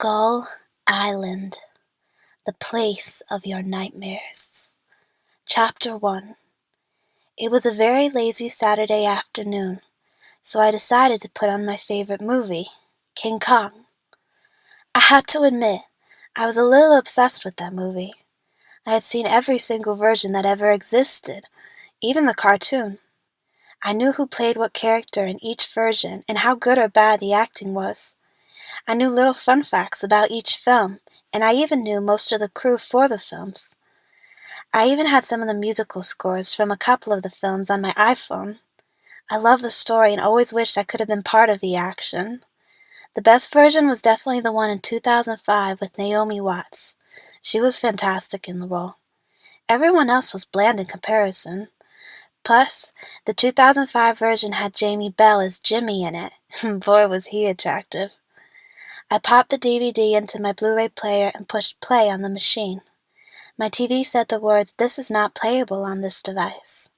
Skull Island, the place of your nightmares. Chapter 1. It was a very lazy Saturday afternoon, so I decided to put on my favorite movie, King Kong. I had to admit, I was a little obsessed with that movie. I had seen every single version that ever existed, even the cartoon. I knew who played what character in each version and how good or bad the acting was. I knew little fun facts about each film, and I even knew most of the crew for the films. I even had some of the musical scores from a couple of the films on my iPhone. I loved the story and always wished I could have been part of the action. The best version was definitely the one in 2005 with Naomi Watts. She was fantastic in the role. Everyone else was bland in comparison. Plus, the 2005 version had Jamie Bell as Jimmy in it. Boy, was he attractive. I popped the DVD into my Blu-ray player and pushed play on the machine. My TV said the words, "This is not playable on this device."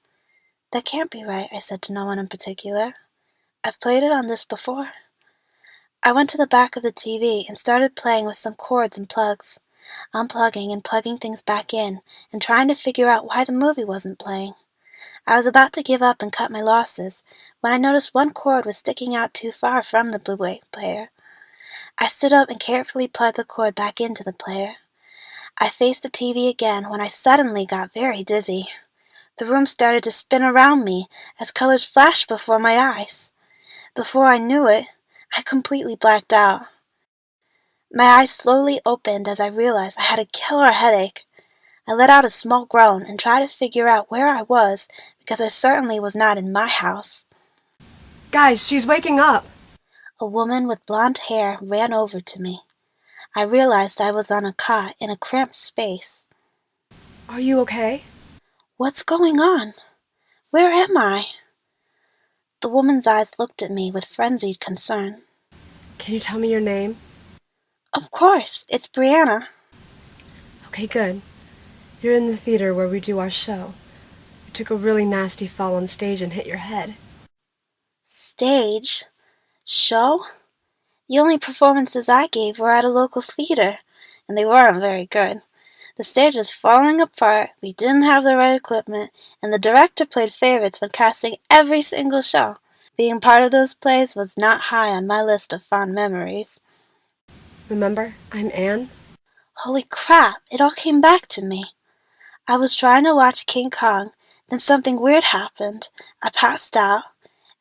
"That can't be right," I said to no one in particular. "I've played it on this before." I went to the back of the TV and started playing with some cords and plugs, unplugging and plugging things back in, and trying to figure out why the movie wasn't playing. I was about to give up and cut my losses when I noticed one cord was sticking out too far from the Blu-ray player. I stood up and carefully plugged the cord back into the player. I faced the TV again when I suddenly got very dizzy. The room started to spin around me as colors flashed before my eyes. Before I knew it, I completely blacked out. My eyes slowly opened as I realized I had a killer headache. I let out a small groan and tried to figure out where I was because I certainly was not in my house. "Guys, she's waking up!" A woman with blonde hair ran over to me. I realized I was on a cot in a cramped space. "Are you okay?" "What's going on? Where am I?" The woman's eyes looked at me with frenzied concern. "Can you tell me your name?" "Of course, it's Brieanna." Okay, good. You're in the theater where we do our show. You took a really nasty fall on stage and hit your head. Stage? Show? The only performances I gave were at a local theater, and they weren't very good. The stage was falling apart, we didn't have the right equipment, and the director played favorites when casting every single show. Being part of those plays was not high on my list of fond memories. Remember, I'm Anne. Holy crap, it all came back to me. I was trying to watch King Kong, then something weird happened. I passed out,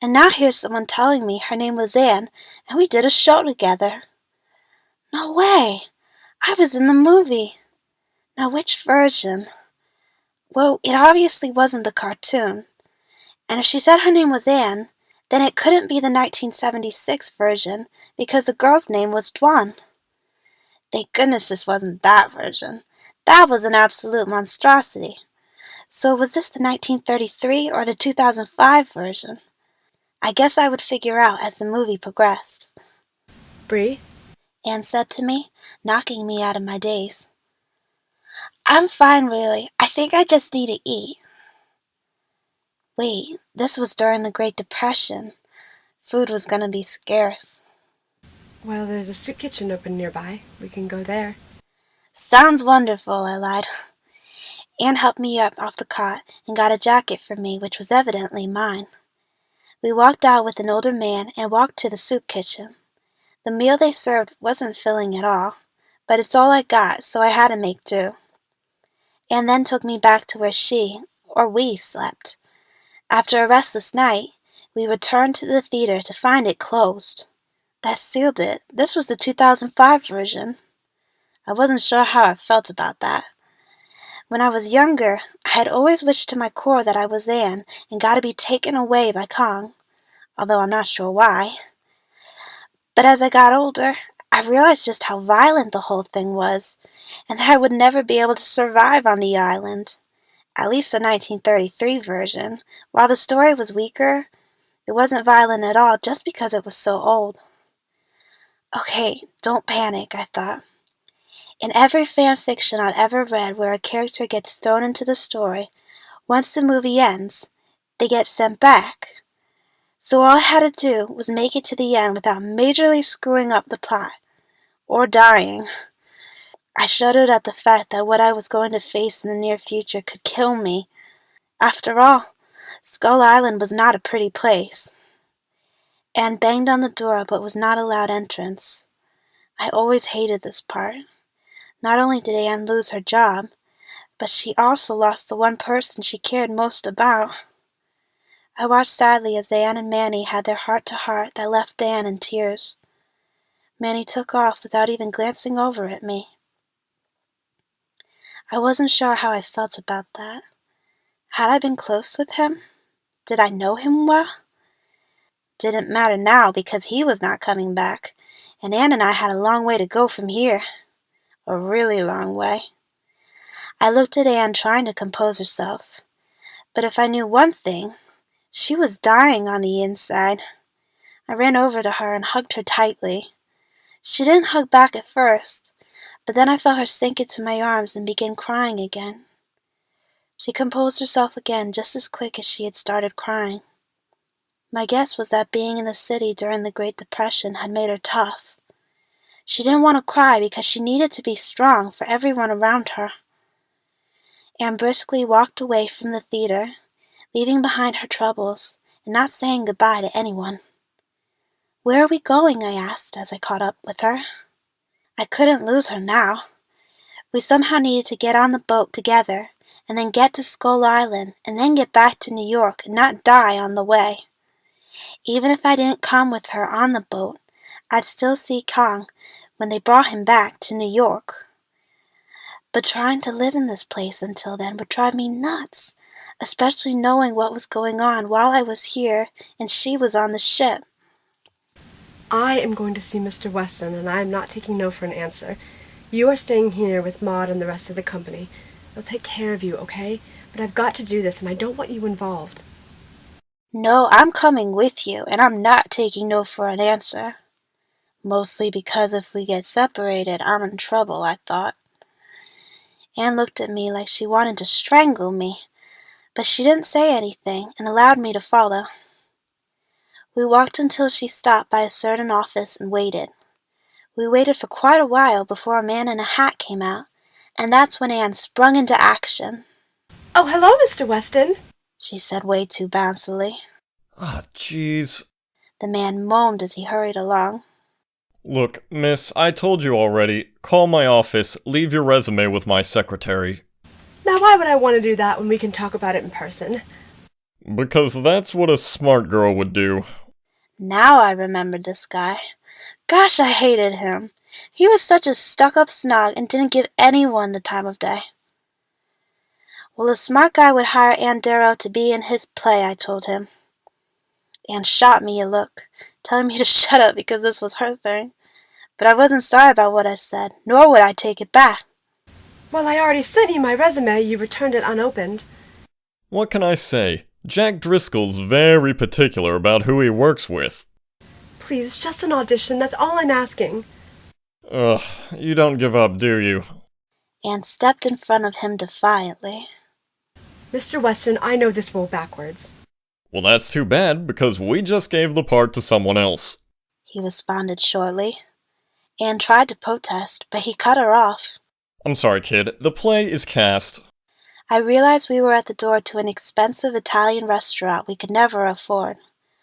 and now here's someone telling me her name was Anne, and we did a show together. No way! I was in the movie. Now which version? Well, it obviously wasn't the cartoon. And if she said her name was Anne, then it couldn't be the 1976 version because the girl's name was Dwan. Thank goodness this wasn't that version. That was an absolute monstrosity. So was this the 1933 or the 2005 version? I guess I would figure out as the movie progressed. Brie? Anne said to me, knocking me out of my daze. "I'm fine, really. I think I just need to eat." Wait, this was during the Great Depression. Food was gonna be scarce. Well, there's a soup kitchen open nearby. We can go there. "Sounds wonderful," I lied. Anne helped me up off the cot and got a jacket for me, which was evidently mine. We walked out with an older man and walked to the soup kitchen. The meal they served wasn't filling at all, but it's all I got, so I had to make do. Anne then took me back to where we slept. After a restless night, we returned to the theater to find it closed. That sealed it. This was the 2005 version. I wasn't sure how I felt about that. When I was younger, I had always wished to my core that I was Anne and got to be taken away by Kong, although I'm not sure why. But as I got older, I realized just how violent the whole thing was, and that I would never be able to survive on the island. At least the 1933 version. While the story was weaker, it wasn't violent at all just because it was so old. Okay, don't panic, I thought. In every fanfiction I'd ever read where a character gets thrown into the story, once the movie ends, they get sent back. So all I had to do was make it to the end without majorly screwing up the plot. or dying. I shuddered at the fact that what I was going to face in the near future could kill me. After all, Skull Island was not a pretty place. Anne banged on the door but was not allowed entrance. I always hated this part. Not only did Anne lose her job, but she also lost the one person she cared most about. I watched sadly as Anne and Manny had their heart-to-heart that left Anne in tears. Manny took off without even glancing over at me. I wasn't sure how I felt about that. Had I been close with him? Did I know him well? Didn't matter now because he was not coming back, and Anne and I had a long way to go from here. A really long way. I looked at Anne trying to compose herself, but if I knew one thing, she was dying on the inside. I ran over to her and hugged her tightly. She didn't hug back at first, but then I felt her sink into my arms and begin crying again. She composed herself again just as quick as she had started crying. My guess was that being in the city during the Great Depression had made her tough. She didn't want to cry because she needed to be strong for everyone around her. Anne briskly walked away from the theater, leaving behind her troubles and not saying goodbye to anyone. "Where are we going?" I asked as I caught up with her. I couldn't lose her now. We somehow needed to get on the boat together and then get to Skull Island and then get back to New York and not die on the way. Even if I didn't come with her on the boat, I'd still see Kong when they brought him back to New York. But trying to live in this place until then would drive me nuts, especially knowing what was going on while I was here and she was on the ship. I am going to see Mr. Weston, and I am not taking no for an answer. You are staying here with Maud and the rest of the company. They'll take care of you, okay? But I've got to do this, and I don't want you involved. No, I'm coming with you, and I'm not taking no for an answer. Mostly because if we get separated, I'm in trouble, I thought. Anne looked at me like she wanted to strangle me, but she didn't say anything and allowed me to follow. We walked until she stopped by a certain office and waited. We waited for quite a while before a man in a hat came out, and that's when Anne sprung into action. Oh, hello, Mr. Weston, She said way too bouncily. Ah, jeez. The man moaned as he hurried along. Look, miss, I told you already. Call my office, leave your resume with my secretary. Now why would I want to do that when we can talk about it in person? Because that's what a smart girl would do. Now I remembered this guy. Gosh, I hated him. He was such a stuck-up snog and didn't give anyone the time of day. Well, a smart guy would hire Anne Darrow to be in his play, I told him. Anne shot me a look, telling me to shut up because this was her thing. But I wasn't sorry about what I said, nor would I take it back. Well, I already sent you my resume. You returned it unopened. What can I say? Jack Driscoll's very particular about who he works with. Please, just an audition. That's all I'm asking. Ugh, you don't give up, do you? Anne stepped in front of him defiantly. Mr. Weston, I know this role backwards. Well, that's too bad, because we just gave the part to someone else. He responded shortly. Anne tried to protest, but he cut her off. I'm sorry, kid. The play is cast. I realized we were at the door to an expensive Italian restaurant we could never afford.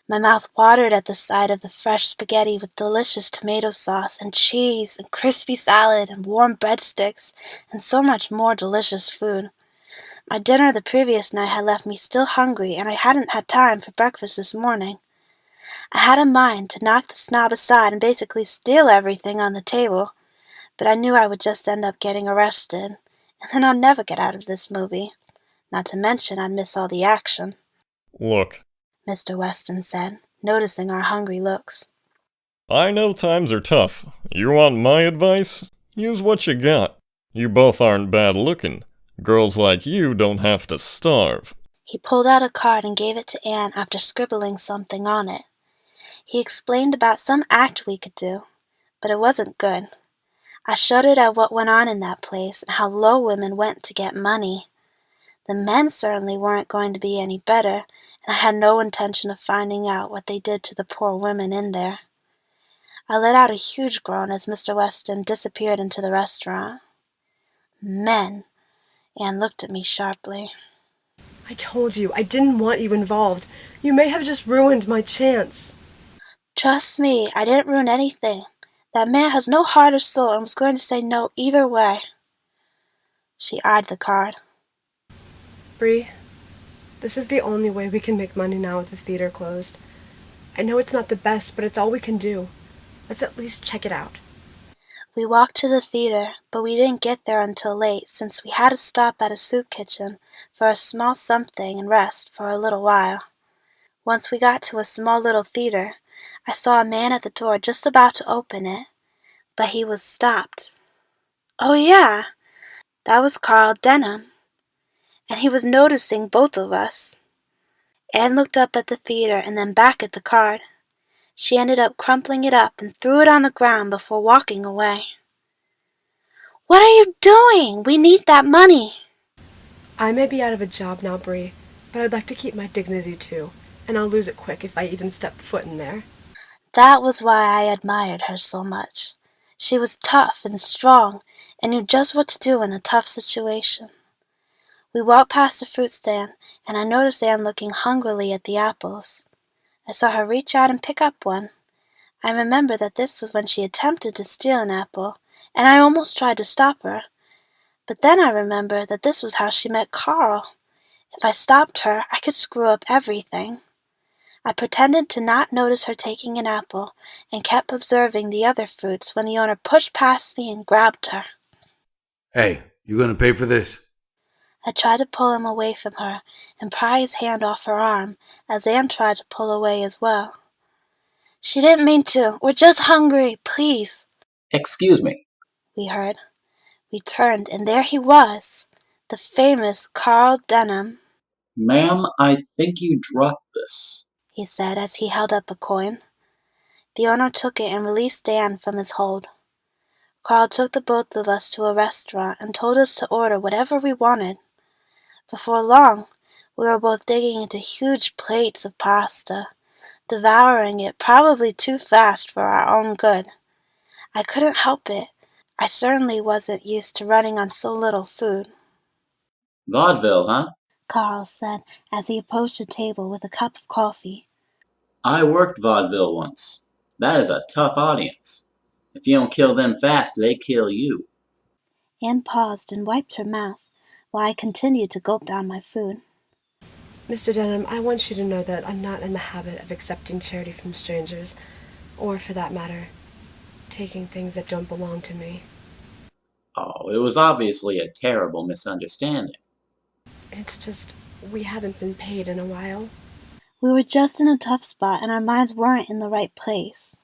My mouth watered at the sight of the fresh spaghetti with delicious tomato sauce and cheese and crispy salad and warm breadsticks and so much more delicious food. My dinner the previous night had left me still hungry, and I hadn't had time for breakfast this morning. I had a mind to knock the snob aside and basically steal everything on the table, but I knew I would just end up getting arrested, and then I'll never get out of this movie. Not to mention I'd miss all the action. Look, Mr. Weston said, noticing our hungry looks. I know times are tough. You want my advice? Use what you got. You both aren't bad looking. Girls like you don't have to starve. He pulled out a card and gave it to Anne after scribbling something on it. He explained about some act we could do, but it wasn't good. I shuddered at what went on in that place and how low women went to get money. The men certainly weren't going to be any better, and I had no intention of finding out what they did to the poor women in there. I let out a huge groan as Mr. Weston disappeared into the restaurant. Men. Anne looked at me sharply. I told you, I didn't want you involved. You may have just ruined my chance. Trust me, I didn't ruin anything. That man has no heart or soul and was going to say no either way. She eyed the card. Brie, this is the only way we can make money now with the theater closed. I know it's not the best, but it's all we can do. Let's at least check it out. We walked to the theater, but we didn't get there until late since we had to stop at a soup kitchen for a small something and rest for a little while. Once we got to a small little theater, I saw a man at the door just about to open it, but he was stopped. Oh yeah, that was Carl Denham, and he was noticing both of us. Anne looked up at the theater and then back at the card. She ended up crumpling it up and threw it on the ground before walking away. What are you doing? We need that money. I may be out of a job now, Brie, but I'd like to keep my dignity too, and I'll lose it quick if I even step foot in there. That was why I admired her so much. She was tough and strong and knew just what to do in a tough situation. We walked past a fruit stand, and I noticed Anne looking hungrily at the apples. I saw her reach out and pick up one. I remember that this was when she attempted to steal an apple, and I almost tried to stop her. But then I remember that this was how she met Carl. If I stopped her, I could screw up everything. I pretended to not notice her taking an apple and kept observing the other fruits when the owner pushed past me and grabbed her. Hey, you gonna pay for this? I tried to pull him away from her and pry his hand off her arm as Anne tried to pull away as well. She didn't mean to. We're just hungry, please. Excuse me. We heard. We turned, and there he was, the famous Carl Denham. Ma'am, I think you dropped this. He said as he held up a coin. The owner took it and released Anne from his hold. Carl took the both of us to a restaurant and told us to order whatever we wanted. Before long, we were both digging into huge plates of pasta, devouring it probably too fast for our own good. I couldn't help it. I certainly wasn't used to running on so little food. Vaudeville, huh? Carl said as he approached the table with a cup of coffee. I worked vaudeville once. That is a tough audience. If you don't kill them fast, they kill you. Anne paused and wiped her mouth, while I continued to gulp down my food. Mr. Denham, I want you to know that I'm not in the habit of accepting charity from strangers, or, for that matter, taking things that don't belong to me. Oh, it was obviously a terrible misunderstanding. It's just, we haven't been paid in a while. We were just in a tough spot and our minds weren't in the right place,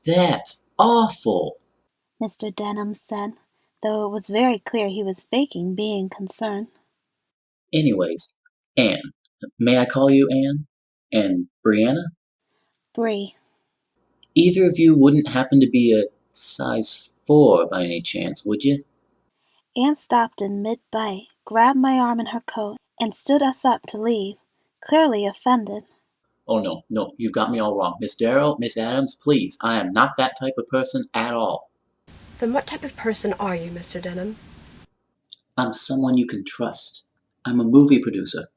That's awful. Mr. Denham said, though it was very clear he was faking being concerned. Anyways, Anne. May I call you Anne? And Brieanna? Brie. Either of you wouldn't happen to be a size 4 by any chance, would you? Anne stopped in mid-bite, grabbed my arm in her coat, and stood us up to leave, clearly offended. Oh, no, you've got me all wrong. Miss Darrow, Miss Adams, please, I am not that type of person at all. Then what type of person are you, Mr. Denham? I'm someone you can trust. I'm a movie producer.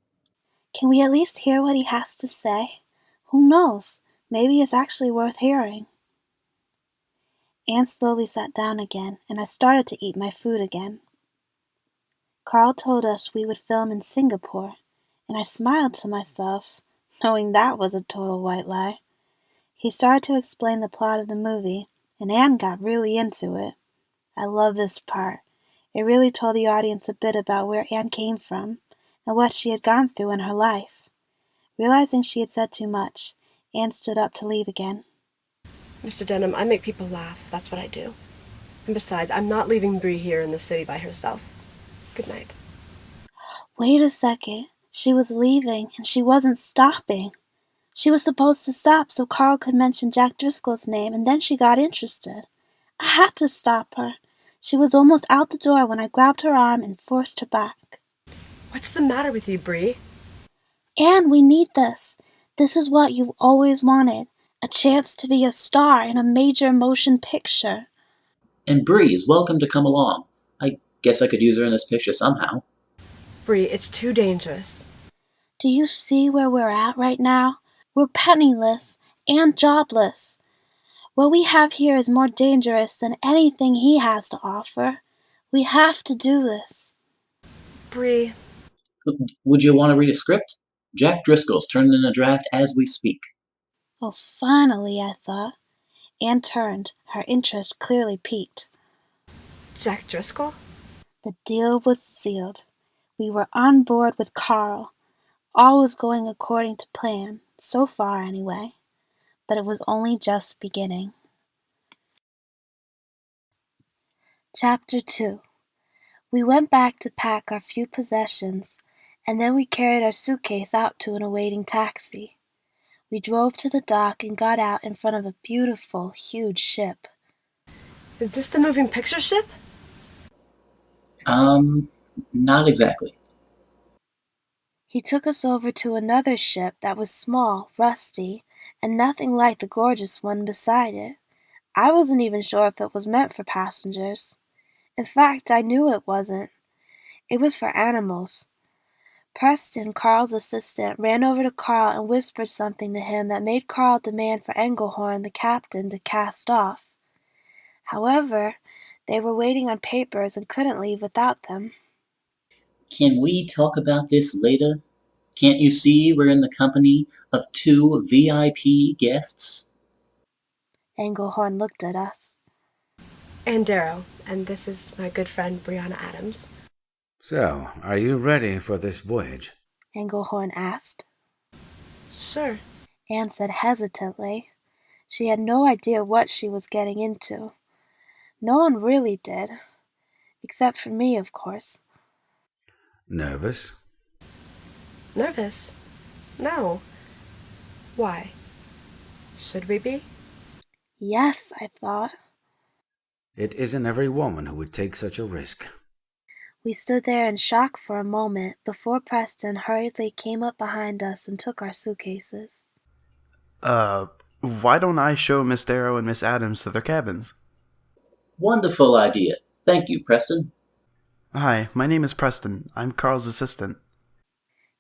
Can we at least hear what he has to say? Who knows? Maybe it's actually worth hearing. Anne slowly sat down again, and I started to eat my food again. Carl told us we would film in Singapore, and I smiled to myself, knowing that was a total white lie. He started to explain the plot of the movie, and Anne got really into it. I love this part. It really told the audience a bit about where Anne came from, and what she had gone through in her life. Realizing she had said too much, Anne stood up to leave again. Mr. Denham, I make people laugh. That's what I do. And besides, I'm not leaving Brie here in the city by herself. Good night. Wait a second. She was leaving, and she wasn't stopping. She was supposed to stop so Carl could mention Jack Driscoll's name, and then she got interested. I had to stop her. She was almost out the door when I grabbed her arm and forced her back. What's the matter with you, Brie? Anne, we need this. This is what you've always wanted. A chance to be a star in a major motion picture. And Brie is welcome to come along. I guess I could use her in this picture somehow. Brie, it's too dangerous. Do you see where we're at right now? We're penniless and jobless. What we have here is more dangerous than anything he has to offer. We have to do this. Brie, Would you want to read a script? Jack Driscoll's turning in a draft as we speak. Oh, finally, I thought. Anne turned, her interest clearly piqued. Jack Driscoll? The deal was sealed. We were on board with Carl. All was going according to plan, so far anyway. But it was only just beginning. Chapter 2. We went back to pack our few possessions, and then we carried our suitcase out to an awaiting taxi. We drove to the dock and got out in front of a beautiful, huge ship. Is this the moving picture ship? Not exactly. He took us over to another ship that was small, rusty, and nothing like the gorgeous one beside it. I wasn't even sure if it was meant for passengers. In fact, I knew it wasn't. It was for animals. Preston, Carl's assistant, ran over to Carl and whispered something to him that made Carl demand for Engelhorn, the captain, to cast off. However, they were waiting on papers and couldn't leave without them. Can we talk about this later? Can't you see we're in the company of 2 VIP guests? Engelhorn looked at us. And Darrow, and this is my good friend Brieanna Adams. So, are you ready for this voyage? Engelhorn asked. Sure. Anne said hesitantly. She had no idea what she was getting into. No one really did. Except for me, of course. Nervous? Nervous? No. Why? Should we be? Yes, I thought. It isn't every woman who would take such a risk. We stood there in shock for a moment before Preston hurriedly came up behind us and took our suitcases. Why don't I show Miss Darrow and Miss Adams to their cabins? Wonderful idea. Thank you, Preston. Hi, my name is Preston. I'm Carl's assistant.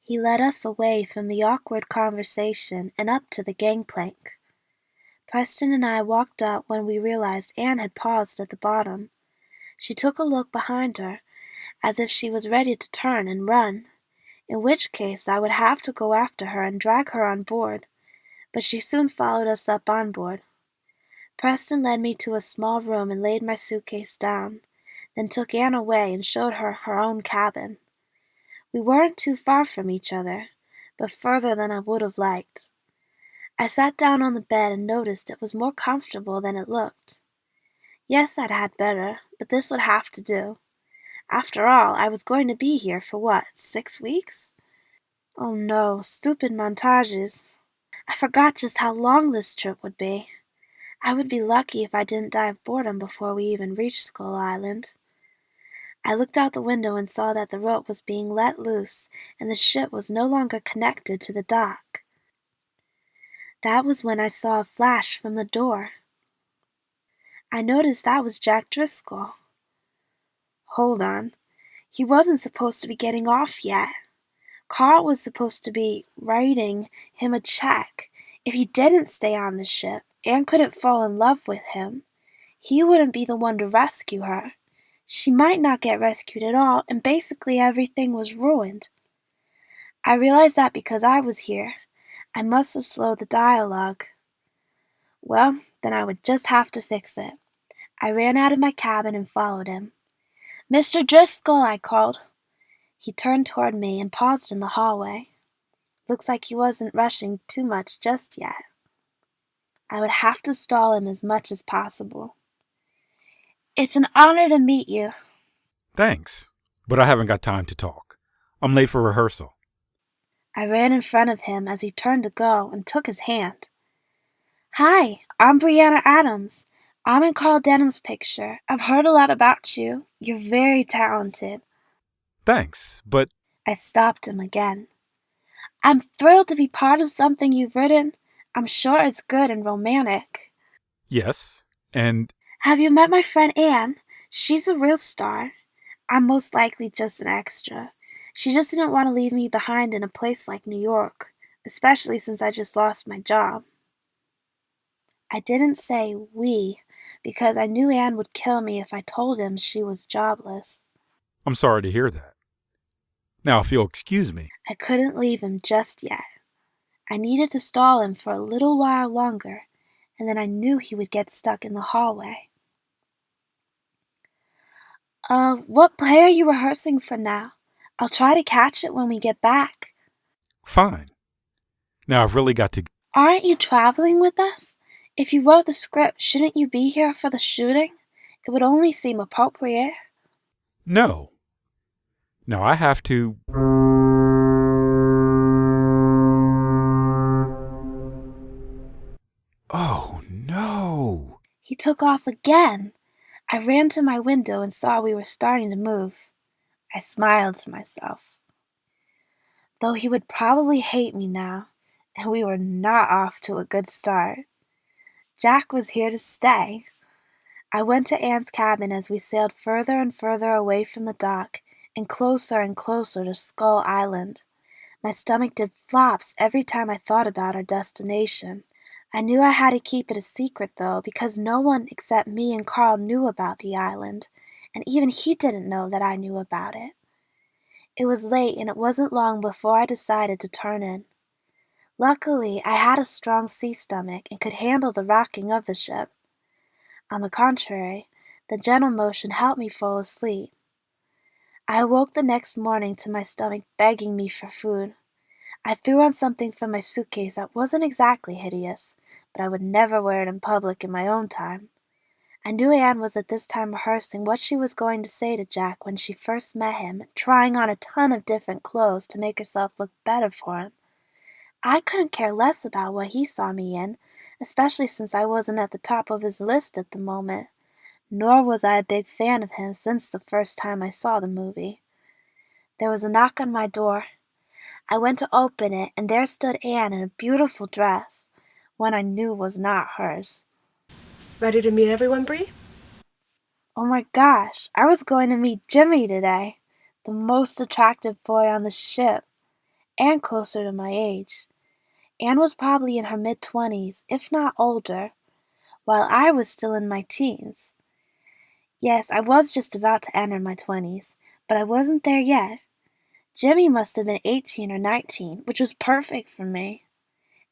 He led us away from the awkward conversation and up to the gangplank. Preston and I walked up when we realized Anne had paused at the bottom. She took a look behind her, as if she was ready to turn and run, in which case I would have to go after her and drag her on board, but she soon followed us up on board. Preston led me to a small room and laid my suitcase down, then took Anne away and showed her her own cabin. We weren't too far from each other, but further than I would have liked. I sat down on the bed and noticed it was more comfortable than it looked. Yes, I'd had better, but this would have to do. After all, I was going to be here for what, 6 weeks? Oh no, stupid montages. I forgot just how long this trip would be. I would be lucky if I didn't die of boredom before we even reached Skull Island. I looked out the window and saw that the rope was being let loose and the ship was no longer connected to the dock. That was when I saw a flash from the door. I noticed that was Jack Driscoll. Hold on. He wasn't supposed to be getting off yet. Carl was supposed to be writing him a check. If he didn't stay on the ship, Anne couldn't fall in love with him. He wouldn't be the one to rescue her. She might not get rescued at all, and basically everything was ruined. I realized that because I was here. I must have slowed the dialogue. Well, then I would just have to fix it. I ran out of my cabin and followed him. "Mr. Driscoll," I called. He turned toward me and paused in the hallway. Looks like he wasn't rushing too much just yet. I would have to stall him as much as possible. "It's an honor to meet you." Thanks, but I haven't got time to talk. I'm late for rehearsal. I ran in front of him as he turned to go and took his hand. "Hi, I'm Brieanna Adams. I'm in Carl Denham's picture. I've heard a lot about you. You're very talented." Thanks, but I stopped him again. "I'm thrilled to be part of something you've written. I'm sure it's good and romantic. Yes, and Have you met my friend Anne? She's a real star. I'm most likely just an extra. She just didn't want to leave me behind in a place like New York, especially since I just lost my job. I didn't say we, because I knew Anne would kill me if I told him she was jobless. I'm sorry to hear that. Now, if you'll excuse me. I couldn't leave him just yet. I needed to stall him for a little while longer, and then I knew he would get stuck in the hallway. What play are you rehearsing for now? I'll try to catch it when we get back. Fine. Now, I've really got to. Aren't you traveling with us? If you wrote the script, shouldn't you be here for the shooting? It would only seem appropriate. No. No, I have to. Oh, no. He took off again. I ran to my window and saw we were starting to move. I smiled to myself. Though he would probably hate me now, and we were not off to a good start. Jack was here to stay. I went to Anne's cabin as we sailed further and further away from the dock and closer to Skull Island. My stomach did flops every time I thought about our destination. I knew I had to keep it a secret, though, because no one except me and Carl knew about the island, and even he didn't know that I knew about it. It was late, and it wasn't long before I decided to turn in. Luckily, I had a strong sea stomach and could handle the rocking of the ship. On the contrary, the gentle motion helped me fall asleep. I awoke the next morning to my stomach begging me for food. I threw on something from my suitcase that wasn't exactly hideous, but I would never wear it in public in my own time. I knew Anne was at this time rehearsing what she was going to say to Jack when she first met him, trying on a ton of different clothes to make herself look better for him. I couldn't care less about what he saw me in, especially since I wasn't at the top of his list at the moment. Nor was I a big fan of him since the first time I saw the movie. There was a knock on my door. I went to open it, and there stood Anne in a beautiful dress, one I knew was not hers. Ready to meet everyone, Brie? Oh my gosh, I was going to meet Jimmy today, the most attractive boy on the ship, and closer to my age. Anne was probably in her mid-20s, if not older, while I was still in my teens. Yes, I was just about to enter my 20s, but I wasn't there yet. Jimmy must have been 18 or 19, which was perfect for me.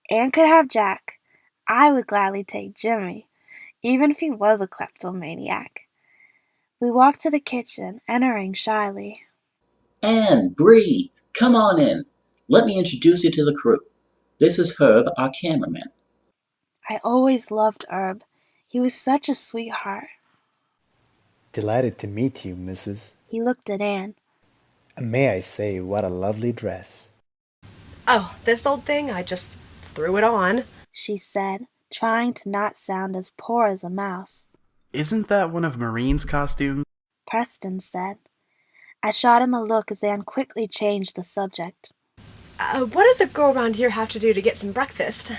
Anne could have Jack. I would gladly take Jimmy, even if he was a kleptomaniac. We walked to the kitchen, entering shyly. And Brie, come on in. Let me introduce you to the crew. This is Herb, our cameraman. I always loved Herb. He was such a sweetheart. Delighted to meet you, Mrs. He looked at Anne. And may I say, what a lovely dress. Oh, this old thing? I just threw it on. She said, trying to not sound as poor as a mouse. Isn't that one of Marine's costumes? Preston said. I shot him a look as Anne quickly changed the subject. What does a girl around here have to do to get some breakfast?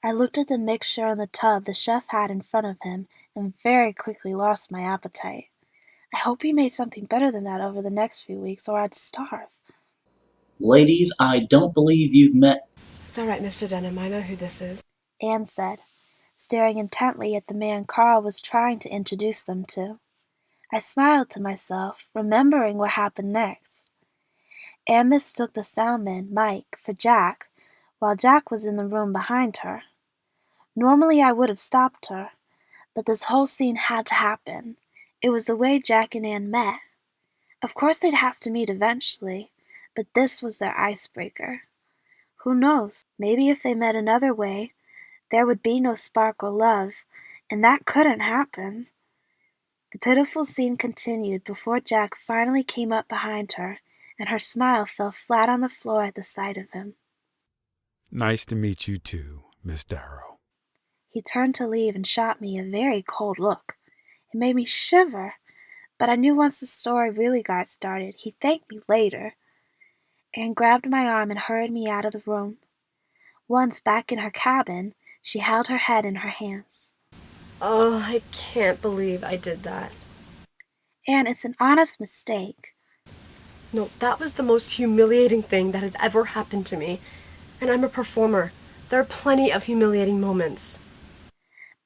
I looked at the mixture in the tub the chef had in front of him and very quickly lost my appetite. I hope he made something better than that over the next few weeks, or I'd starve. Ladies, I don't believe you've met... It's all right, Mr. Denham. I know who this is. Anne said, staring intently at the man Carl was trying to introduce them to. I smiled to myself, remembering what happened next. Anne mistook the soundman, Mike, for Jack, while Jack was in the room behind her. Normally I would have stopped her, but this whole scene had to happen. It was the way Jack and Anne met. Of course they'd have to meet eventually, but this was their icebreaker. Who knows, maybe if they met another way, there would be no spark or love, and that couldn't happen. The pitiful scene continued before Jack finally came up behind her, and her smile fell flat on the floor at the sight of him. Nice to meet you too, Miss Darrow. He turned to leave and shot me a very cold look. It made me shiver, but I knew once the story really got started, he'd thank me later. Anne grabbed my arm and hurried me out of the room. Once back in her cabin, she held her head in her hands. Oh, I can't believe I did that. And it's an honest mistake. No, that was the most humiliating thing that has ever happened to me. And I'm a performer. There are plenty of humiliating moments.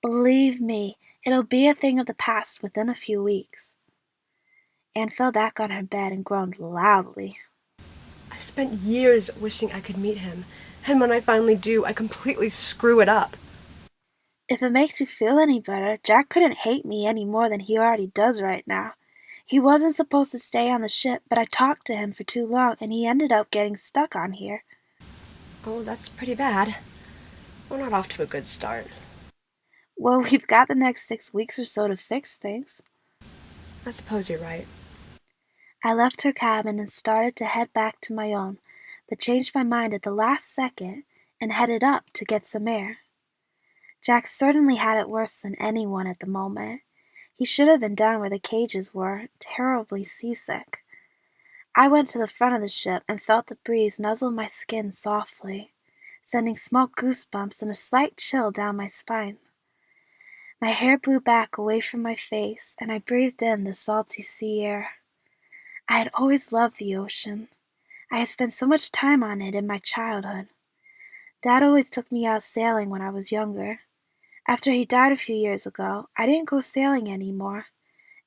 Believe me, it'll be a thing of the past within a few weeks. Anne fell back on her bed and groaned loudly. I've spent years wishing I could meet him, and when I finally do, I completely screw it up. If it makes you feel any better, Jack couldn't hate me any more than he already does right now. He wasn't supposed to stay on the ship, but I talked to him for too long and he ended up getting stuck on here. Oh, that's pretty bad. We're not off to a good start. Well, we've got the next 6 weeks or so to fix things. I suppose you're right. I left her cabin and started to head back to my own, but changed my mind at the last second and headed up to get some air. Jack certainly had it worse than anyone at the moment. He should have been down where the cages were, terribly seasick. I went to the front of the ship and felt the breeze nuzzle my skin softly, sending small goosebumps and a slight chill down my spine. My hair blew back away from my face, and I breathed in the salty sea air. I had always loved the ocean. I had spent so much time on it in my childhood. Dad always took me out sailing when I was younger. After he died a few years ago, I didn't go sailing anymore,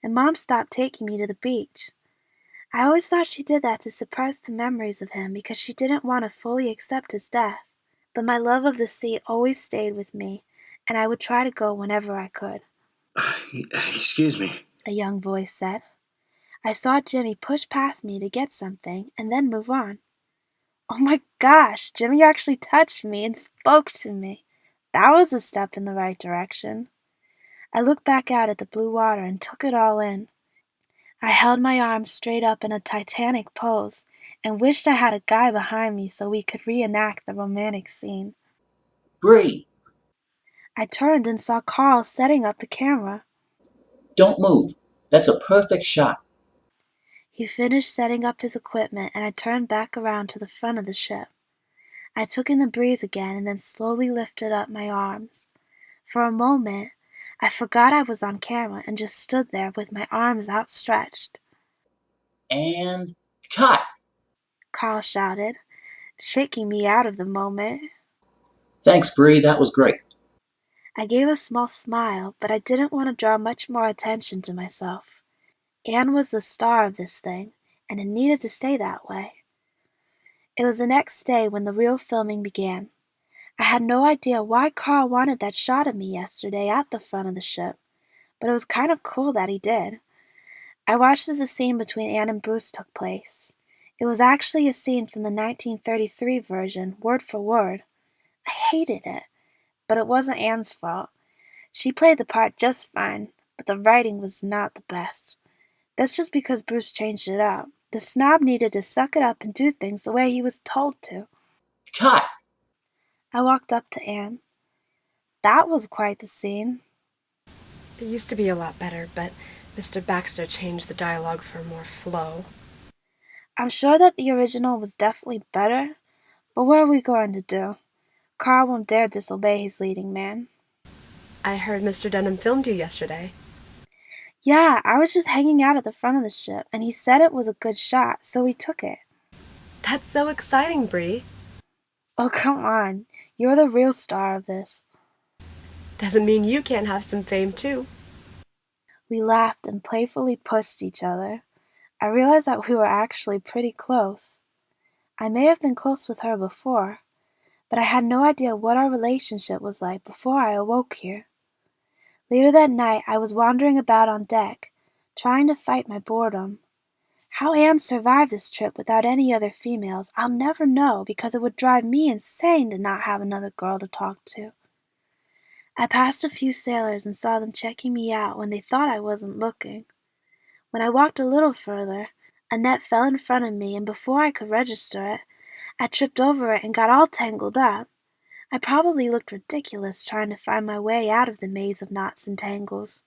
and Mom stopped taking me to the beach. I always thought she did that to suppress the memories of him because she didn't want to fully accept his death. But my love of the sea always stayed with me, and I would try to go whenever I could. Excuse me, A young voice said. I saw Jimmy push past me to get something and then move on. Oh my gosh, Jimmy actually touched me and spoke to me. That was a step in the right direction. I looked back out at the blue water and took it all in. I held my arms straight up in a Titanic pose and wished I had a guy behind me so we could reenact the romantic scene. Brie, I turned and saw Carl setting up the camera. don't move. That's a perfect shot. He finished setting up his equipment and I turned back around to the front of the ship. I took in the breeze again and then slowly lifted up my arms. For a moment, I forgot I was on camera and just stood there with my arms outstretched. And cut! Carl shouted, shaking me out of the moment. Thanks, Brie, that was great. I gave a small smile, but I didn't want to draw much more attention to myself. Anne was the star of this thing, and it needed to stay that way. It was the next day when the real filming began. I had no idea why Carl wanted that shot of me yesterday at the front of the ship, but it was kind of cool that he did. I watched as the scene between Anne and Bruce took place. It was actually a scene from the 1933 version, word for word. I hated it, but it wasn't Anne's fault. She played the part just fine, but the writing was not the best. That's just because Bruce changed it up. The snob needed to suck it up and do things the way he was told to. Cut! I walked up to Anne. That was quite the scene. It used to be a lot better, but Mr. Baxter changed the dialogue for more flow. I'm sure that the original was definitely better, but what are we going to do? Carl won't dare disobey his leading man. I heard Mr. Denham filmed you yesterday. Yeah, I was just hanging out at the front of the ship, and he said it was a good shot, so we took it. That's so exciting, Brie. Oh, come on. You're the real star of this. Doesn't mean you can't have some fame, too. We laughed and playfully pushed each other. I realized that we were actually pretty close. I may have been close with her before, but I had no idea what our relationship was like before I awoke here. Later that night, I was wandering about on deck, trying to fight my boredom. How Anne survived this trip without any other females, I'll never know because it would drive me insane to not have another girl to talk to. I passed a few sailors and saw them checking me out when they thought I wasn't looking. When I walked a little further, a net fell in front of me and before I could register it, I tripped over it and got all tangled up. I probably looked ridiculous trying to find my way out of the maze of knots and tangles.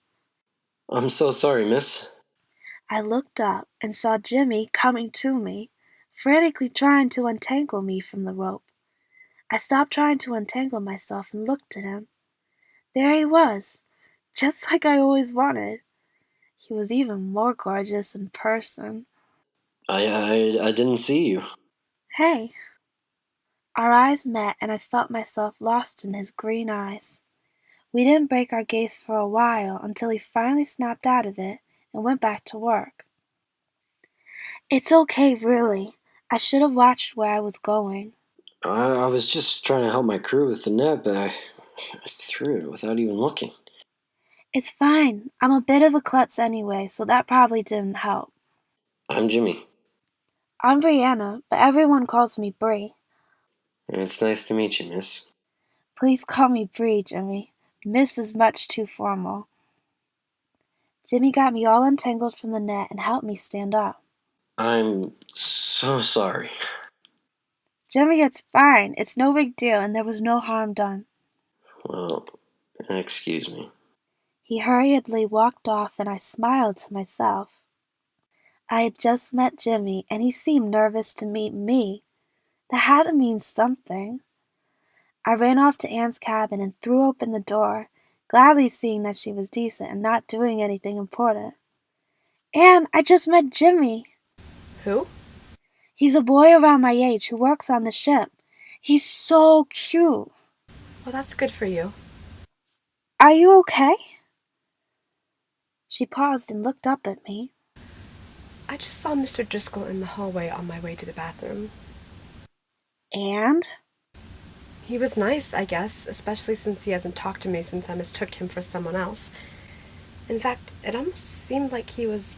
I'm so sorry, miss. I looked up and saw Jimmy coming to me, frantically trying to untangle me from the rope. I stopped trying to untangle myself and looked at him. There he was, just like I always wanted. He was even more gorgeous in person. I didn't see you. Hey. Our eyes met and I felt myself lost in his green eyes. We didn't break our gaze for a while until he finally snapped out of it and went back to work. It's okay, really. I should have watched where I was going. I was just trying to help my crew with the net, but I threw it without even looking. It's fine. I'm a bit of a klutz anyway, so that probably didn't help. I'm Jimmy. I'm Brieanna, but everyone calls me Brie. It's nice to meet you, miss. Please call me Brie, Jimmy. Miss is much too formal. Jimmy got me all untangled from the net and helped me stand up. I'm so sorry. Jimmy, it's fine. It's no big deal, and there was no harm done. Well, excuse me. He hurriedly walked off, and I smiled to myself. I had just met Jimmy, and he seemed nervous to meet me. That had to mean something. I ran off to Anne's cabin and threw open the door, gladly seeing that she was decent and not doing anything important. Anne, I just met Jimmy. Who? He's a boy around my age who works on the ship. He's so cute. Well, that's good for you. Are you okay? She paused and looked up at me. I just saw Mr. Driscoll in the hallway on my way to the bathroom. And? He was nice, I guess, especially since he hasn't talked to me since I mistook him for someone else. In fact, it almost seemed like he was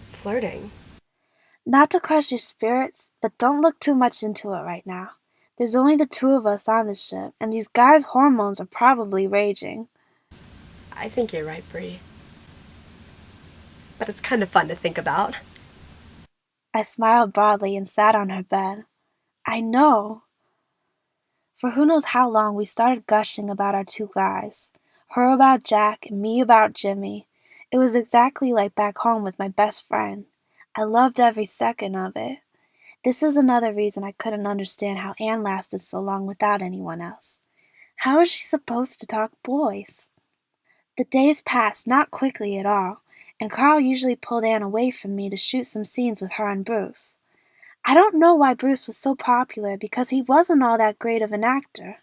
flirting. Not to crush your spirits, but don't look too much into it right now. There's only the two of us on the ship, and these guys' hormones are probably raging. I think you're right, Brie. But it's kind of fun to think about. I smiled broadly and sat on her bed. I know. For who knows how long we started gushing about our two guys. Her about Jack and me about Jimmy. It was exactly like back home with my best friend. I loved every second of it. This is another reason I couldn't understand how Anne lasted so long without anyone else. How is she supposed to talk boys? The days passed not quickly at all, and Carl usually pulled Anne away from me to shoot some scenes with her and Bruce. I don't know why Bruce was so popular because he wasn't all that great of an actor.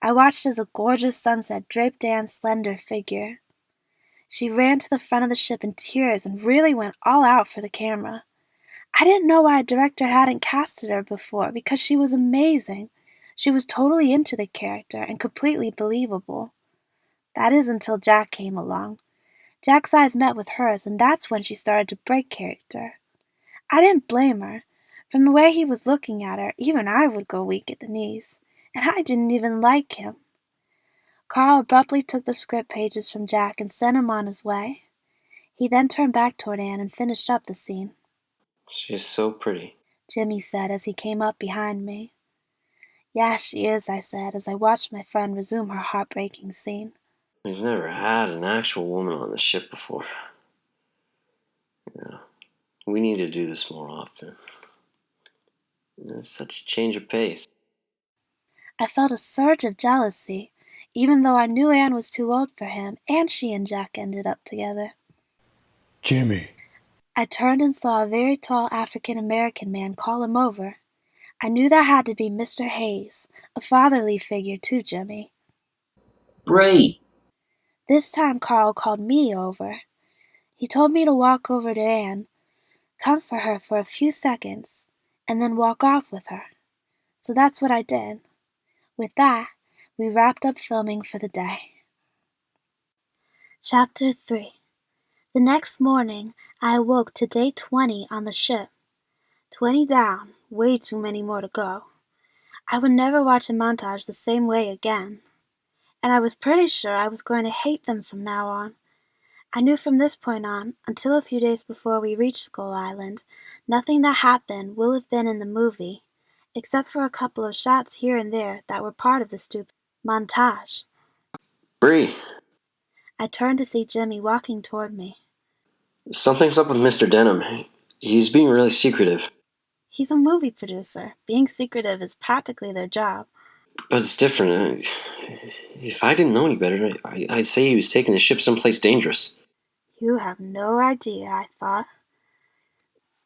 I watched as a gorgeous sunset draped Anne's slender figure. She ran to the front of the ship in tears and really went all out for the camera. I didn't know why a director hadn't casted her before because she was amazing. She was totally into the character and completely believable. That is until Jack came along. Jack's eyes met with hers, and that's when she started to break character. I didn't blame her. From the way he was looking at her, even I would go weak at the knees, and I didn't even like him. Carl abruptly took the script pages from Jack and sent him on his way. He then turned back toward Anne and finished up the scene. She's so pretty. Jimmy said as he came up behind me. Yeah, she is, I said as I watched my friend resume her heartbreaking scene. We've never had an actual woman on the ship before. Yeah, we need to do this more often. It's such a change of pace. I felt a surge of jealousy, even though I knew Anne was too old for him, and she and Jack ended up together. Jimmy. I turned and saw a very tall African-American man call him over. I knew that had to be Mr. Hayes, a fatherly figure to Jimmy. Brie! This time Carl called me over. He told me to walk over to Anne, comfort her for a few seconds, and then walk off with her. So that's what I did. With that, we wrapped up filming for the day. Chapter 3. The next morning, I awoke to day 20 on the ship. 20 down, way too many more to go. I would never watch a montage the same way again. And I was pretty sure I was going to hate them from now on. I knew from this point on, until a few days before we reached Skull Island, nothing that happened will have been in the movie, except for a couple of shots here and there that were part of the stupid montage. Brie! I turned to see Jimmy walking toward me. Something's up with Mr. Denham. He's being really secretive. He's a movie producer. Being secretive is practically their job. But it's different. If I didn't know any better, I'd say he was taking the ship someplace dangerous. You have no idea, I thought.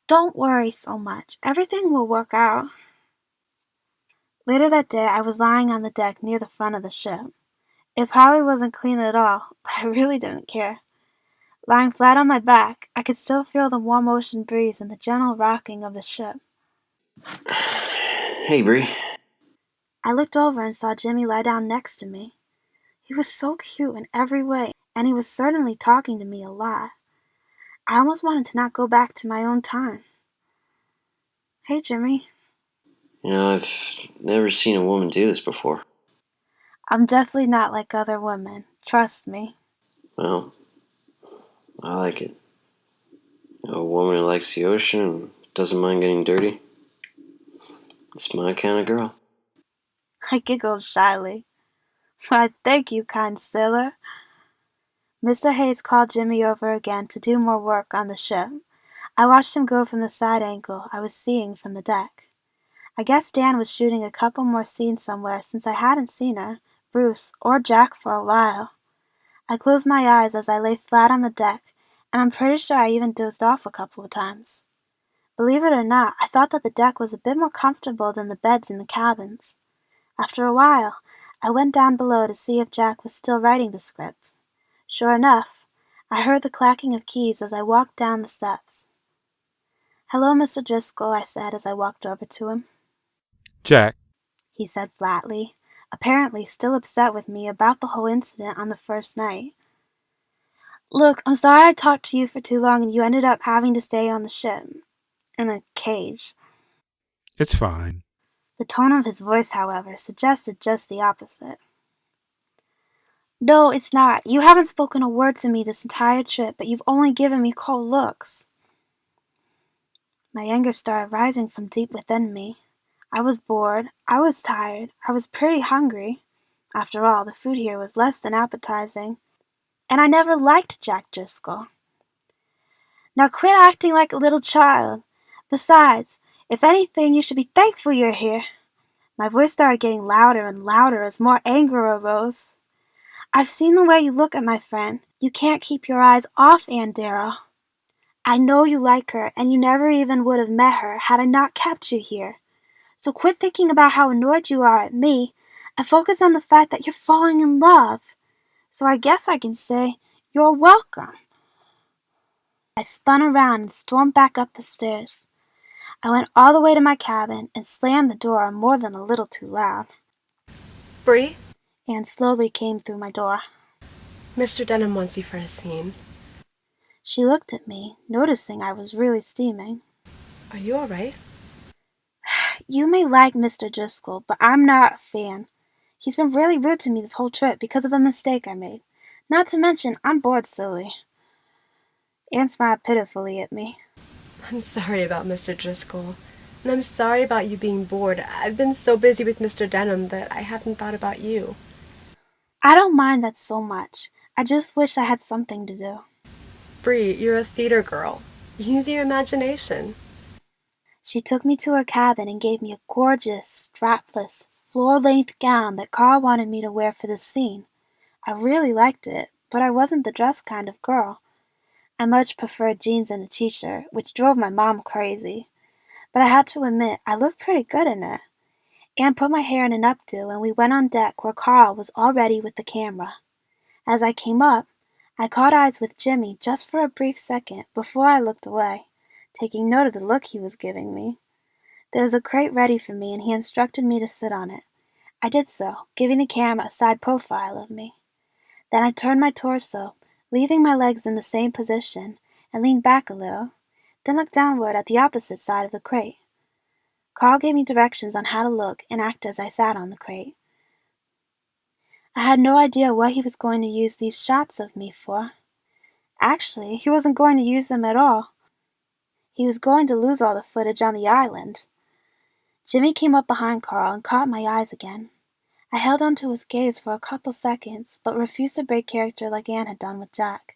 Don't worry so much. Everything will work out. Later that day, I was lying on the deck near the front of the ship. It probably wasn't clean at all, but I really didn't care. Lying flat on my back, I could still feel the warm ocean breeze and the gentle rocking of the ship. Hey, Brie. I looked over and saw Jimmy lie down next to me. He was so cute in every way, and he was certainly talking to me a lot. I almost wanted to not go back to my own time. Hey, Jimmy. I've never seen a woman do this before. I'm definitely not like other women. Trust me. Well, I like it. A woman who likes the ocean and doesn't mind getting dirty. It's my kind of girl. I giggled shyly. Why, thank you, kind sailor. Mr. Hayes called Jimmy over again to do more work on the ship. I watched him go from the side angle I was seeing from the deck. I guess Dan was shooting a couple more scenes somewhere since I hadn't seen her, Bruce, or Jack for a while. I closed my eyes as I lay flat on the deck, and I'm pretty sure I even dozed off a couple of times. Believe it or not, I thought that the deck was a bit more comfortable than the beds in the cabins. After a while, I went down below to see if Jack was still writing the script. Sure enough, I heard the clacking of keys as I walked down the steps. "Hello, Mr. Driscoll," I said as I walked over to him. Jack, He said flatly, apparently still upset with me about the whole incident on the first night. "Look, I'm sorry I talked to you for too long and you ended up having to stay on the ship. In a cage." it's fine. The tone of his voice, however, suggested just the opposite. "No, it's not. You haven't spoken a word to me this entire trip, but you've only given me cold looks." My anger started rising from deep within me. I was bored, I was tired, I was pretty hungry. After all, the food here was less than appetizing, and I never liked Jack Driscoll. "Now quit acting like a little child. Besides, if anything, you should be thankful you're here." My voice started getting louder and louder as more anger arose. "I've seen the way you look at my friend. You can't keep your eyes off Ann Darrow. I know you like her, and you never even would have met her had I not kept you here. So quit thinking about how annoyed you are at me, and focus on the fact that you're falling in love. So I guess I can say, you're welcome." I spun around and stormed back up the stairs. I went all the way to my cabin and slammed the door more than a little too loud. Brie, Anne slowly came through my door. Mr. Denham wants you for a scene. She looked at me, noticing I was really steaming. Are you all right? "You may like Mr. Driscoll, but I'm not a fan. He's been really rude to me this whole trip because of a mistake I made. Not to mention, I'm bored silly." Anne smiled pitifully at me. I'm sorry about Mr. Driscoll. And I'm sorry about you being bored. I've been so busy with Mr. Denham that I haven't thought about you. "I don't mind that so much. I just wish I had something to do." Brie, you're a theater girl. Use your imagination. She took me to her cabin and gave me a gorgeous, strapless, floor-length gown that Carl wanted me to wear for the scene. I really liked it, but I wasn't the dress kind of girl. I much preferred jeans and a t-shirt, which drove my mom crazy. But I had to admit, I looked pretty good in it. Anne put my hair in an updo and we went on deck where Carl was all ready with the camera. As I came up, I caught eyes with Jimmy just for a brief second before I looked away, taking note of the look he was giving me. There was a crate ready for me and he instructed me to sit on it. I did so, giving the camera a side profile of me. Then I turned my torso, leaving my legs in the same position, and leaned back a little, then looked downward at the opposite side of the crate. Carl gave me directions on how to look and act as I sat on the crate. I had no idea what he was going to use these shots of me for. Actually, he wasn't going to use them at all. He was going to lose all the footage on the island. Jimmy came up behind Carl and caught my eyes again. I held onto his gaze for a couple seconds, but refused to break character like Anne had done with Jack.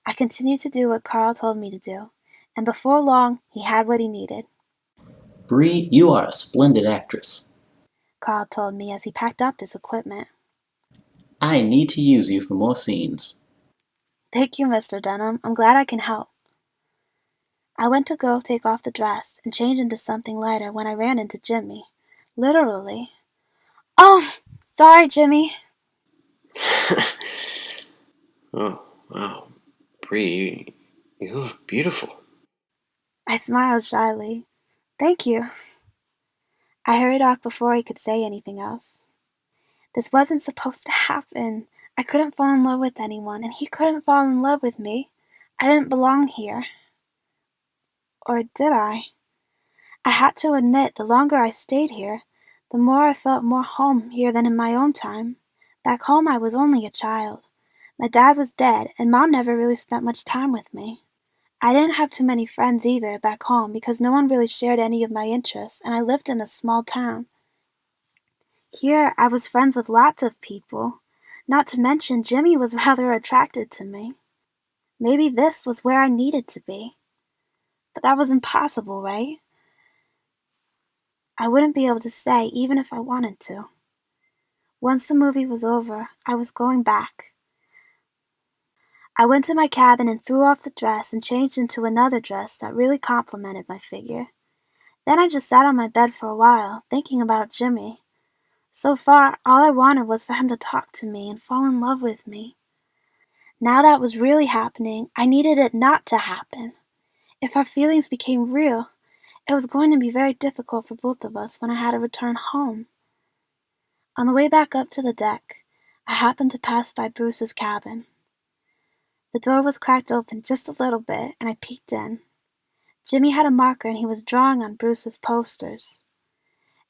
I continued to do what Carl told me to do, and before long, he had what he needed. Brie, you are a splendid actress. Carl told me as he packed up his equipment. I need to use you for more scenes. Thank you, Mr. Denham. I'm glad I can help. I went to go take off the dress and change into something lighter when I ran into Jimmy. Literally. Oh, sorry, Jimmy. Oh, wow. Brie, you look beautiful. I smiled shyly. Thank you. I hurried off before he could say anything else. This wasn't supposed to happen. I couldn't fall in love with anyone, and he couldn't fall in love with me. I didn't belong here. Or did I? I had to admit, the longer I stayed here, the more I felt more home here than in my own time. Back home I was only a child. My dad was dead, and Mom never really spent much time with me. I didn't have too many friends either back home because no one really shared any of my interests, and I lived in a small town. Here I was friends with lots of people. Not to mention Jimmy was rather attracted to me. Maybe this was where I needed to be. But that was impossible, right? I wouldn't be able to say even if I wanted to. Once the movie was over, I was going back. I went to my cabin and threw off the dress and changed into another dress that really complimented my figure. Then I just sat on my bed for a while, thinking about Jimmy. So far, all I wanted was for him to talk to me and fall in love with me. Now that was really happening, I needed it not to happen. If our feelings became real, it was going to be very difficult for both of us when I had to return home. On the way back up to the deck, I happened to pass by Bruce's cabin. The door was cracked open just a little bit, and I peeked in. Jimmy had a marker and he was drawing on Bruce's posters.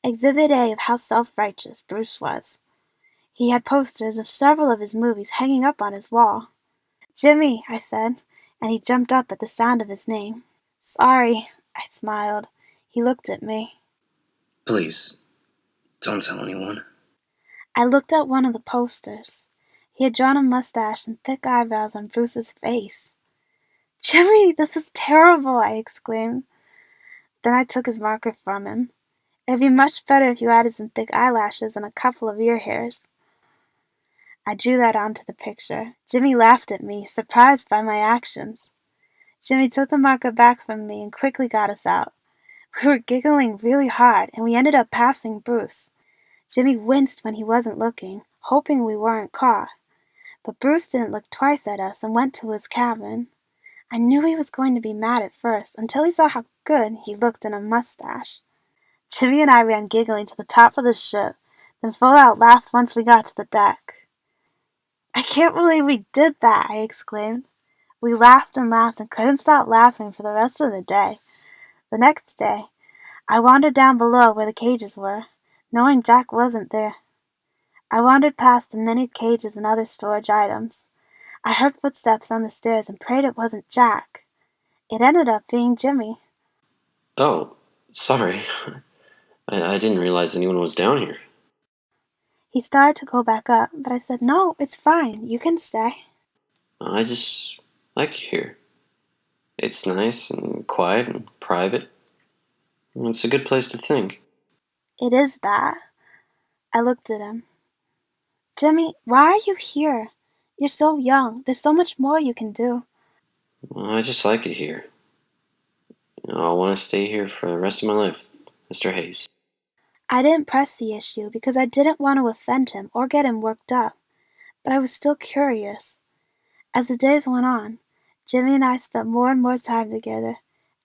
Exhibit A of how self-righteous Bruce was. He had posters of several of his movies hanging up on his wall. Jimmy, I said, and he jumped up at the sound of his name. Sorry, I smiled. He looked at me. Please, don't tell anyone. I looked at one of the posters. He had drawn a mustache and thick eyebrows on Bruce's face. Jimmy, this is terrible, I exclaimed. Then I took his marker from him. It'd be much better if you added some thick eyelashes and a couple of ear hairs. I drew that onto the picture. Jimmy laughed at me, surprised by my actions. Jimmy took the marker back from me and quickly got us out. We were giggling really hard, and we ended up passing Bruce. Jimmy winced when he wasn't looking, hoping we weren't caught. But Bruce didn't look twice at us and went to his cabin. I knew he was going to be mad at first, until he saw how good he looked in a mustache. Jimmy and I ran giggling to the top of the ship, then full out laughed once we got to the deck. I can't believe we did that, I exclaimed. We laughed and couldn't stop laughing for the rest of the day. The next day, I wandered down below where the cages were, knowing Jack wasn't there. I wandered past the many cages and other storage items. I heard footsteps on the stairs and prayed it wasn't Jack. It ended up being Jimmy. Oh, sorry. I didn't realize anyone was down here. He started to go back up, but I said, No, it's fine. You can stay. I just like it here. It's nice and quiet and private. It's a good place to think. It is that. I looked at him. Jimmy, why are you here? You're so young. There's so much more you can do. I just like it here. I want to stay here for the rest of my life, Mr. Hayes. I didn't press the issue because I didn't want to offend him or get him worked up, but I was still curious. As the days went on, Jimmy and I spent more and more time together,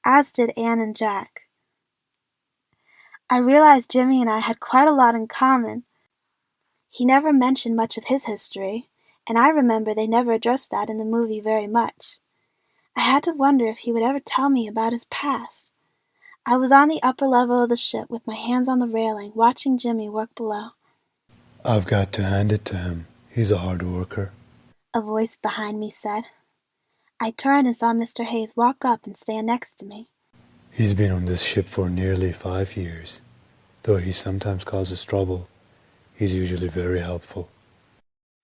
as did Anne and Jack. I realized Jimmy and I had quite a lot in common. He never mentioned much of his history, and I remember they never addressed that in the movie very much. I had to wonder if he would ever tell me about his past. I was on the upper level of the ship with my hands on the railing, watching Jimmy work below. I've got to hand it to him. He's a hard worker. A voice behind me said. I turned and saw Mr. Hayes walk up and stand next to me. He's been on this ship for nearly 5 years. Though he sometimes causes trouble, he's usually very helpful.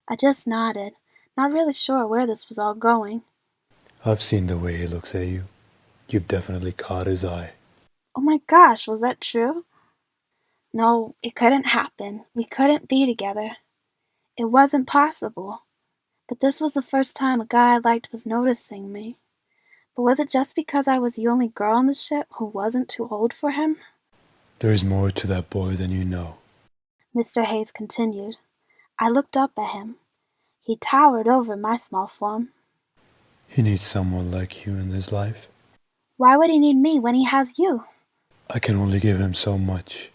I just nodded, not really sure where this was all going. I've seen the way he looks at you. You've definitely caught his eye. Oh my gosh, was that true? No, it couldn't happen. We couldn't be together. It wasn't possible. But this was the first time a guy I liked was noticing me. But was it just because I was the only girl on the ship who wasn't too old for him? There is more to that boy than you know. Mr. Hayes continued. I looked up at him. He towered over my small form. He needs someone like you in his life. Why would he need me when he has you? I can only give him so much.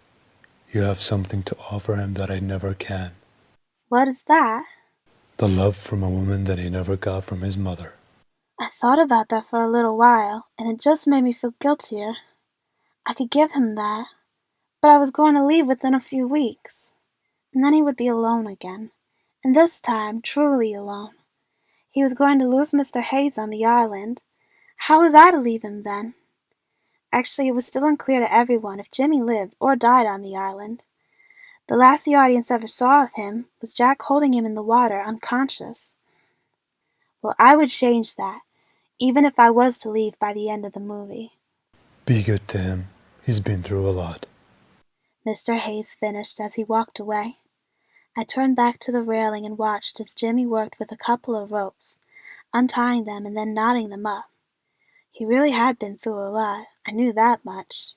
You have something to offer him that I never can. What is that? The love from a woman that he never got from his mother. I thought about that for a little while, and it just made me feel guiltier. I could give him that, but I was going to leave within a few weeks. And then he would be alone again, and this time truly alone. He was going to lose Mr. Hayes on the island. How was I to leave him then? Actually, it was still unclear to everyone if Jimmy lived or died on the island. The last the audience ever saw of him was Jack holding him in the water, unconscious. Well, I would change that, even if I was to leave by the end of the movie. Be good to him. He's been through a lot. Mr. Hayes finished as he walked away. I turned back to the railing and watched as Jimmy worked with a couple of ropes, untying them and then knotting them up. He really had been through a lot, I knew that much,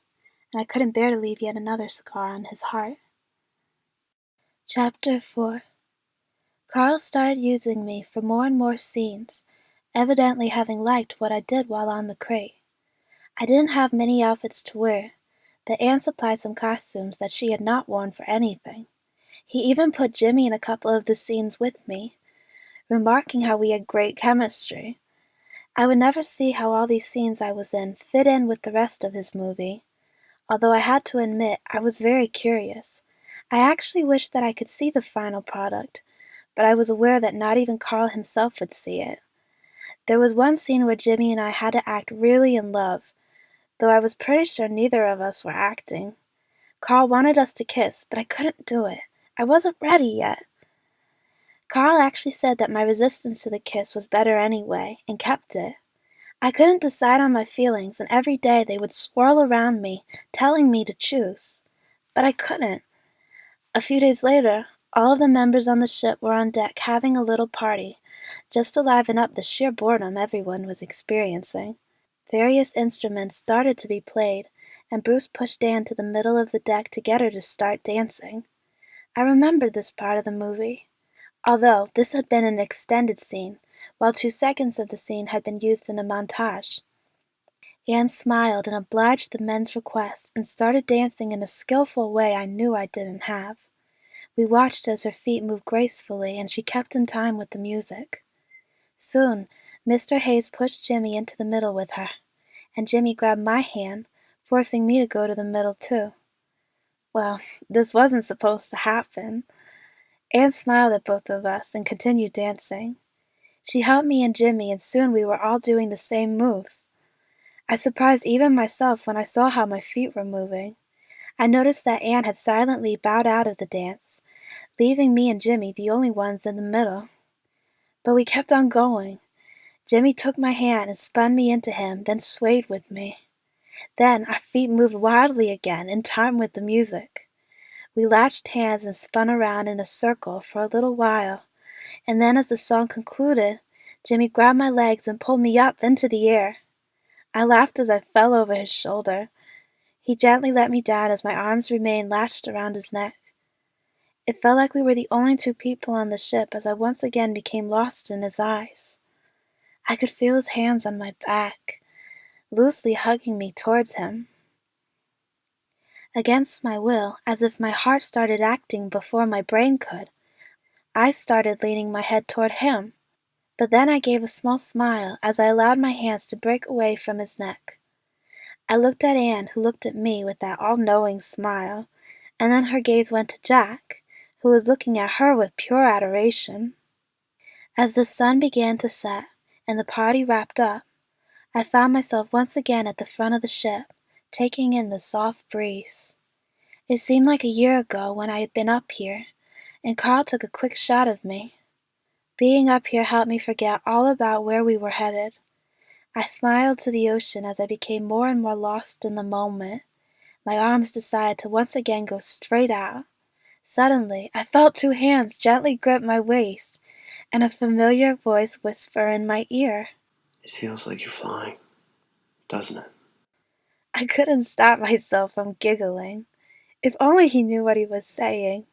and I couldn't bear to leave yet another scar on his heart. Chapter 4. Carl started using me for more and more scenes, evidently having liked what I did while on the crate. I didn't have many outfits to wear, but Anne supplied some costumes that she had not worn for anything. He even put Jimmy in a couple of the scenes with me, remarking how we had great chemistry. I would never see how all these scenes I was in fit in with the rest of his movie, although I had to admit I was very curious. I actually wished that I could see the final product, but I was aware that not even Carl himself would see it. There was one scene where Jimmy and I had to act really in love, though I was pretty sure neither of us were acting. Carl wanted us to kiss, but I couldn't do it. I wasn't ready yet. Carl actually said that my resistance to the kiss was better anyway, and kept it. I couldn't decide on my feelings, and every day they would swirl around me, telling me to choose. But I couldn't. A few days later, all of the members on the ship were on deck having a little party, just to liven up the sheer boredom everyone was experiencing. Various instruments started to be played, and Bruce pushed Anne to the middle of the deck to get her to start dancing. I remembered this part of the movie, although this had been an extended scene, while 2 seconds of the scene had been used in a montage. Anne smiled and obliged the men's request and started dancing in a skillful way I knew I didn't have. We watched as her feet moved gracefully and she kept in time with the music. Soon, Mr. Hayes pushed Jimmy into the middle with her, and Jimmy grabbed my hand, forcing me to go to the middle too. Well, this wasn't supposed to happen. Anne smiled at both of us and continued dancing. She helped me and Jimmy, and soon we were all doing the same moves. I surprised even myself when I saw how my feet were moving. I noticed that Anne had silently bowed out of the dance, leaving me and Jimmy the only ones in the middle. But we kept on going. Jimmy took my hand and spun me into him, then swayed with me. Then our feet moved wildly again, in time with the music. We latched hands and spun around in a circle for a little while, and then as the song concluded, Jimmy grabbed my legs and pulled me up into the air. I laughed as I fell over his shoulder. He gently let me down as my arms remained latched around his neck. It felt like we were the only 2 people on the ship as I once again became lost in his eyes. I could feel his hands on my back, loosely hugging me towards him. Against my will, as if my heart started acting before my brain could, I started leaning my head toward him. But then I gave a small smile as I allowed my hands to break away from his neck. I looked at Anne, who looked at me with that all-knowing smile, and then her gaze went to Jack, who was looking at her with pure adoration. As the sun began to set and the party wrapped up, I found myself once again at the front of the ship, taking in the soft breeze. It seemed like a year ago when I had been up here, and Carl took a quick shot of me. Being up here helped me forget all about where we were headed. I smiled to the ocean as I became more and more lost in the moment, My arms decided to once again go straight out. Suddenly, I felt two hands gently grip my waist, and a familiar voice whisper in my ear. It feels like you're flying, doesn't it? I couldn't stop myself from giggling. If only he knew what he was saying.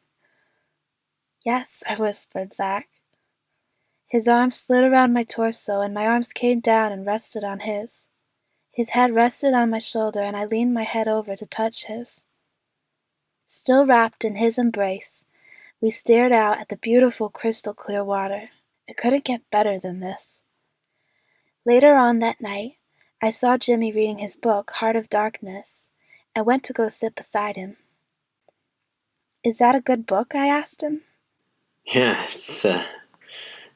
Yes, I whispered back. His arms slid around my torso, and my arms came down and rested on his. His head rested on my shoulder, and I leaned my head over to touch his. Still wrapped in his embrace, we stared out at the beautiful crystal clear water. It couldn't get better than this. Later on that night, I saw Jimmy reading his book, Heart of Darkness, and went to go sit beside him. Is that a good book? I asked him. Yeah, it's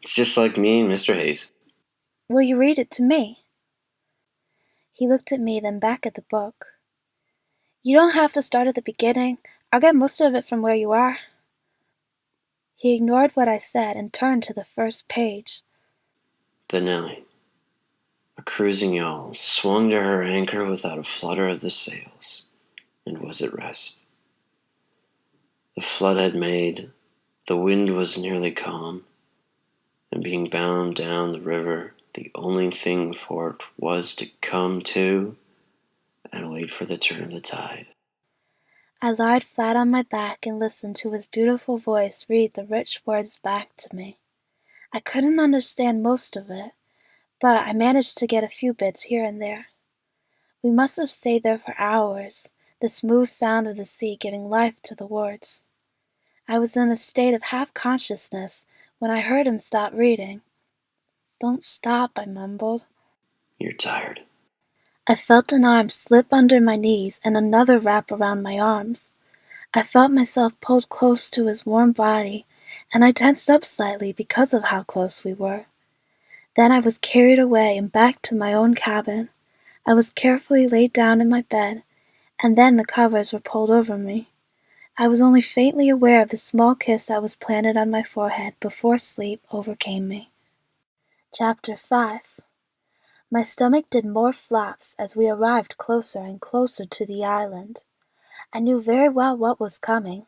just like me and Mr. Hayes. Will you read it to me? He looked at me, then back at the book. You don't have to start at the beginning. I'll get most of it from where you are. He ignored what I said and turned to the first page. The Nelly, a cruising yawl, swung to her anchor without a flutter of the sails, and was at rest. The flood had made, the wind was nearly calm, and being bound down the river, the only thing for it was to come to and wait for the turn of the tide. I lied flat on my back and listened to his beautiful voice read the rich words back to me. I couldn't understand most of it, but I managed to get a few bits here and there. We must have stayed there for hours, the smooth sound of the sea giving life to the words. I was in a state of half-consciousness when I heard him stop reading. Don't stop, I mumbled. You're tired. I felt an arm slip under my knees and another wrap around my arms. I felt myself pulled close to his warm body, and I tensed up slightly because of how close we were. Then I was carried away and back to my own cabin. I was carefully laid down in my bed, and then the covers were pulled over me. I was only faintly aware of the small kiss that was planted on my forehead before sleep overcame me. Chapter 5. My stomach did more flops as we arrived closer and closer to the island. I knew very well what was coming.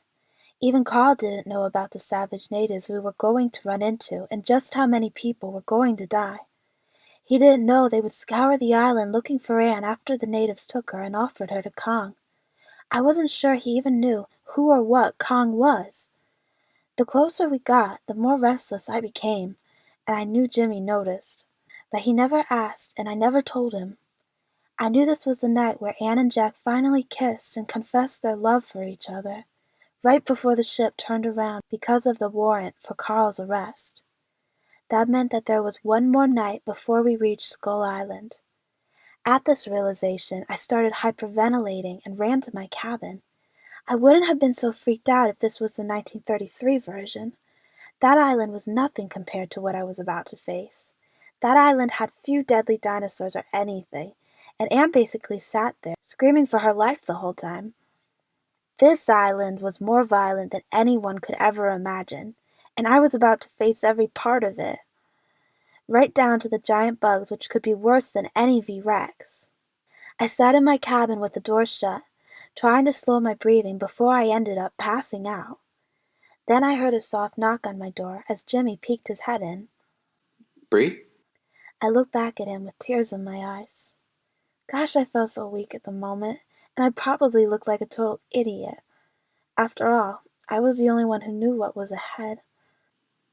Even Carl didn't know about the savage natives we were going to run into and just how many people were going to die. He didn't know they would scour the island looking for Anne after the natives took her and offered her to Kong. I wasn't sure he even knew who or what Kong was. The closer we got, the more restless I became, and I knew Jimmy noticed. But he never asked, and I never told him. I knew this was the night where Anne and Jack finally kissed and confessed their love for each other, right before the ship turned around because of the warrant for Carl's arrest. That meant that there was one more night before we reached Skull Island. At this realization, I started hyperventilating and ran to my cabin. I wouldn't have been so freaked out if this was the 1933 version. That island was nothing compared to what I was about to face. That island had few deadly dinosaurs or anything, and Anne basically sat there, screaming for her life the whole time. This island was more violent than anyone could ever imagine, and I was about to face every part of it, right down to the giant bugs, which could be worse than any V-Rex. I sat in my cabin with the door shut, trying to slow my breathing before I ended up passing out. Then I heard a soft knock on my door as Jimmy peeked his head in. Brie? I looked back at him with tears in my eyes. Gosh, I felt so weak at the moment, and I probably looked like a total idiot. After all, I was the only one who knew what was ahead.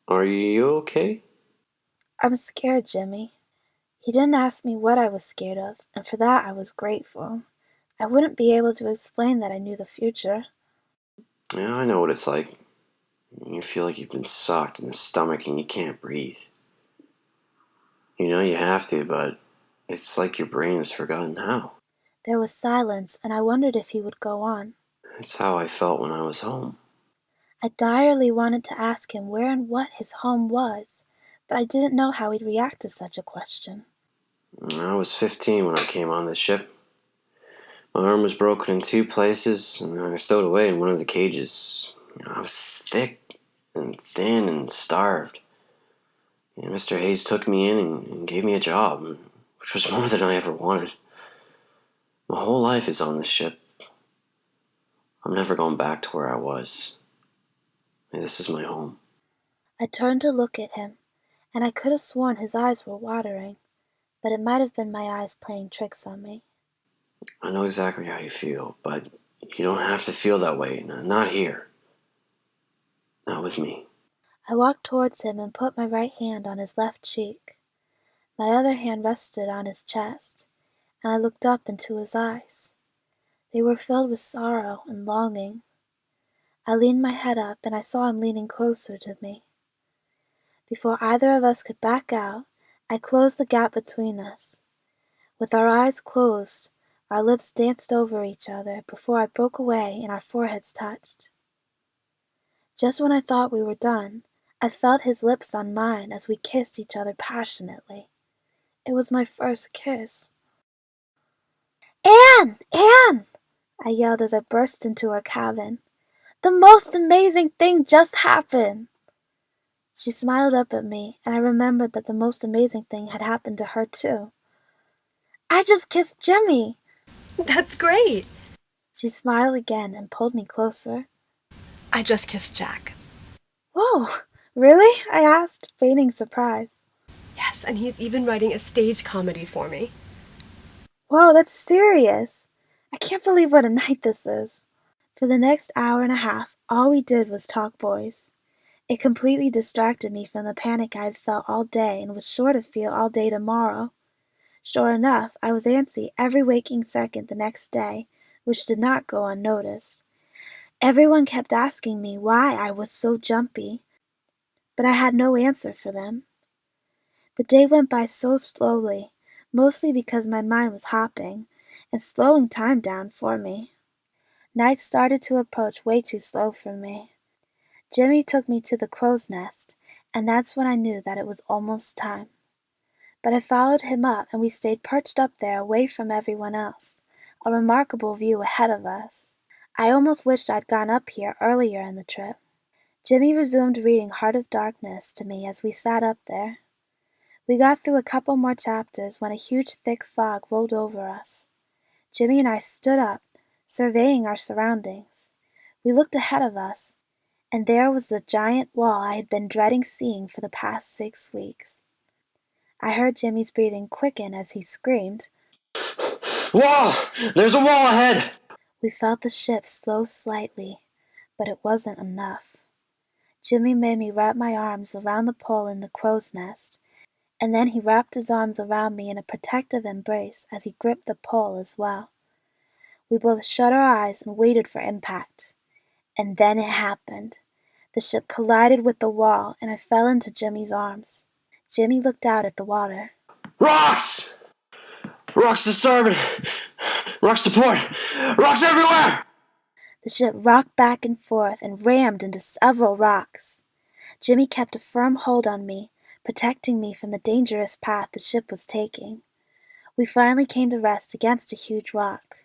Are you okay? I'm scared, Jimmy. He didn't ask me what I was scared of, and for that I was grateful. I wouldn't be able to explain that I knew the future. Yeah, I know what it's like. You feel like you've been socked in the stomach and you can't breathe. You know you have to, but it's like your brain has forgotten how. There was silence, and I wondered if he would go on. It's how I felt when I was home. I direly wanted to ask him where and what his home was, but I didn't know how he'd react to such a question. I was 15 when I came on this ship. My arm was broken in 2 places, and I stowed away in one of the cages. I was thick and thin and starved. And Mr. Hayes took me in and gave me a job, which was more than I ever wanted. My whole life is on this ship. I'm never going back to where I was. This is my home. I turned to look at him, and I could have sworn his eyes were watering, but it might have been my eyes playing tricks on me. I know exactly how you feel, but you don't have to feel that way. Not here. Not with me. I walked towards him and put my right hand on his left cheek. My other hand rested on his chest, and I looked up into his eyes. They were filled with sorrow and longing. I leaned my head up, and I saw him leaning closer to me. Before either of us could back out, I closed the gap between us. With our eyes closed, our lips danced over each other before I broke away and our foreheads touched. Just when I thought we were done, I felt his lips on mine as we kissed each other passionately. It was my first kiss. "Anne! Anne!" I yelled as I burst into our cabin. "The most amazing thing just happened!" She smiled up at me, and I remembered that the most amazing thing had happened to her too. "I just kissed Jimmy!" That's great! She smiled again and pulled me closer. I just kissed Jack. "Whoa, really?" I asked, feigning surprise. Yes, and he's even writing a stage comedy for me. Whoa, that's serious! I can't believe what a night this is. For the next hour and a half, all we did was talk boys. It completely distracted me from the panic I had felt all day and was sure to feel all day tomorrow. Sure enough, I was antsy every waking second the next day, which did not go unnoticed. Everyone kept asking me why I was so jumpy, but I had no answer for them. The day went by so slowly, mostly because my mind was hopping and slowing time down for me. Night started to approach way too slow for me. Jimmy took me to the crow's nest, and that's when I knew that it was almost time. But I followed him up, and we stayed perched up there away from everyone else, a remarkable view ahead of us. I almost wished I'd gone up here earlier in the trip. Jimmy resumed reading Heart of Darkness to me as we sat up there. We got through a couple more chapters when a huge thick fog rolled over us. Jimmy and I stood up, surveying our surroundings. We looked ahead of us, and there was the giant wall I had been dreading seeing for the past 6 weeks. I heard Jimmy's breathing quicken as he screamed, Wall! There's a wall ahead! We felt the ship slow slightly, but it wasn't enough. Jimmy made me wrap my arms around the pole in the crow's nest, and then he wrapped his arms around me in a protective embrace as he gripped the pole as well. We both shut our eyes and waited for impact. And then it happened. The ship collided with the wall, and I fell into Jimmy's arms. Jimmy looked out at the water. Rocks! Rocks to starboard! Rocks to port! Rocks everywhere! The ship rocked back and forth and rammed into several rocks. Jimmy kept a firm hold on me, protecting me from the dangerous path the ship was taking. We finally came to rest against a huge rock.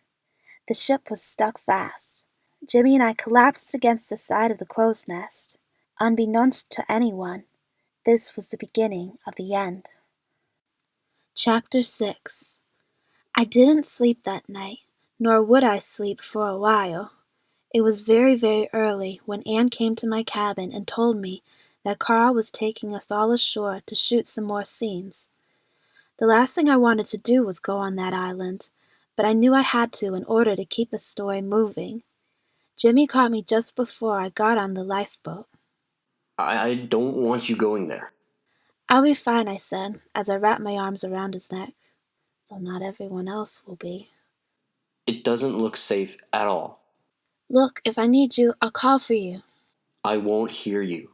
The ship was stuck fast. Jimmy and I collapsed against the side of the crow's nest. Unbeknownst to anyone, this was the beginning of the end. Chapter 6. I didn't sleep that night, nor would I sleep for a while. It was very, very early when Anne came to my cabin and told me that Carl was taking us all ashore to shoot some more scenes. The last thing I wanted to do was go on that island, but I knew I had to in order to keep the story moving. Jimmy caught me just before I got on the lifeboat. I don't want you going there. "I'll be fine," I said, as I wrapped my arms around his neck, "though not everyone else will be." It doesn't look safe at all. "Look, if I need you, I'll call for you." I won't hear you.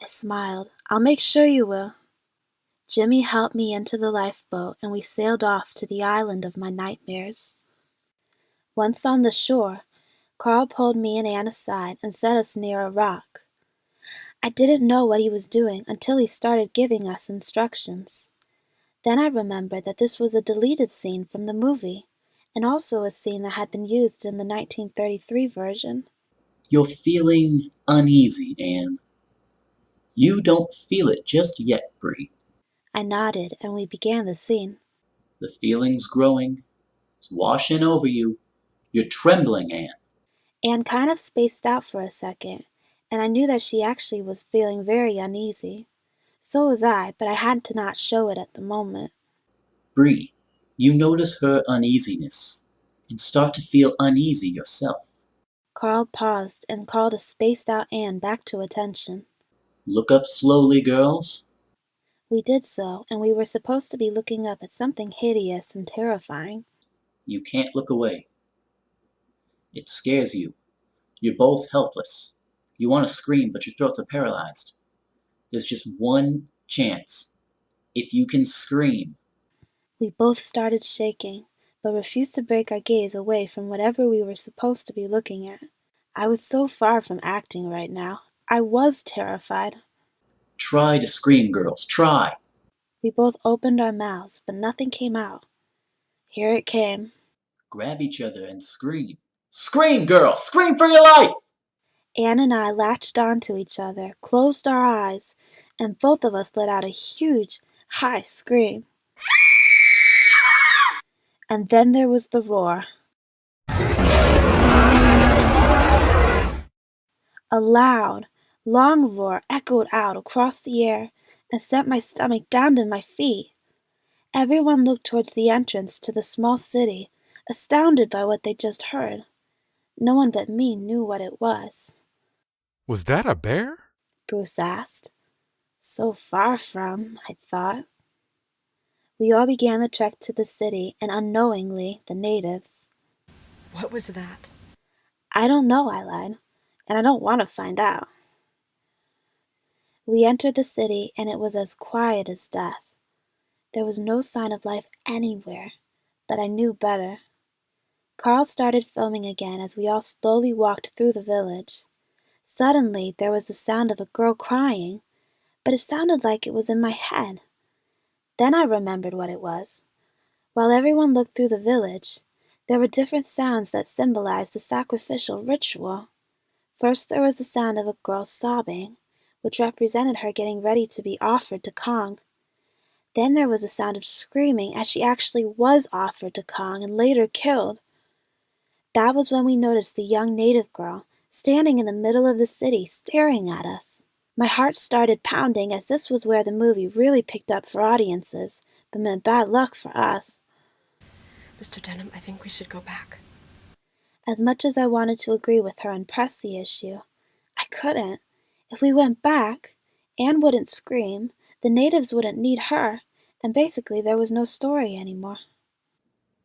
I smiled. "I'll make sure you will." Jimmy helped me into the lifeboat, and we sailed off to the island of my nightmares. Once on the shore, Carl pulled me and Anne aside and set us near a rock. I didn't know what he was doing until he started giving us instructions. Then I remembered that this was a deleted scene from the movie, and also a scene that had been used in the 1933 version. You're feeling uneasy, Anne. You don't feel it just yet, Brie. I nodded, and we began the scene. The feeling's growing. It's washing over you. You're trembling, Anne. Anne kind of spaced out for a second, and I knew that she actually was feeling very uneasy. So was I, but I had to not show it at the moment. Brie, you notice her uneasiness and start to feel uneasy yourself. Carl paused and called a spaced-out Anne back to attention. Look up slowly, girls. We did so, and we were supposed to be looking up at something hideous and terrifying. You can't look away. It scares you. You're both helpless. You want to scream, but your throats are paralyzed. There's just one chance. If you can scream. We both started shaking, but refused to break our gaze away from whatever we were supposed to be looking at. I was so far from acting right now. I was terrified. Try to scream, girls. Try. We both opened our mouths, but nothing came out. Here it came. Grab each other and scream. Scream, girls! Scream for your life! Anne and I latched onto each other, closed our eyes, and both of us let out a huge, high scream. And then there was the roar. A loud, long roar echoed out across the air and sent my stomach down to my feet. Everyone looked towards the entrance to the small city, astounded by what they just heard. No one but me knew what it was. Was that a bear? Bruce asked. So far from, I thought. We all began the trek to the city, and unknowingly, the natives. What was that? I don't know, I lied, and I don't want to find out. We entered the city, and it was as quiet as death. There was no sign of life anywhere, but I knew better. Carl started filming again as we all slowly walked through the village. Suddenly, there was the sound of a girl crying, but it sounded like it was in my head. Then I remembered what it was. While everyone looked through the village, there were different sounds that symbolized the sacrificial ritual. First there was the sound of a girl sobbing, which represented her getting ready to be offered to Kong. Then there was the sound of screaming as she actually was offered to Kong and later killed. That was when we noticed the young native girl standing in the middle of the city staring at us. My heart started pounding as this was where the movie really picked up for audiences, but meant bad luck for us. Mr. Denham, I think we should go back. As much as I wanted to agree with her and press the issue, I couldn't. If we went back, Anne wouldn't scream, the natives wouldn't need her, and basically there was no story anymore.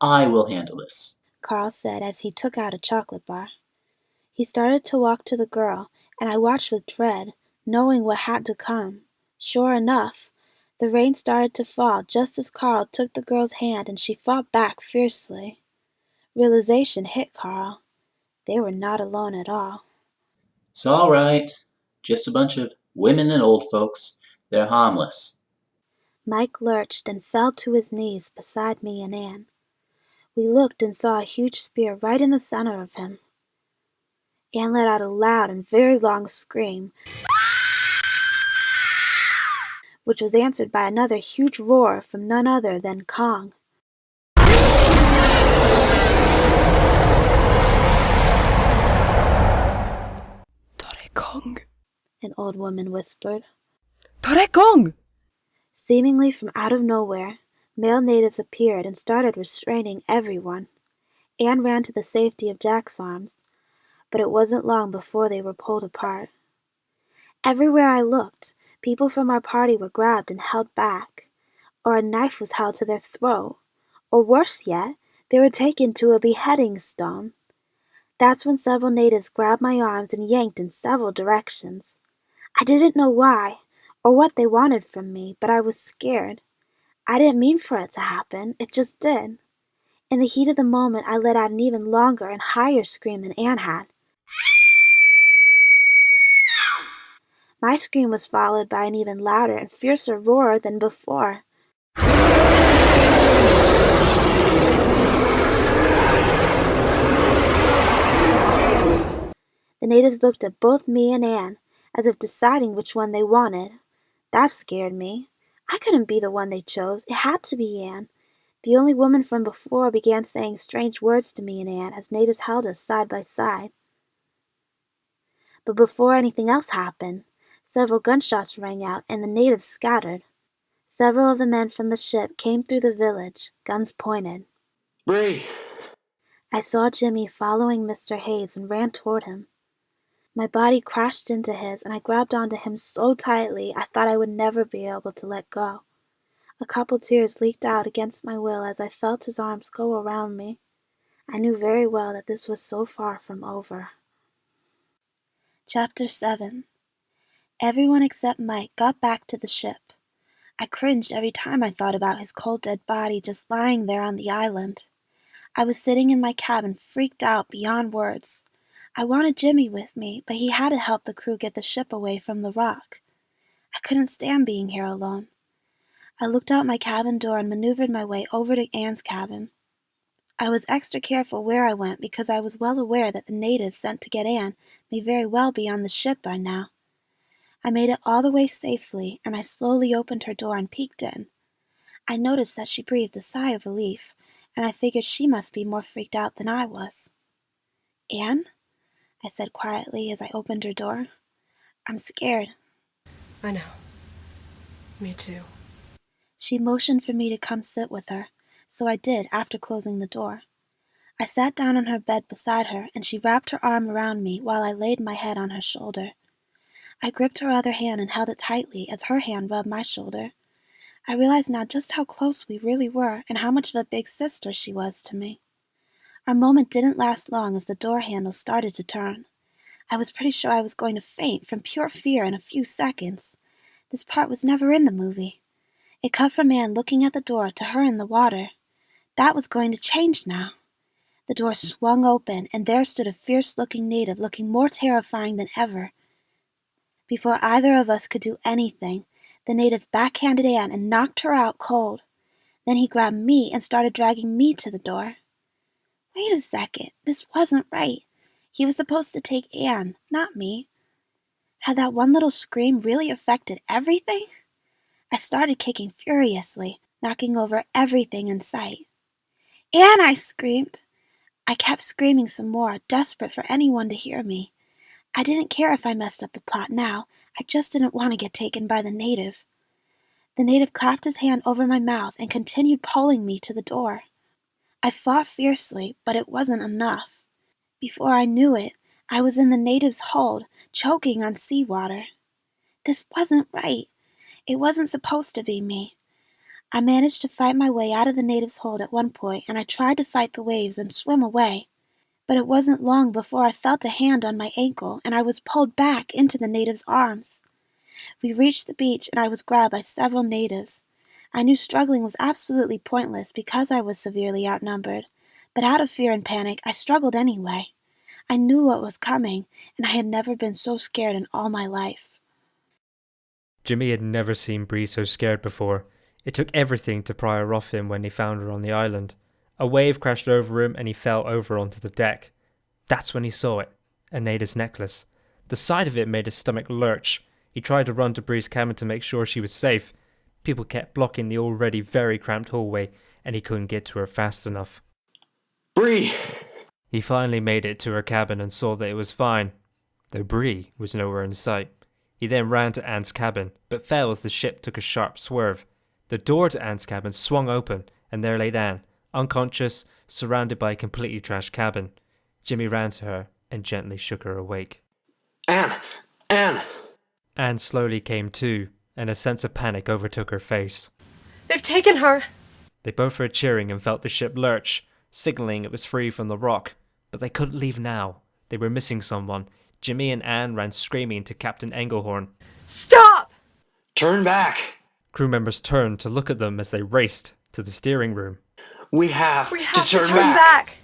I will handle this, Carl said as he took out a chocolate bar. He started to walk to the girl, and I watched with dread, knowing what had to come. Sure enough, the rain started to fall just as Carl took the girl's hand and she fought back fiercely. Realization hit Carl. They were not alone at all. It's all right. Just a bunch of women and old folks. They're harmless. Mike lurched and fell to his knees beside me and Anne. We looked and saw a huge spear right in the center of him. Anne let out a loud and very long scream, which was answered by another huge roar from none other than Kong. Tore Kong, An old woman whispered. Tore Kong! Seemingly from out of nowhere, male natives appeared and started restraining everyone. Anne ran to the safety of Jack's arms, but it wasn't long before they were pulled apart. Everywhere I looked, people from our party were grabbed and held back, or a knife was held to their throat, or worse yet, they were taken to a beheading stone. That's when several natives grabbed my arms and yanked in several directions. I didn't know why, or what they wanted from me, but I was scared. I didn't mean for it to happen, it just did. In the heat of the moment, I let out an even longer and higher scream than Anne had. My scream was followed by an even louder and fiercer roar than before. The natives looked at both me and Anne, as if deciding which one they wanted. That scared me. I couldn't be the one they chose. It had to be Anne. The only woman from before began saying strange words to me and Anne as natives held us side by side. But before anything else happened, several gunshots rang out and the natives scattered. Several of the men from the ship came through the village, guns pointed. Brie! I saw Jimmy following Mr. Hayes and ran toward him. My body crashed into his and I grabbed onto him so tightly I thought I would never be able to let go. A couple tears leaked out against my will as I felt his arms go around me. I knew very well that this was so far from over. Chapter 7. Everyone except Mike got back to the ship. I cringed every time I thought about his cold dead body just lying there on the island. I was sitting in my cabin freaked out beyond words. I wanted Jimmy with me, but he had to help the crew get the ship away from the rock. I couldn't stand being here alone. I looked out my cabin door and maneuvered my way over to Anne's cabin. I was extra careful where I went because I was well aware that the natives sent to get Anne may very well be on the ship by now. I made it all the way safely, and I slowly opened her door and peeked in. I noticed that she breathed a sigh of relief, and I figured she must be more freaked out than I was. "Anne?" I said quietly as I opened her door. "I'm scared." I know. Me too. She motioned for me to come sit with her, so I did after closing the door. I sat down on her bed beside her, and she wrapped her arm around me while I laid my head on her shoulder. I gripped her other hand and held it tightly as her hand rubbed my shoulder. I realized now just how close we really were and how much of a big sister she was to me. Our moment didn't last long as the door handle started to turn. I was pretty sure I was going to faint from pure fear in a few seconds. This part was never in the movie. It cut from Anne looking at the door to her in the water. That was going to change now. The door swung open, and there stood a fierce-looking native looking more terrifying than ever. Before either of us could do anything, the native backhanded Anne and knocked her out cold. Then he grabbed me and started dragging me to the door. Wait a second, this wasn't right. He was supposed to take Anne, not me. Had that one little scream really affected everything? I started kicking furiously, knocking over everything in sight. "Anne!" I screamed. I kept screaming some more, desperate for anyone to hear me. I didn't care if I messed up the plot now. I just didn't want to get taken by the native. The native clapped his hand over my mouth and continued pulling me to the door. I fought fiercely, but it wasn't enough. Before I knew it, I was in the native's hold, choking on seawater. This wasn't right. It wasn't supposed to be me. I managed to fight my way out of the native's hold at one point, and I tried to fight the waves and swim away. But it wasn't long before I felt a hand on my ankle, and I was pulled back into the native's arms. We reached the beach, and I was grabbed by several natives. I knew struggling was absolutely pointless because I was severely outnumbered, but out of fear and panic, I struggled anyway. I knew what was coming, and I had never been so scared in all my life. Jimmy had never seen Brie so scared before. It took everything to pry her off him when he found her on the island. A wave crashed over him and he fell over onto the deck. That's when he saw it, a native's necklace. The sight of it made his stomach lurch. He tried to run to Brie's cabin to make sure she was safe. People kept blocking the already very cramped hallway, and he couldn't get to her fast enough. Brie! He finally made it to her cabin and saw that it was fine, though Brie was nowhere in sight. He then ran to Anne's cabin, but fell as the ship took a sharp swerve. The door to Anne's cabin swung open, and there lay Anne, unconscious, surrounded by a completely trashed cabin. Jimmy ran to her and gently shook her awake. Anne! Anne! Anne slowly came to, and a sense of panic overtook her face. They've taken her! They both heard cheering and felt the ship lurch, signaling it was free from the rock. But they couldn't leave now. They were missing someone. Jimmy and Anne ran screaming to Captain Engelhorn. Stop! Turn back! Crew members turned to look at them as they raced to the steering room. We have to turn turn back! back!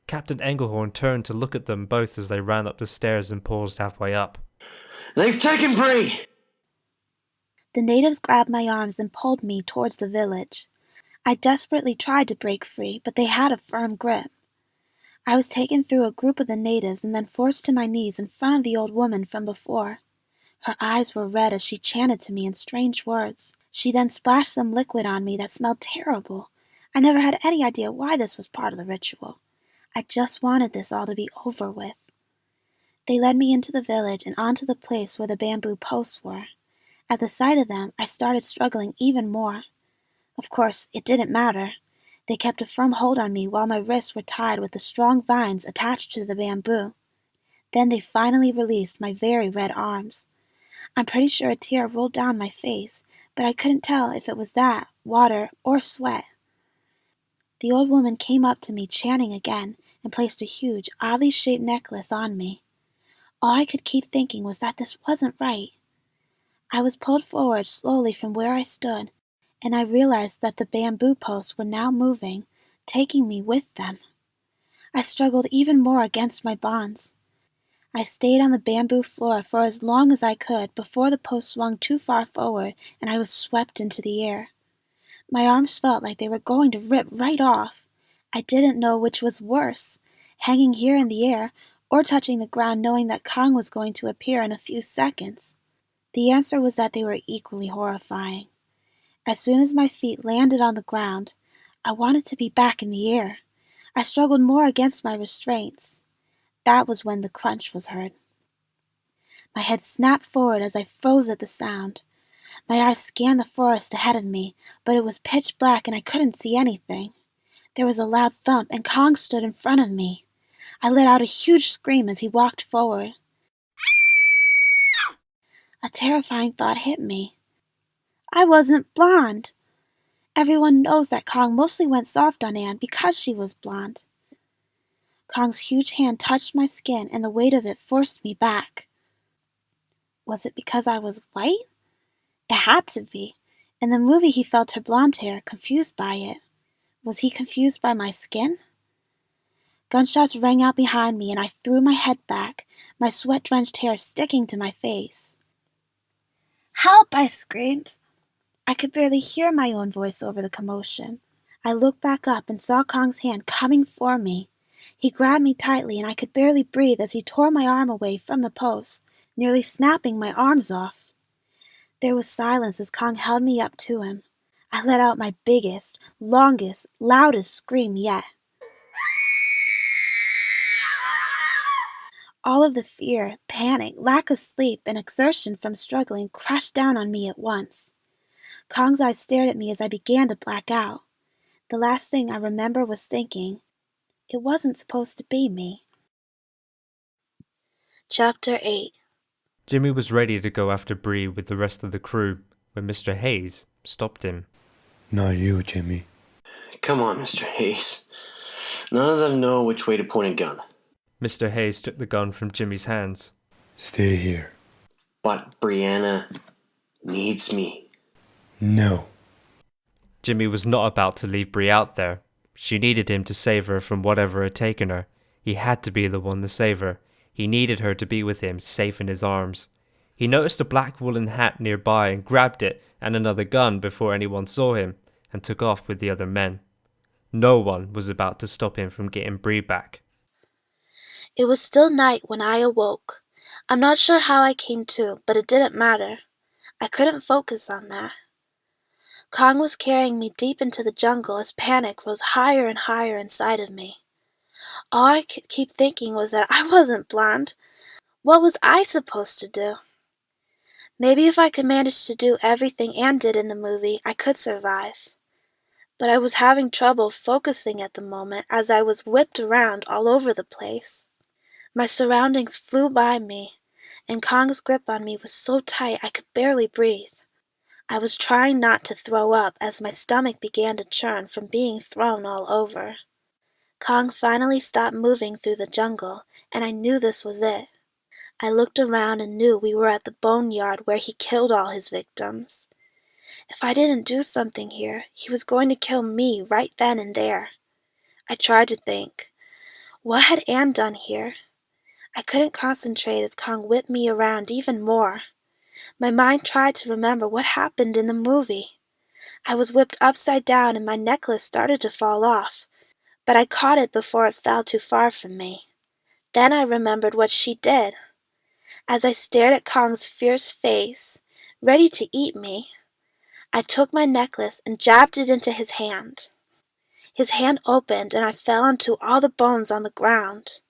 Captain Engelhorn turned to look at them both as they ran up the stairs and paused halfway up. They've taken Brie! The natives grabbed my arms and pulled me towards the village. I desperately tried to break free, but they had a firm grip. I was taken through a group of the natives and then forced to my knees in front of the old woman from before. Her eyes were red as she chanted to me in strange words. She then splashed some liquid on me that smelled terrible. I never had any idea why this was part of the ritual. I just wanted this all to be over with. They led me into the village and onto the place where the bamboo posts were. At the sight of them, I started struggling even more. Of course, it didn't matter. They kept a firm hold on me while my wrists were tied with the strong vines attached to the bamboo. Then they finally released my very red arms. I'm pretty sure a tear rolled down my face, but I couldn't tell if it was that, water, or sweat. The old woman came up to me chanting again and placed a huge, oddly shaped necklace on me. All I could keep thinking was that this wasn't right. I was pulled forward slowly from where I stood, and I realized that the bamboo posts were now moving, taking me with them. I struggled even more against my bonds. I stayed on the bamboo floor for as long as I could before the post swung too far forward and I was swept into the air. My arms felt like they were going to rip right off. I didn't know which was worse, hanging here in the air or touching the ground knowing that Kong was going to appear in a few seconds. The answer was that they were equally horrifying. As soon as my feet landed on the ground, I wanted to be back in the air. I struggled more against my restraints. That was when the crunch was heard. My head snapped forward as I froze at the sound. My eyes scanned the forest ahead of me, but it was pitch black and I couldn't see anything. There was a loud thump and Kong stood in front of me. I let out a huge scream as he walked forward. A terrifying thought hit me. I wasn't blonde. Everyone knows that Kong mostly went soft on Anne because she was blonde. Kong's huge hand touched my skin and the weight of it forced me back. Was it because I was white? It had to be. In the movie he felt her blonde hair, confused by it. Was he confused by my skin? Gunshots rang out behind me and I threw my head back, my sweat-drenched hair sticking to my face. "Help!" I screamed. I could barely hear my own voice over the commotion. I looked back up and saw Kong's hand coming for me. He grabbed me tightly and I could barely breathe as he tore my arm away from the post, nearly snapping my arms off. There was silence as Kong held me up to him. I let out my biggest, longest, loudest scream yet. All of the fear, panic, lack of sleep, and exertion from struggling crashed down on me at once. Kong's eyes stared at me as I began to black out. The last thing I remember was thinking, it wasn't supposed to be me. Chapter 8. Jimmy was ready to go after Brie with the rest of the crew when Mr. Hayes stopped him. Not you, Jimmy. Come on, Mr. Hayes. None of them know which way to point a gun. Mr. Hayes took the gun from Jimmy's hands. Stay here. But Brieanna needs me. No. Jimmy was not about to leave Brie out there. She needed him to save her from whatever had taken her. He had to be the one to save her. He needed her to be with him, safe in his arms. He noticed a black woolen hat nearby and grabbed it and another gun before anyone saw him, and took off with the other men. No one was about to stop him from getting Brie back. It was still night when I awoke. I'm not sure how I came to, but it didn't matter. I couldn't focus on that. Kong was carrying me deep into the jungle as panic rose higher and higher inside of me. All I could keep thinking was that I wasn't blonde. What was I supposed to do? Maybe if I could manage to do everything Anne did in the movie, I could survive. But I was having trouble focusing at the moment as I was whipped around all over the place. My surroundings flew by me, and Kong's grip on me was so tight I could barely breathe. I was trying not to throw up as my stomach began to churn from being thrown all over. Kong finally stopped moving through the jungle, and I knew this was it. I looked around and knew we were at the boneyard where he killed all his victims. If I didn't do something here, he was going to kill me right then and there. I tried to think. What had Anne done here? I couldn't concentrate as Kong whipped me around even more. My mind tried to remember what happened in the movie. I was whipped upside down and my necklace started to fall off, but I caught it before it fell too far from me. Then I remembered what she did. As I stared at Kong's fierce face, ready to eat me, I took my necklace and jabbed it into his hand. His hand opened and I fell onto all the bones on the ground.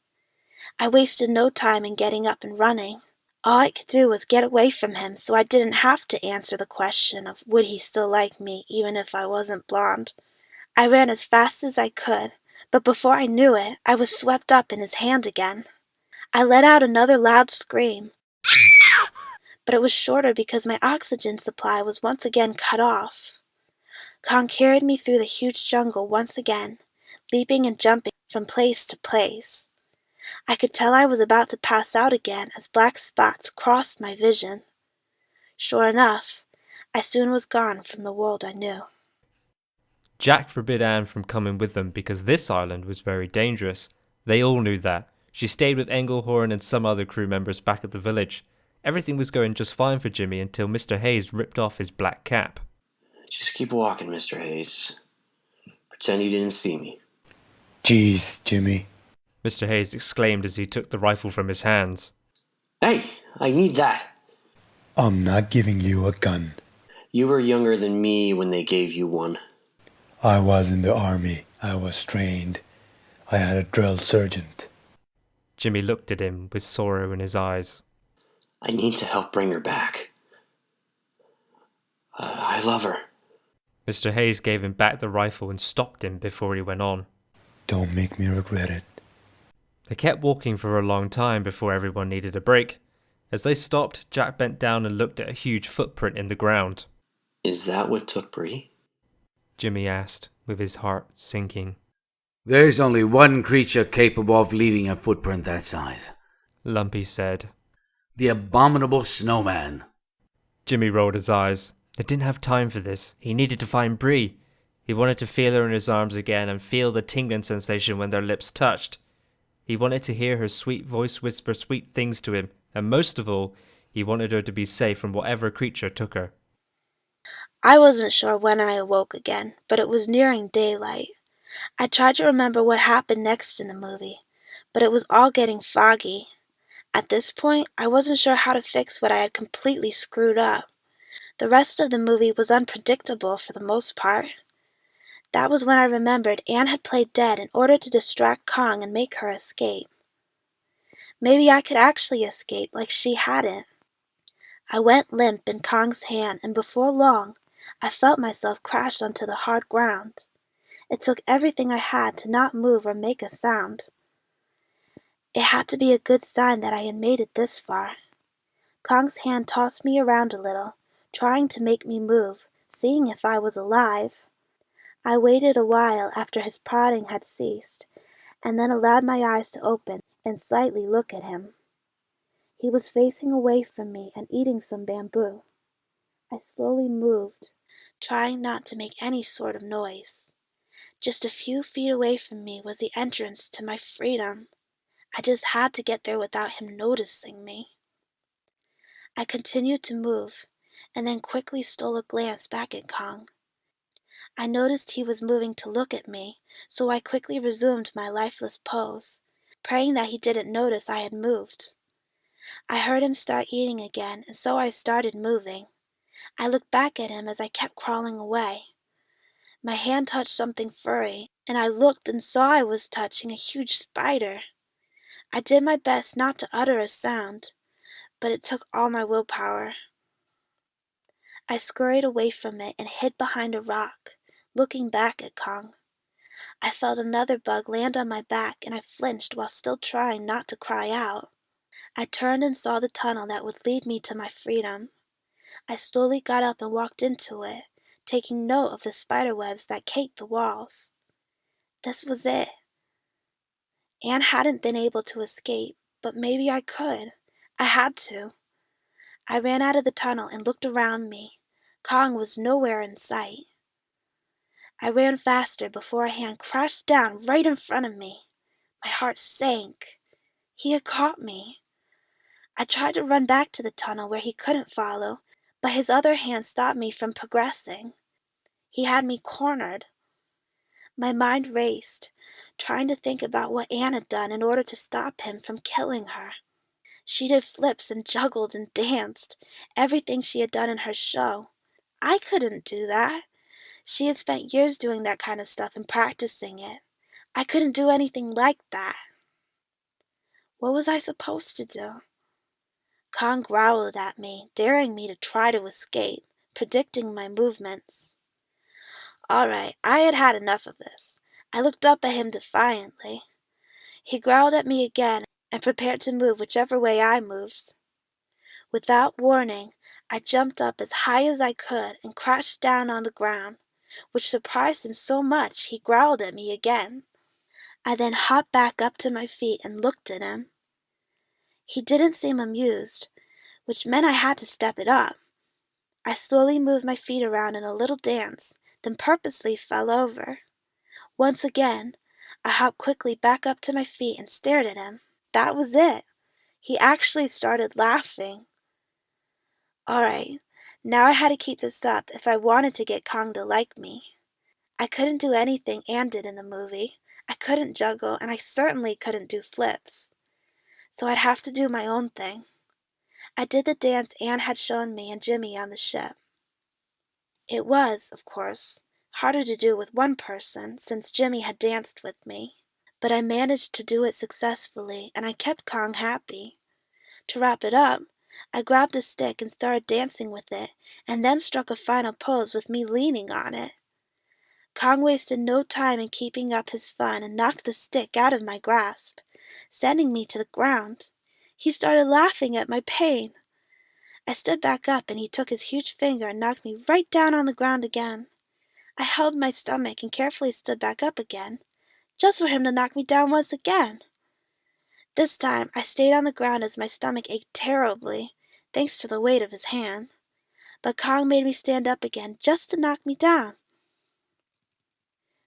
I wasted no time in getting up and running. All I could do was get away from him so I didn't have to answer the question of would he still like me even if I wasn't blonde. I ran as fast as I could, but before I knew it, I was swept up in his hand again. I let out another loud scream, but it was shorter because my oxygen supply was once again cut off. Kong carried me through the huge jungle once again, leaping and jumping from place to place. I could tell I was about to pass out again as black spots crossed my vision. Sure enough, I soon was gone from the world I knew. Jack forbid Anne from coming with them because this island was very dangerous. They all knew that. She stayed with Engelhorn and some other crew members back at the village. Everything was going just fine for Jimmy until Mr. Hayes ripped off his black cap. Just keep walking, Mr. Hayes. Pretend you didn't see me. Jeez, Jimmy. Mr. Hayes exclaimed as he took the rifle from his hands. Hey, I need that. I'm not giving you a gun. You were younger than me when they gave you one. I was in the army. I was trained. I had a drill sergeant. Jimmy looked at him with sorrow in his eyes. I need to help bring her back. I love her. Mr. Hayes gave him back the rifle and stopped him before he went on. Don't make me regret it. They kept walking for a long time before everyone needed a break. As they stopped, Jack bent down and looked at a huge footprint in the ground. Is that what took Brie? Jimmy asked, with his heart sinking. There's only one creature capable of leaving a footprint that size. Lumpy said. The abominable snowman. Jimmy rolled his eyes. They didn't have time for this. He needed to find Brie. He wanted to feel her in his arms again and feel the tingling sensation when their lips touched. He wanted to hear her sweet voice whisper sweet things to him, and most of all, he wanted her to be safe from whatever creature took her. I wasn't sure when I awoke again, but it was nearing daylight. I tried to remember what happened next in the movie, but it was all getting foggy. At this point, I wasn't sure how to fix what I had completely screwed up. The rest of the movie was unpredictable for the most part. That was when I remembered Anne had played dead in order to distract Kong and make her escape. Maybe I could actually escape like she hadn't. I went limp in Kong's hand, and before long, I felt myself crash onto the hard ground. It took everything I had to not move or make a sound. It had to be a good sign that I had made it this far. Kong's hand tossed me around a little, trying to make me move, seeing if I was alive. I waited a while after his prodding had ceased, and then allowed my eyes to open and slightly look at him. He was facing away from me and eating some bamboo. I slowly moved, trying not to make any sort of noise. Just a few feet away from me was the entrance to my freedom. I just had to get there without him noticing me. I continued to move, and then quickly stole a glance back at Kong. I noticed he was moving to look at me, so I quickly resumed my lifeless pose, praying that he didn't notice I had moved. I heard him start eating again, and so I started moving. I looked back at him as I kept crawling away. My hand touched something furry, and I looked and saw I was touching a huge spider. I did my best not to utter a sound, but it took all my willpower. I scurried away from it and hid behind a rock, looking back at Kong. I felt another bug land on my back, and I flinched while still trying not to cry out. I turned and saw the tunnel that would lead me to my freedom. I slowly got up and walked into it, taking note of the spider webs that caked the walls. This was it. Anne hadn't been able to escape, but maybe I could. I had to. I ran out of the tunnel and looked around me. Kong was nowhere in sight. I ran faster before a hand crashed down right in front of me. My heart sank. He had caught me. I tried to run back to the tunnel where he couldn't follow, but his other hand stopped me from progressing. He had me cornered. My mind raced, trying to think about what Anne had done in order to stop him from killing her. She did flips and juggled and danced, everything she had done in her show. I couldn't do that. She had spent years doing that kind of stuff and practicing it. I couldn't do anything like that. What was I supposed to do? Kong growled at me, daring me to try to escape, predicting my movements. All right, I had had enough of this. I looked up at him defiantly. He growled at me again and prepared to move whichever way I moved. Without warning, I jumped up as high as I could and crashed down on the ground, which surprised him so much he growled at me again. I then hopped back up to my feet and looked at him. He didn't seem amused, which meant I had to step it up. I slowly moved my feet around in a little dance, then purposely fell over. Once again, I hopped quickly back up to my feet and stared at him. That was it. He actually started laughing. Alright, now I had to keep this up if I wanted to get Kong to like me. I couldn't do anything Anne did in the movie. I couldn't juggle, and I certainly couldn't do flips. So I'd have to do my own thing. I did the dance Anne had shown me and Jimmy on the ship. It was, of course, harder to do with one person since Jimmy had danced with me. But I managed to do it successfully, and I kept Kong happy. To wrap it up, I grabbed a stick and started dancing with it, and then struck a final pose with me leaning on it. Kong wasted no time in keeping up his fun and knocked the stick out of my grasp, sending me to the ground. He started laughing at my pain. I stood back up and he took his huge finger and knocked me right down on the ground again. I held my stomach and carefully stood back up again, just for him to knock me down once again. This time I stayed on the ground as my stomach ached terribly, thanks to the weight of his hand. But Kong made me stand up again just to knock me down.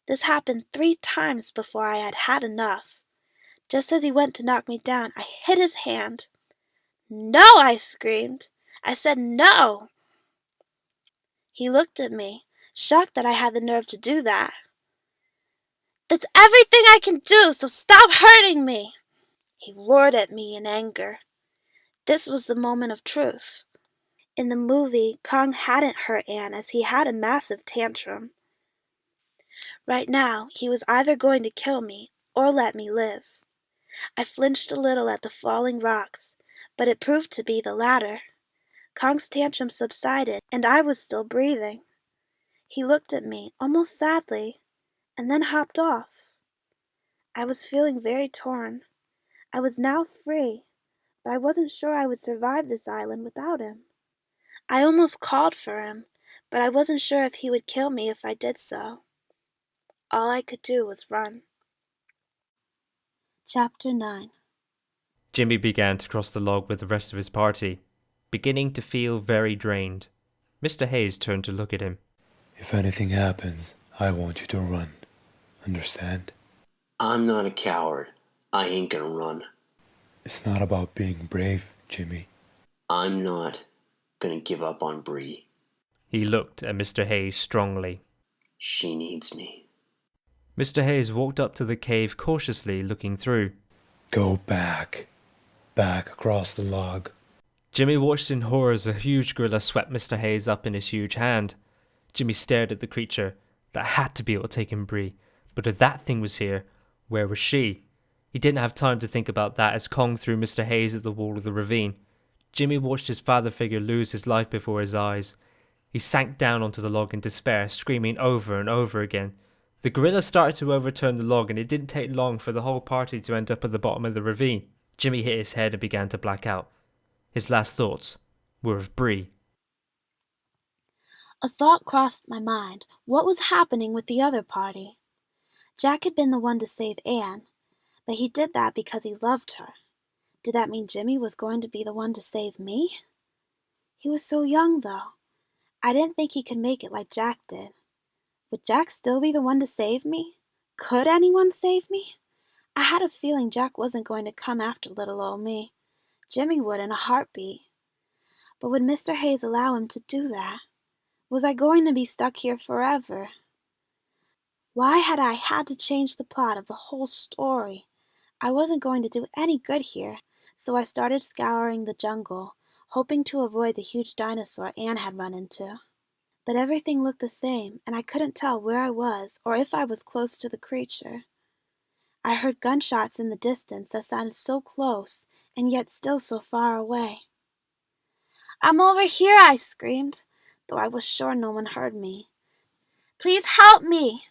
This happened 3 times before I had had enough. Just as he went to knock me down, I hit his hand. "No!" I screamed. "I said no!" He looked at me, shocked that I had the nerve to do that. "That's everything I can do, so stop hurting me!" He roared at me in anger. This was the moment of truth. In the movie, Kong hadn't hurt Anne as he had a massive tantrum. Right now, he was either going to kill me or let me live. I flinched a little at the falling rocks, but it proved to be the latter. Kong's tantrum subsided, and I was still breathing. He looked at me, almost sadly, and then hopped off. I was feeling very torn. I was now free, but I wasn't sure I would survive this island without him. I almost called for him, but I wasn't sure if he would kill me if I did so. All I could do was run. Chapter 9. Jimmy began to cross the log with the rest of his party, beginning to feel very drained. Mr. Hayes turned to look at him. If anything happens, I want you to run. Understand? I'm not a coward. I ain't gonna run. It's not about being brave, Jimmy. I'm not gonna give up on Brie. He looked at Mr. Hayes strongly. She needs me. Mr. Hayes walked up to the cave cautiously, looking through. Go back. Back across the log. Jimmy watched in horror as a huge gorilla swept Mr. Hayes up in his huge hand. Jimmy stared at the creature that had to be able to take in Brie, but if that thing was here, where was she? He didn't have time to think about that as Kong threw Mr. Hayes at the wall of the ravine. Jimmy watched his father figure lose his life before his eyes. He sank down onto the log in despair, screaming over and over again. The gorilla started to overturn the log, and it didn't take long for the whole party to end up at the bottom of the ravine. Jimmy hit his head and began to black out. His last thoughts were of Brie. A thought crossed my mind. What was happening with the other party? Jack had been the one to save Anne, but he did that because he loved her. Did that mean Jimmy was going to be the one to save me? He was so young, though. I didn't think he could make it like Jack did. Would Jack still be the one to save me? Could anyone save me? I had a feeling Jack wasn't going to come after little old me. Jimmy would in a heartbeat. But would Mr. Hayes allow him to do that? Was I going to be stuck here forever? Why had I had to change the plot of the whole story? I wasn't going to do any good here, so I started scouring the jungle, hoping to avoid the huge dinosaur Anne had run into. But everything looked the same, and I couldn't tell where I was or if I was close to the creature. I heard gunshots in the distance that sounded so close and yet still so far away. "I'm over here," I screamed, though I was sure no one heard me. "Please help me!"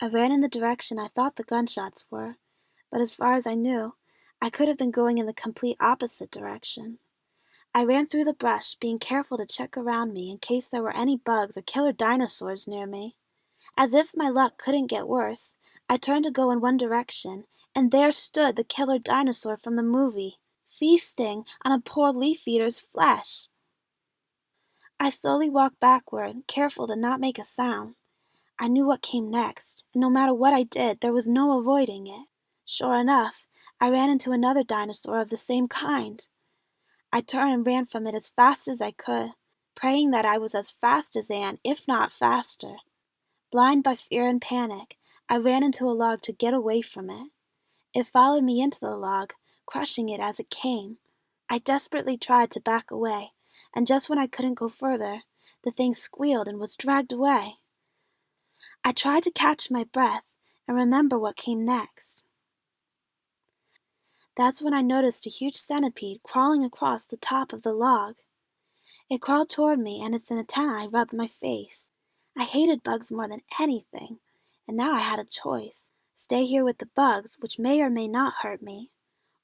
I ran in the direction I thought the gunshots were, but as far as I knew, I could have been going in the complete opposite direction. I ran through the brush, being careful to check around me in case there were any bugs or killer dinosaurs near me. As if my luck couldn't get worse, I turned to go in one direction, and there stood the killer dinosaur from the movie, feasting on a poor leaf eater's flesh. I slowly walked backward, careful to not make a sound. I knew what came next, and no matter what I did, there was no avoiding it. Sure enough, I ran into another dinosaur of the same kind. I turned and ran from it as fast as I could, praying that I was as fast as Anne, if not faster. Blind by fear and panic, I ran into a log to get away from it. It followed me into the log, crushing it as it came. I desperately tried to back away, and just when I couldn't go further, the thing squealed and was dragged away. I tried to catch my breath and remember what came next. That's when I noticed a huge centipede crawling across the top of the log. It crawled toward me, and its antennae rubbed my face. I hated bugs more than anything, and now I had a choice. Stay here with the bugs, which may or may not hurt me,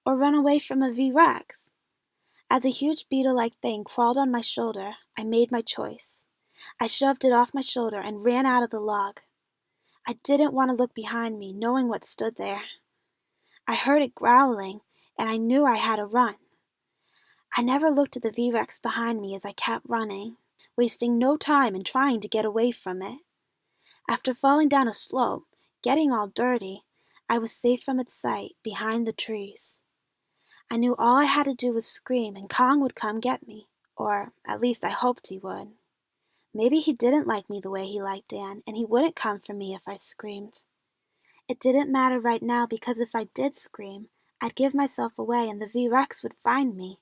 or run away from a V-Rex. As a huge beetle-like thing crawled on my shoulder, I made my choice. I shoved it off my shoulder and ran out of the log. I didn't want to look behind me, knowing what stood there. I heard it growling, and I knew I had to run. I never looked at the V-Rex behind me as I kept running, wasting no time in trying to get away from it. After falling down a slope, getting all dirty, I was safe from its sight behind the trees. I knew all I had to do was scream and Kong would come get me, or at least I hoped he would. Maybe he didn't like me the way he liked Anne, and he wouldn't come for me if I screamed. It didn't matter right now because if I did scream, I'd give myself away and the V-Rex would find me.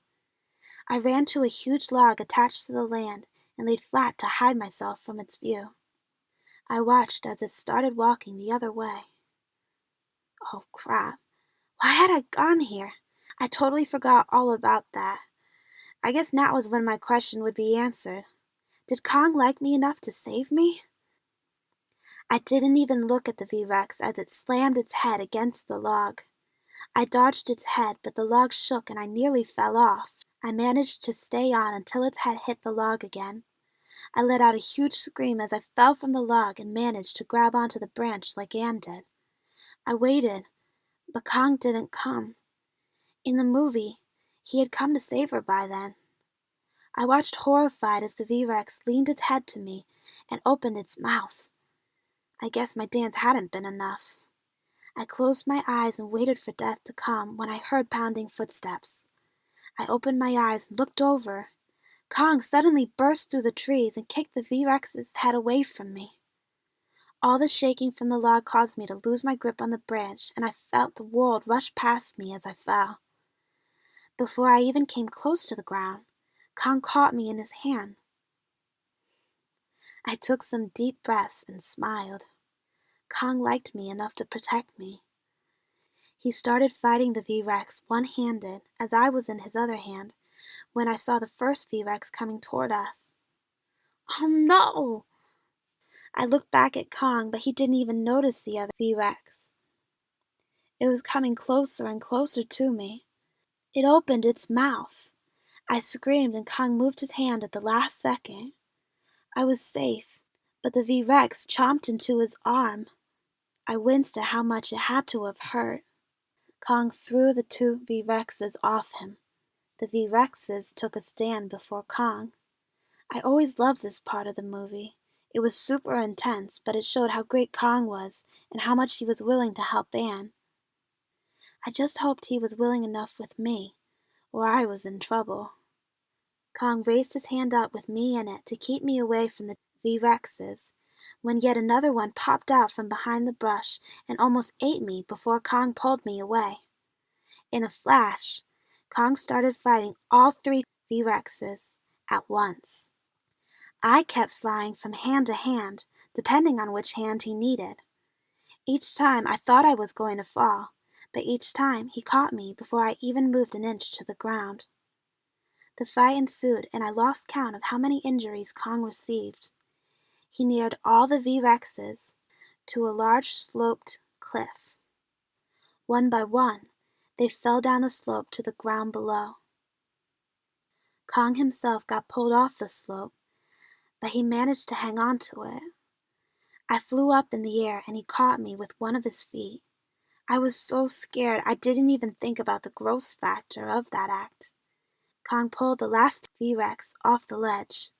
I ran to a huge log attached to the land and laid flat to hide myself from its view. I watched as it started walking the other way. Oh crap. Why had I gone here? I totally forgot all about that. I guess now was when my question would be answered. Did Kong like me enough to save me? I didn't even look at the V-Rex as it slammed its head against the log. I dodged its head, but the log shook and I nearly fell off. I managed to stay on until its head hit the log again. I let out a huge scream as I fell from the log and managed to grab onto the branch like Anne did. I waited, but Kong didn't come. In the movie, he had come to save her by then. I watched horrified as the V-Rex leaned its head to me and opened its mouth. I guess my dance hadn't been enough. I closed my eyes and waited for death to come when I heard pounding footsteps. I opened my eyes and looked over. Kong suddenly burst through the trees and kicked the V-Rex's head away from me. All the shaking from the log caused me to lose my grip on the branch, and I felt the world rush past me as I fell. Before I even came close to the ground, Kong caught me in his hand. I took some deep breaths and smiled. Kong liked me enough to protect me. He started fighting the V-Rex one-handed, as I was in his other hand, when I saw the first V-Rex coming toward us. Oh no! I looked back at Kong, but he didn't even notice the other V-Rex. It was coming closer and closer to me. It opened its mouth. I screamed and Kong moved his hand at the last second. I was safe, but the V-Rex chomped into his arm. I winced at how much it had to have hurt. Kong threw the two V-Rexes off him. The V-Rexes took a stand before Kong. I always loved this part of the movie. It was super intense, but it showed how great Kong was and how much he was willing to help Anne. I just hoped he was willing enough with me, or I was in trouble. Kong raised his hand up with me in it to keep me away from the V-Rexes, when yet another one popped out from behind the brush and almost ate me before Kong pulled me away. In a flash, Kong started fighting all three V-Rexes at once. I kept flying from hand to hand, depending on which hand he needed. Each time I thought I was going to fall, but each time he caught me before I even moved an inch to the ground. The fight ensued, and I lost count of how many injuries Kong received. He neared all the V-Rexes to a large sloped cliff. One by one, they fell down the slope to the ground below. Kong himself got pulled off the slope, but he managed to hang on to it. I flew up in the air and he caught me with one of his feet. I was so scared I didn't even think about the gross factor of that act. Kong pulled the last V-Rex off the ledge.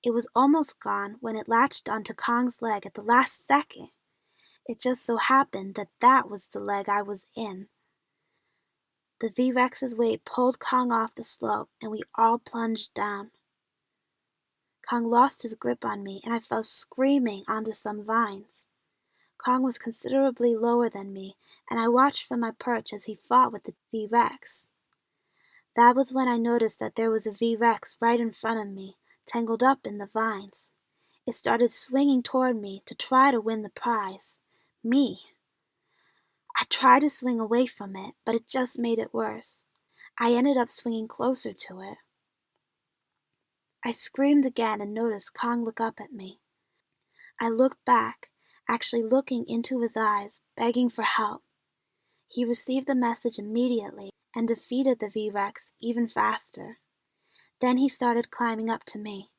It was almost gone when it latched onto Kong's leg at the last second. It just so happened that that was the leg I was in. The V-Rex's weight pulled Kong off the slope and we all plunged down. Kong lost his grip on me and I fell screaming onto some vines. Kong was considerably lower than me, and I watched from my perch as he fought with the V-Rex. That was when I noticed that there was a V-Rex right in front of me, tangled up in the vines. It started swinging toward me to try to win the prize. Me. I tried to swing away from it, but it just made it worse. I ended up swinging closer to it. I screamed again and noticed Kong look up at me. I looked back, actually looking into his eyes, begging for help. He received the message immediately and defeated the V-Rex even faster. Then he started climbing up to me.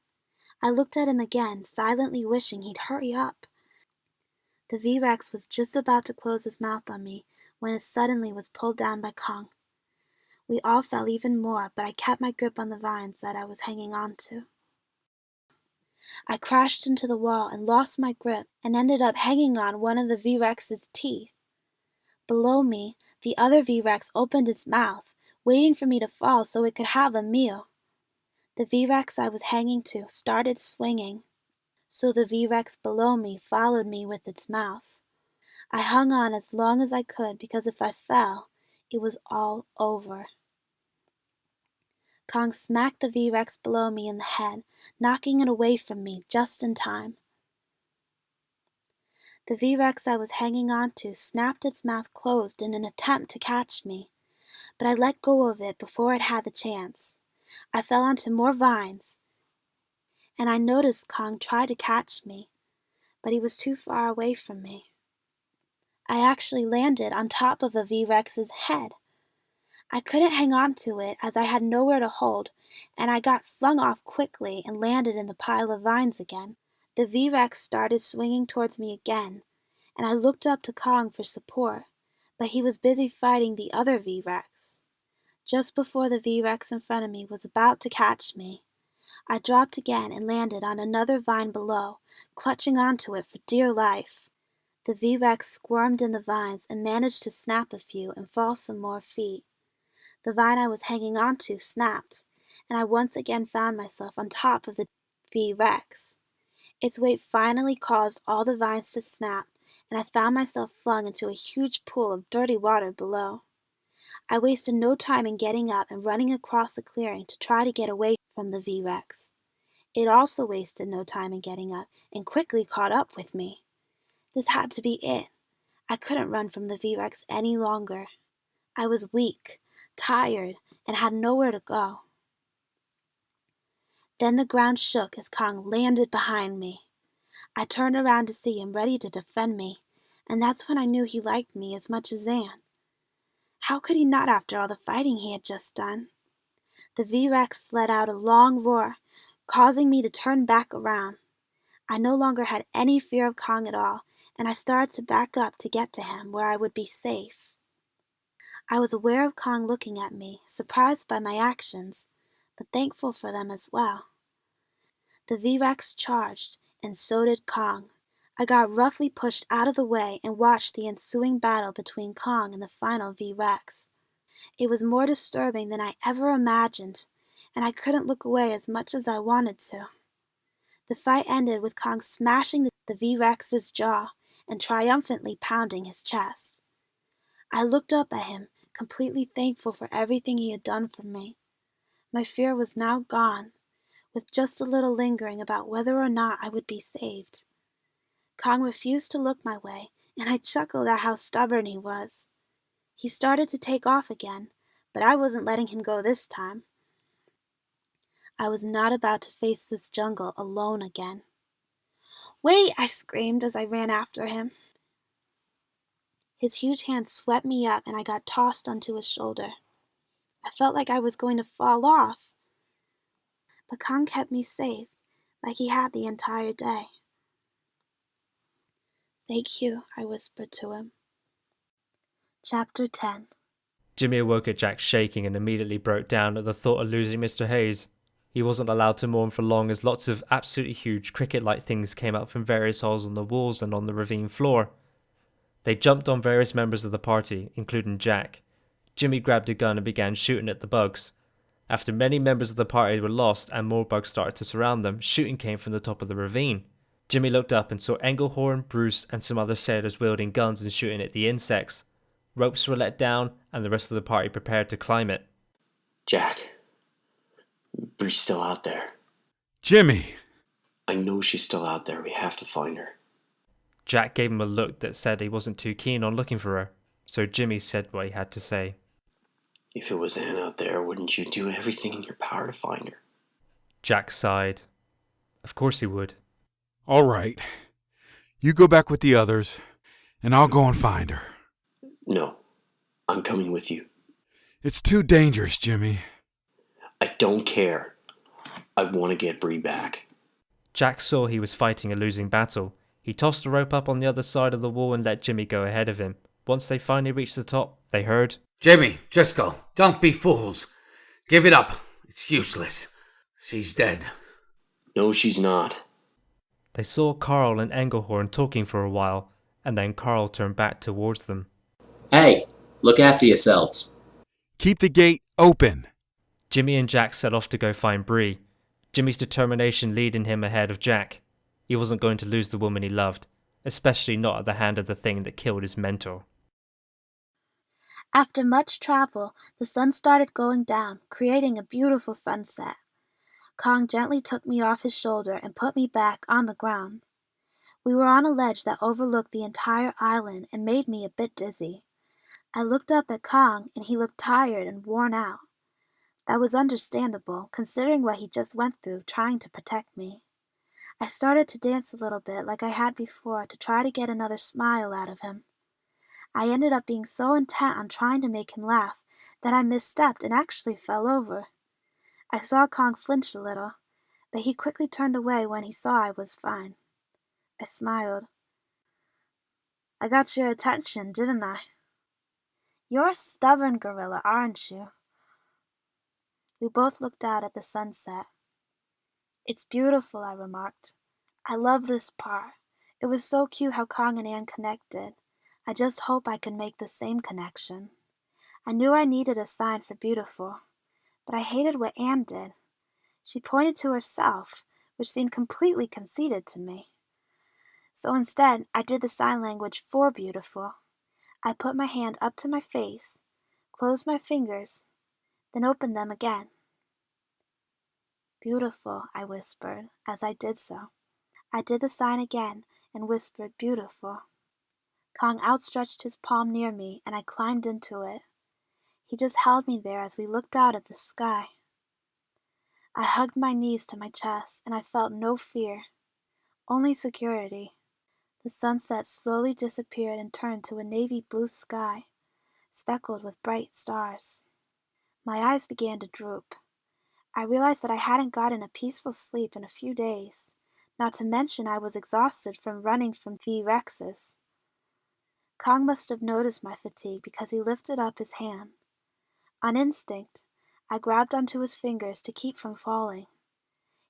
I looked at him again, silently wishing he'd hurry up. The V-Rex was just about to close his mouth on me when it suddenly was pulled down by Kong. We all fell even more, but I kept my grip on the vines that I was hanging on to. I crashed into the wall and lost my grip and ended up hanging on one of the V-Rex's teeth. Below me, the other V-Rex opened its mouth, waiting for me to fall so it could have a meal. The V-Rex I was hanging to started swinging, so the V-Rex below me followed me with its mouth. I hung on as long as I could because if I fell, it was all over. Kong smacked the V-Rex below me in the head, knocking it away from me just in time. The V-Rex I was hanging on to snapped its mouth closed in an attempt to catch me, but I let go of it before it had the chance. I fell onto more vines, and I noticed Kong try to catch me, but he was too far away from me. I actually landed on top of a V-Rex's head. I couldn't hang on to it as I had nowhere to hold, and I got flung off quickly and landed in the pile of vines again. The V-Rex started swinging towards me again, and I looked up to Kong for support, but he was busy fighting the other V-Rex. Just before the V-Rex in front of me was about to catch me, I dropped again and landed on another vine below, clutching onto it for dear life. The V-Rex squirmed in the vines and managed to snap a few and fall some more feet. The vine I was hanging onto snapped, and I once again found myself on top of the V-Rex. Its weight finally caused all the vines to snap, and I found myself flung into a huge pool of dirty water below. I wasted no time in getting up and running across the clearing to try to get away from the V-Rex. It also wasted no time in getting up and quickly caught up with me. This had to be it. I couldn't run from the V-Rex any longer. I was weak, tired, and had nowhere to go. Then the ground shook as Kong landed behind me. I turned around to see him ready to defend me, and that's when I knew he liked me as much as Zan. How could he not after all the fighting he had just done? The V-Rex let out a long roar, causing me to turn back around. I no longer had any fear of Kong at all, and I started to back up to get to him where I would be safe. I was aware of Kong looking at me, surprised by my actions, but thankful for them as well. The V-Rex charged, and so did Kong. I got roughly pushed out of the way and watched the ensuing battle between Kong and the final V-Rex. It was more disturbing than I ever imagined, and I couldn't look away as much as I wanted to. The fight ended with Kong smashing the V-Rex's jaw and triumphantly pounding his chest. I looked up at him, completely thankful for everything he had done for me. My fear was now gone, with just a little lingering about whether or not I would be saved. Kong refused to look my way and I chuckled at how stubborn he was. He started to take off again, but I wasn't letting him go this time. I was not about to face this jungle alone again. "Wait!" I screamed as I ran after him. His huge hand swept me up and I got tossed onto his shoulder. I felt like I was going to fall off. But Kong kept me safe, like he had the entire day. "Thank you," I whispered to him. Chapter 10. Jimmy awoke at Jack shaking and immediately broke down at the thought of losing Mr. Hayes. He wasn't allowed to mourn for long as lots of absolutely huge cricket-like things came up from various holes on the walls and on the ravine floor. They jumped on various members of the party, including Jack. Jimmy grabbed a gun and began shooting at the bugs. After many members of the party were lost and more bugs started to surround them, shooting came from the top of the ravine. Jimmy looked up and saw Englehorn, Bruce, and some other sailors wielding guns and shooting at the insects. Ropes were let down, and the rest of the party prepared to climb it. Jack, Brie's still out there. Jimmy! I know she's still out there. We have to find her. Jack gave him a look that said he wasn't too keen on looking for her, so Jimmy said what he had to say. If it was Anne out there, wouldn't you do everything in your power to find her? Jack sighed. Of course he would. All right. You go back with the others, and I'll go and find her. No, I'm coming with you. It's too dangerous, Jimmy. I don't care. I want to get Brie back. Jack saw he was fighting a losing battle. He tossed the rope up on the other side of the wall and let Jimmy go ahead of him. Once they finally reached the top, they heard, Jimmy, Driscoll, don't be fools. Give it up. It's useless. She's dead. No, she's not. They saw Carl and Englehorn talking for a while, and then Carl turned back towards them. Hey, look after yourselves. Keep the gate open. Jimmy and Jack set off to go find Brie, Jimmy's determination leading him ahead of Jack. He wasn't going to lose the woman he loved, especially not at the hand of the thing that killed his mentor. After much travel, the sun started going down, creating a beautiful sunset. Kong gently took me off his shoulder and put me back on the ground. We were on a ledge that overlooked the entire island and made me a bit dizzy. I looked up at Kong and he looked tired and worn out. That was understandable, considering what he just went through trying to protect me. I started to dance a little bit like I had before to try to get another smile out of him. I ended up being so intent on trying to make him laugh that I misstepped and actually fell over. I saw Kong flinch a little, but he quickly turned away when he saw I was fine. I smiled. "I got your attention, didn't I? You're a stubborn gorilla, aren't you?" We both looked out at the sunset. "It's beautiful," I remarked. "I love this part. It was so cute how Kong and Anne connected. I just hope I can make the same connection." I knew I needed a sign for beautiful, but I hated what Anne did. She pointed to herself, which seemed completely conceited to me. So instead, I did the sign language for beautiful. I put my hand up to my face, closed my fingers, then opened them again. "Beautiful," I whispered as I did so. I did the sign again and whispered beautiful. Kong outstretched his palm near me and I climbed into it. He just held me there as we looked out at the sky. I hugged my knees to my chest and I felt no fear, only security. The sunset slowly disappeared and turned to a navy blue sky, speckled with bright stars. My eyes began to droop. I realized that I hadn't gotten a peaceful sleep in a few days, not to mention I was exhausted from running from V-Rexes. Kong must have noticed my fatigue because he lifted up his hand. On instinct, I grabbed onto his fingers to keep from falling.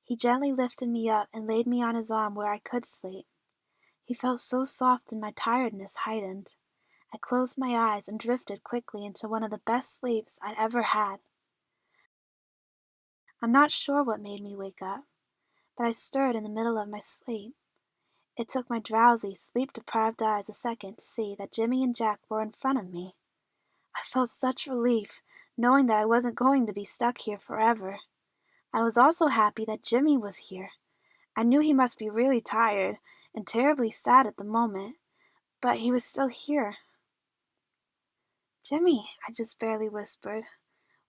He gently lifted me up and laid me on his arm where I could sleep. He felt so soft and my tiredness heightened. I closed my eyes and drifted quickly into one of the best sleeps I'd ever had. I'm not sure what made me wake up, but I stirred in the middle of my sleep. It took my drowsy, sleep-deprived eyes a second to see that Jimmy and Jack were in front of me. I felt such relief, knowing that I wasn't going to be stuck here forever. I was also happy that Jimmy was here. I knew he must be really tired and terribly sad at the moment, but he was still here. Jimmy, I just barely whispered,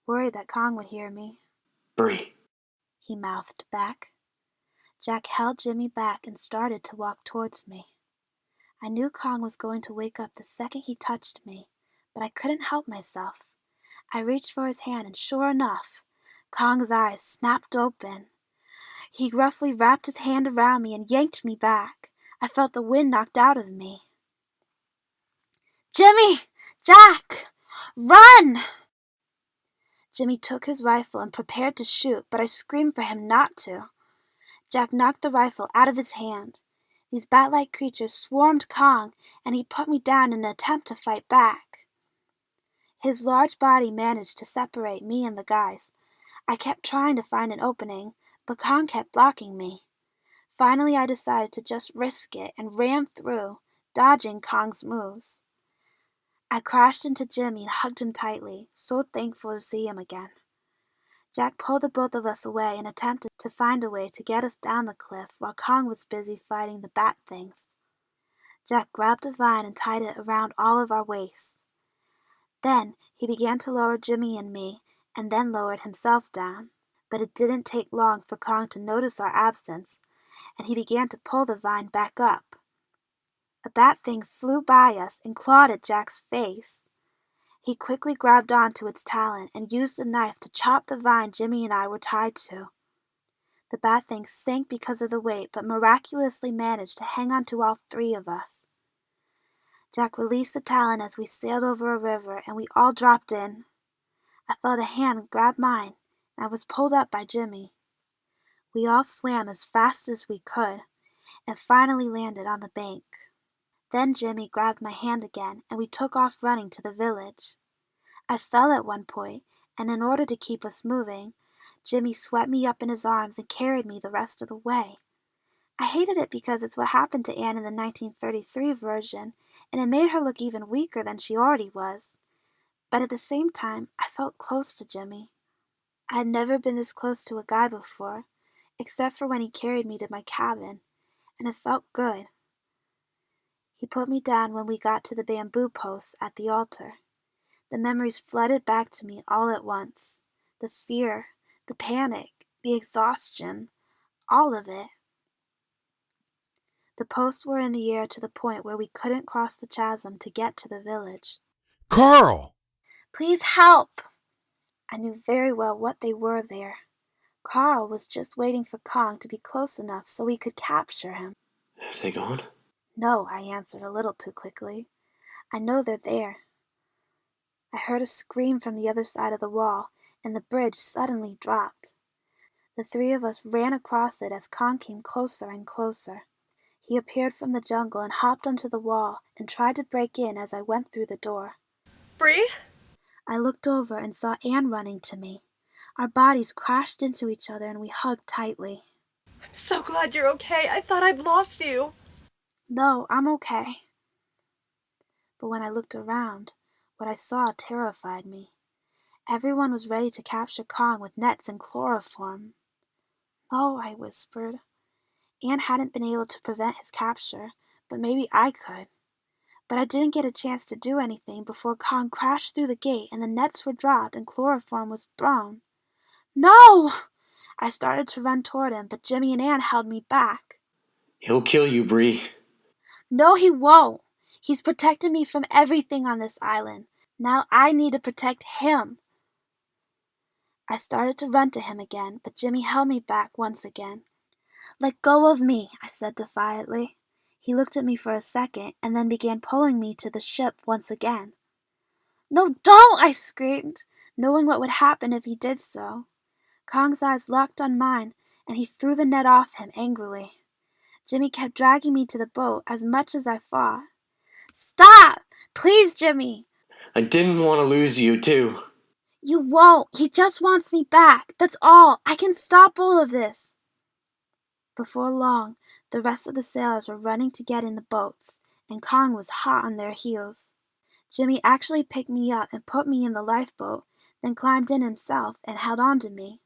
worried that Kong would hear me. Brie. He mouthed back. Jack held Jimmy back and started to walk towards me. I knew Kong was going to wake up the second he touched me, but I couldn't help myself. I reached for his hand, and sure enough, Kong's eyes snapped open. He roughly wrapped his hand around me and yanked me back. I felt the wind knocked out of me. Jimmy! Jack! Run! Jimmy took his rifle and prepared to shoot, but I screamed for him not to. Jack knocked the rifle out of his hand. These bat-like creatures swarmed Kong, and he put me down in an attempt to fight back. His large body managed to separate me and the guys. I kept trying to find an opening, but Kong kept blocking me. Finally, I decided to just risk it and ran through, dodging Kong's moves. I crashed into Jimmy and hugged him tightly, so thankful to see him again. Jack pulled the both of us away and attempted to find a way to get us down the cliff while Kong was busy fighting the bat things. Jack grabbed a vine and tied it around all of our waists. Then he began to lower Jimmy and me, and then lowered himself down. But it didn't take long for Kong to notice our absence, and he began to pull the vine back up. A bat thing flew by us and clawed at Jack's face. He quickly grabbed onto its talon and used a knife to chop the vine Jimmy and I were tied to. The bat thing sank because of the weight, but miraculously managed to hang on to all three of us. Jack released the talon as we sailed over a river, and we all dropped in. I felt a hand grab mine, and I was pulled up by Jimmy. We all swam as fast as we could, and finally landed on the bank. Then Jimmy grabbed my hand again, and we took off running to the village. I fell at one point, and in order to keep us moving, Jimmy swept me up in his arms and carried me the rest of the way. I hated it because it's what happened to Anne in the 1933 version, and it made her look even weaker than she already was. But at the same time, I felt close to Jimmy. I had never been this close to a guy before, except for when he carried me to my cabin, and it felt good. He put me down when we got to the bamboo posts at the altar. The memories flooded back to me all at once. The fear, the panic, the exhaustion, all of it. The posts were in the air to the point where we couldn't cross the chasm to get to the village. Carl! Please help! I knew very well what they were there. Carl was just waiting for Kong to be close enough so we could capture him. Have they gone? No, I answered a little too quickly. I know they're there. I heard a scream from the other side of the wall, and the bridge suddenly dropped. The three of us ran across it as Kong came closer and closer. He appeared from the jungle and hopped onto the wall and tried to break in as I went through the door. Brie? I looked over and saw Anne running to me. Our bodies crashed into each other and we hugged tightly. I'm so glad you're okay. I thought I'd lost you. No, I'm okay. But when I looked around, what I saw terrified me. Everyone was ready to capture Kong with nets and chloroform. No, I whispered. Anne hadn't been able to prevent his capture, but maybe I could. But I didn't get a chance to do anything before Kong crashed through the gate and the nets were dropped and chloroform was thrown. No! I started to run toward him, but Jimmy and Anne held me back. He'll kill you, Brie. No, he won't. He's protected me from everything on this island. Now I need to protect him. I started to run to him again, but Jimmy held me back once again. Let go of me, I said defiantly. He looked at me for a second and then began pulling me to the ship once again. No, don't, I screamed, knowing what would happen if he did so. Kong's eyes locked on mine, and he threw the net off him angrily. Jimmy kept dragging me to the boat as much as I fought. Stop! Please, Jimmy! I didn't want to lose you, too. You won't. He just wants me back. That's all. I can stop all of this. Before long, the rest of the sailors were running to get in the boats, and Kong was hot on their heels. Jimmy actually picked me up and put me in the lifeboat, then climbed in himself and held on to me.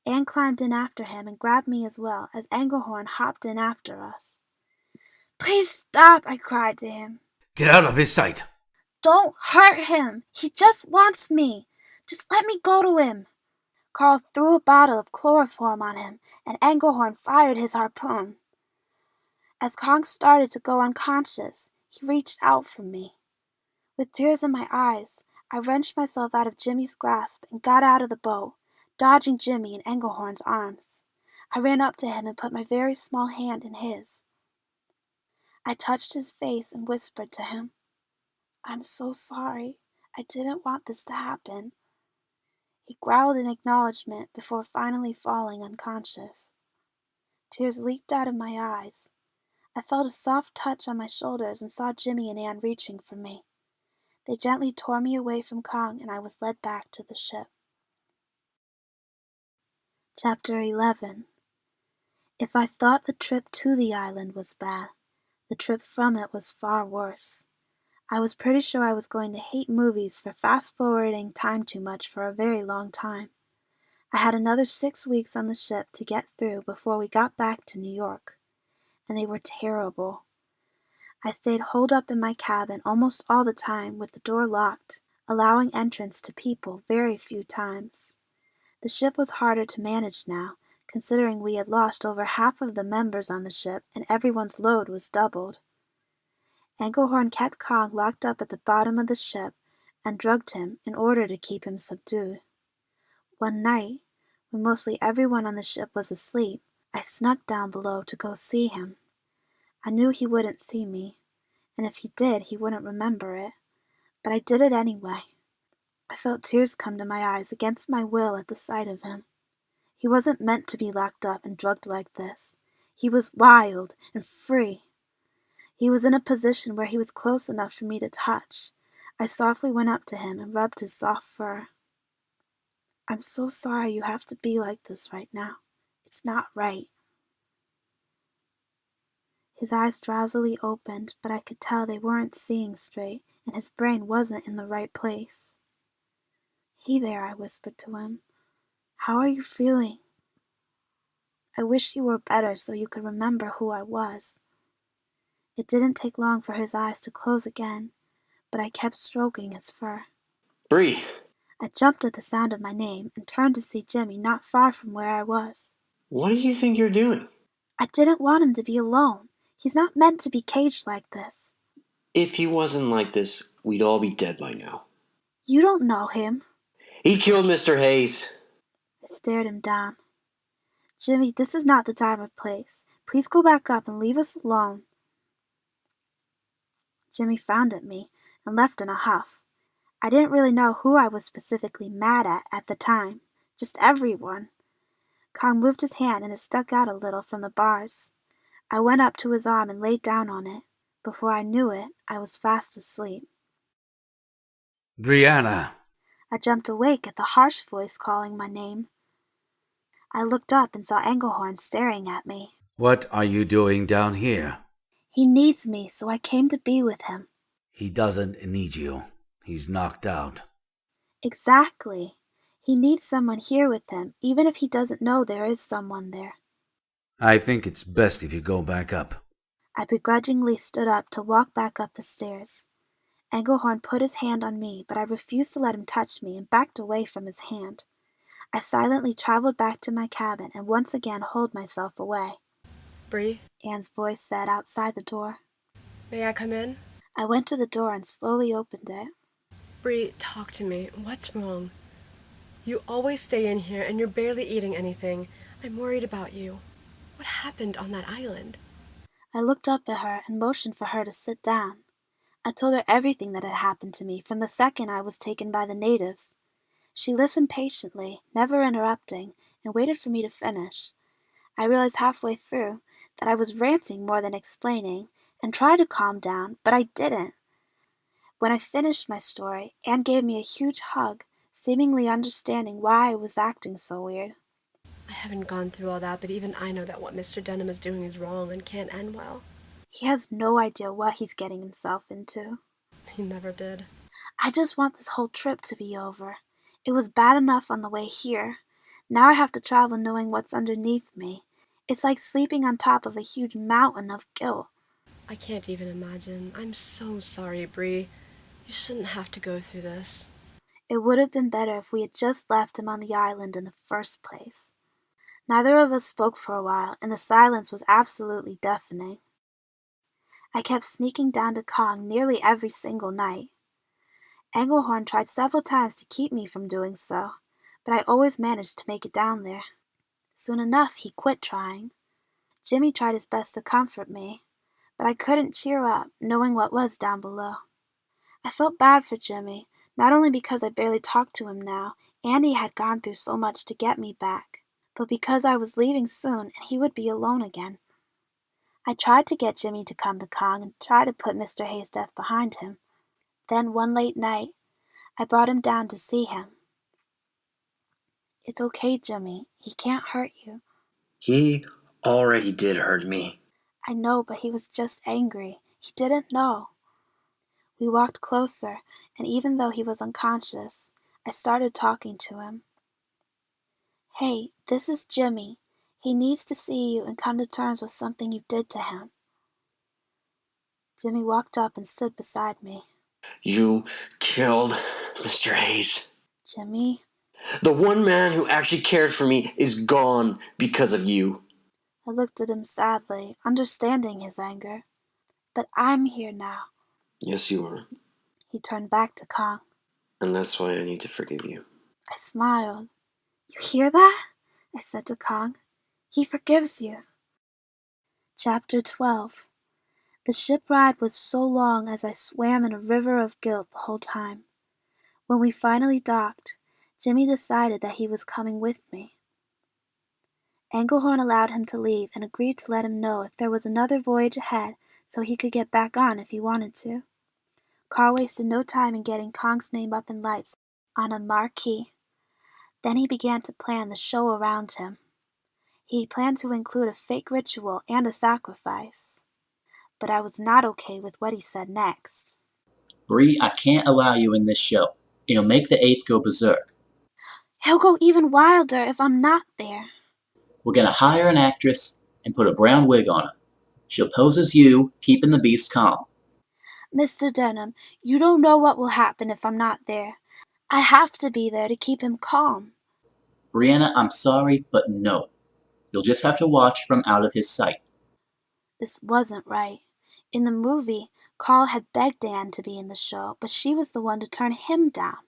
Anne climbed in after him and grabbed me as well as Engelhorn hopped in after us. Please stop, I cried to him. Get out of his sight. Don't hurt him. He just wants me. Just let me go to him. Carl threw a bottle of chloroform on him, and Engelhorn fired his harpoon. As Kong started to go unconscious, he reached out for me. With tears in my eyes, I wrenched myself out of Jimmy's grasp and got out of the boat, dodging Jimmy in Engelhorn's arms. I ran up to him and put my very small hand in his. I touched his face and whispered to him, "I'm so sorry. I didn't want this to happen." He growled in acknowledgement before finally falling unconscious. Tears leaked out of my eyes. I felt a soft touch on my shoulders and saw Jimmy and Anne reaching for me. They gently tore me away from Kong and I was led back to the ship. Chapter 11. If I thought the trip to the island was bad, the trip from it was far worse. I was pretty sure I was going to hate movies for fast-forwarding time too much for a very long time. I had another 6 weeks on the ship to get through before we got back to New York, and they were terrible. I stayed holed up in my cabin almost all the time with the door locked, allowing entrance to people very few times. The ship was harder to manage now, considering we had lost over half of the members on the ship and everyone's load was doubled. Engelhorn kept Kong locked up at the bottom of the ship and drugged him in order to keep him subdued. One night, when mostly everyone on the ship was asleep, I snuck down below to go see him. I knew he wouldn't see me, and if he did, he wouldn't remember it, but I did it anyway. I felt tears come to my eyes against my will at the sight of him. He wasn't meant to be locked up and drugged like this. He was wild and free. He was in a position where he was close enough for me to touch. I softly went up to him and rubbed his soft fur. "I'm so sorry you have to be like this right now. It's not right." His eyes drowsily opened, but I could tell they weren't seeing straight, and his brain wasn't in the right place. "Hey there," I whispered to him. "How are you feeling? I wish you were better so you could remember who I was." It didn't take long for his eyes to close again, but I kept stroking his fur. Brie! I jumped at the sound of my name and turned to see Jimmy not far from where I was. What do you think you're doing? I didn't want him to be alone. He's not meant to be caged like this. If he wasn't like this, we'd all be dead by now. You don't know him. He killed Mr. Hayes. I stared him down. "Jimmy, this is not the time or place. Please go back up and leave us alone." Jimmy frowned at me and left in a huff. I didn't really know who I was specifically mad at the time. Just everyone. Kong moved his hand and it stuck out a little from the bars. I went up to his arm and laid down on it. Before I knew it, I was fast asleep. Brieanna! I jumped awake at the harsh voice calling my name. I looked up and saw Engelhorn staring at me. What are you doing down here? He needs me, so I came to be with him. He doesn't need you. He's knocked out. Exactly. He needs someone here with him, even if he doesn't know there is someone there. I think it's best if you go back up. I begrudgingly stood up to walk back up the stairs. Engelhorn put his hand on me, but I refused to let him touch me and backed away from his hand. I silently traveled back to my cabin and once again holed myself away. Brie, Anne's voice said outside the door. may I come in? I went to the door and slowly opened it. Brie, talk to me. What's wrong? You always stay in here and you're barely eating anything. I'm worried about you. What happened on that island? I looked up at her and motioned for her to sit down. I told her everything that had happened to me from the second I was taken by the natives. She listened patiently, never interrupting, and waited for me to finish. I realized halfway through that I was ranting more than explaining, and tried to calm down, but I didn't. When I finished my story, Anne gave me a huge hug, seemingly understanding why I was acting so weird. I haven't gone through all that, but even I know that what Mr. Denham is doing is wrong and can't end well. He has no idea what he's getting himself into. He never did. I just want this whole trip to be over. It was bad enough on the way here. Now I have to travel knowing what's underneath me. It's like sleeping on top of a huge mountain of guilt. I can't even imagine. I'm so sorry, Brie. You shouldn't have to go through this. It would have been better if we had just left him on the island in the first place. Neither of us spoke for a while, and the silence was absolutely deafening. I kept sneaking down to Kong nearly every single night. Engelhorn tried several times to keep me from doing so, but I always managed to make it down there. Soon enough, he quit trying. Jimmy tried his best to comfort me, but I couldn't cheer up, knowing what was down below. I felt bad for Jimmy, not only because I barely talked to him now, and he had gone through so much to get me back, but because I was leaving soon and he would be alone again. I tried to get Jimmy to come to Kong and try to put Mr. Hayes' death behind him. Then one late night, I brought him down to see him. It's okay, Jimmy. He can't hurt you. He already did hurt me. I know, but he was just angry. He didn't know. We walked closer, and even though he was unconscious, I started talking to him. Hey, this is Jimmy. He needs to see you and come to terms with something you did to him. Jimmy walked up and stood beside me. You killed Mr. Hayes. Jimmy? The one man who actually cared for me is gone because of you. I looked at him sadly, understanding his anger. But I'm here now. Yes, you are. He turned back to Kong. And that's why I need to forgive you. I smiled. You hear that? I said to Kong. He forgives you. Chapter 12. The ship ride was so long as I swam in a river of guilt the whole time. When we finally docked, Jimmy decided that he was coming with me. Engelhorn allowed him to leave and agreed to let him know if there was another voyage ahead so he could get back on if he wanted to. Carl wasted no time in getting Kong's name up in lights on a marquee. Then he began to plan the show around him. He planned to include a fake ritual and a sacrifice. But I was not okay with what he said next. Brie, I can't allow you in this show. It'll make the ape go berserk. He'll go even wilder if I'm not there. We're gonna hire an actress and put a brown wig on her. She'll pose as you, keeping the beast calm. Mr. Denham, you don't know what will happen if I'm not there. I have to be there to keep him calm. Brieanna, I'm sorry, but no. You'll just have to watch from out of his sight. This wasn't right. In the movie, Carl had begged Anne to be in the show, but she was the one to turn him down.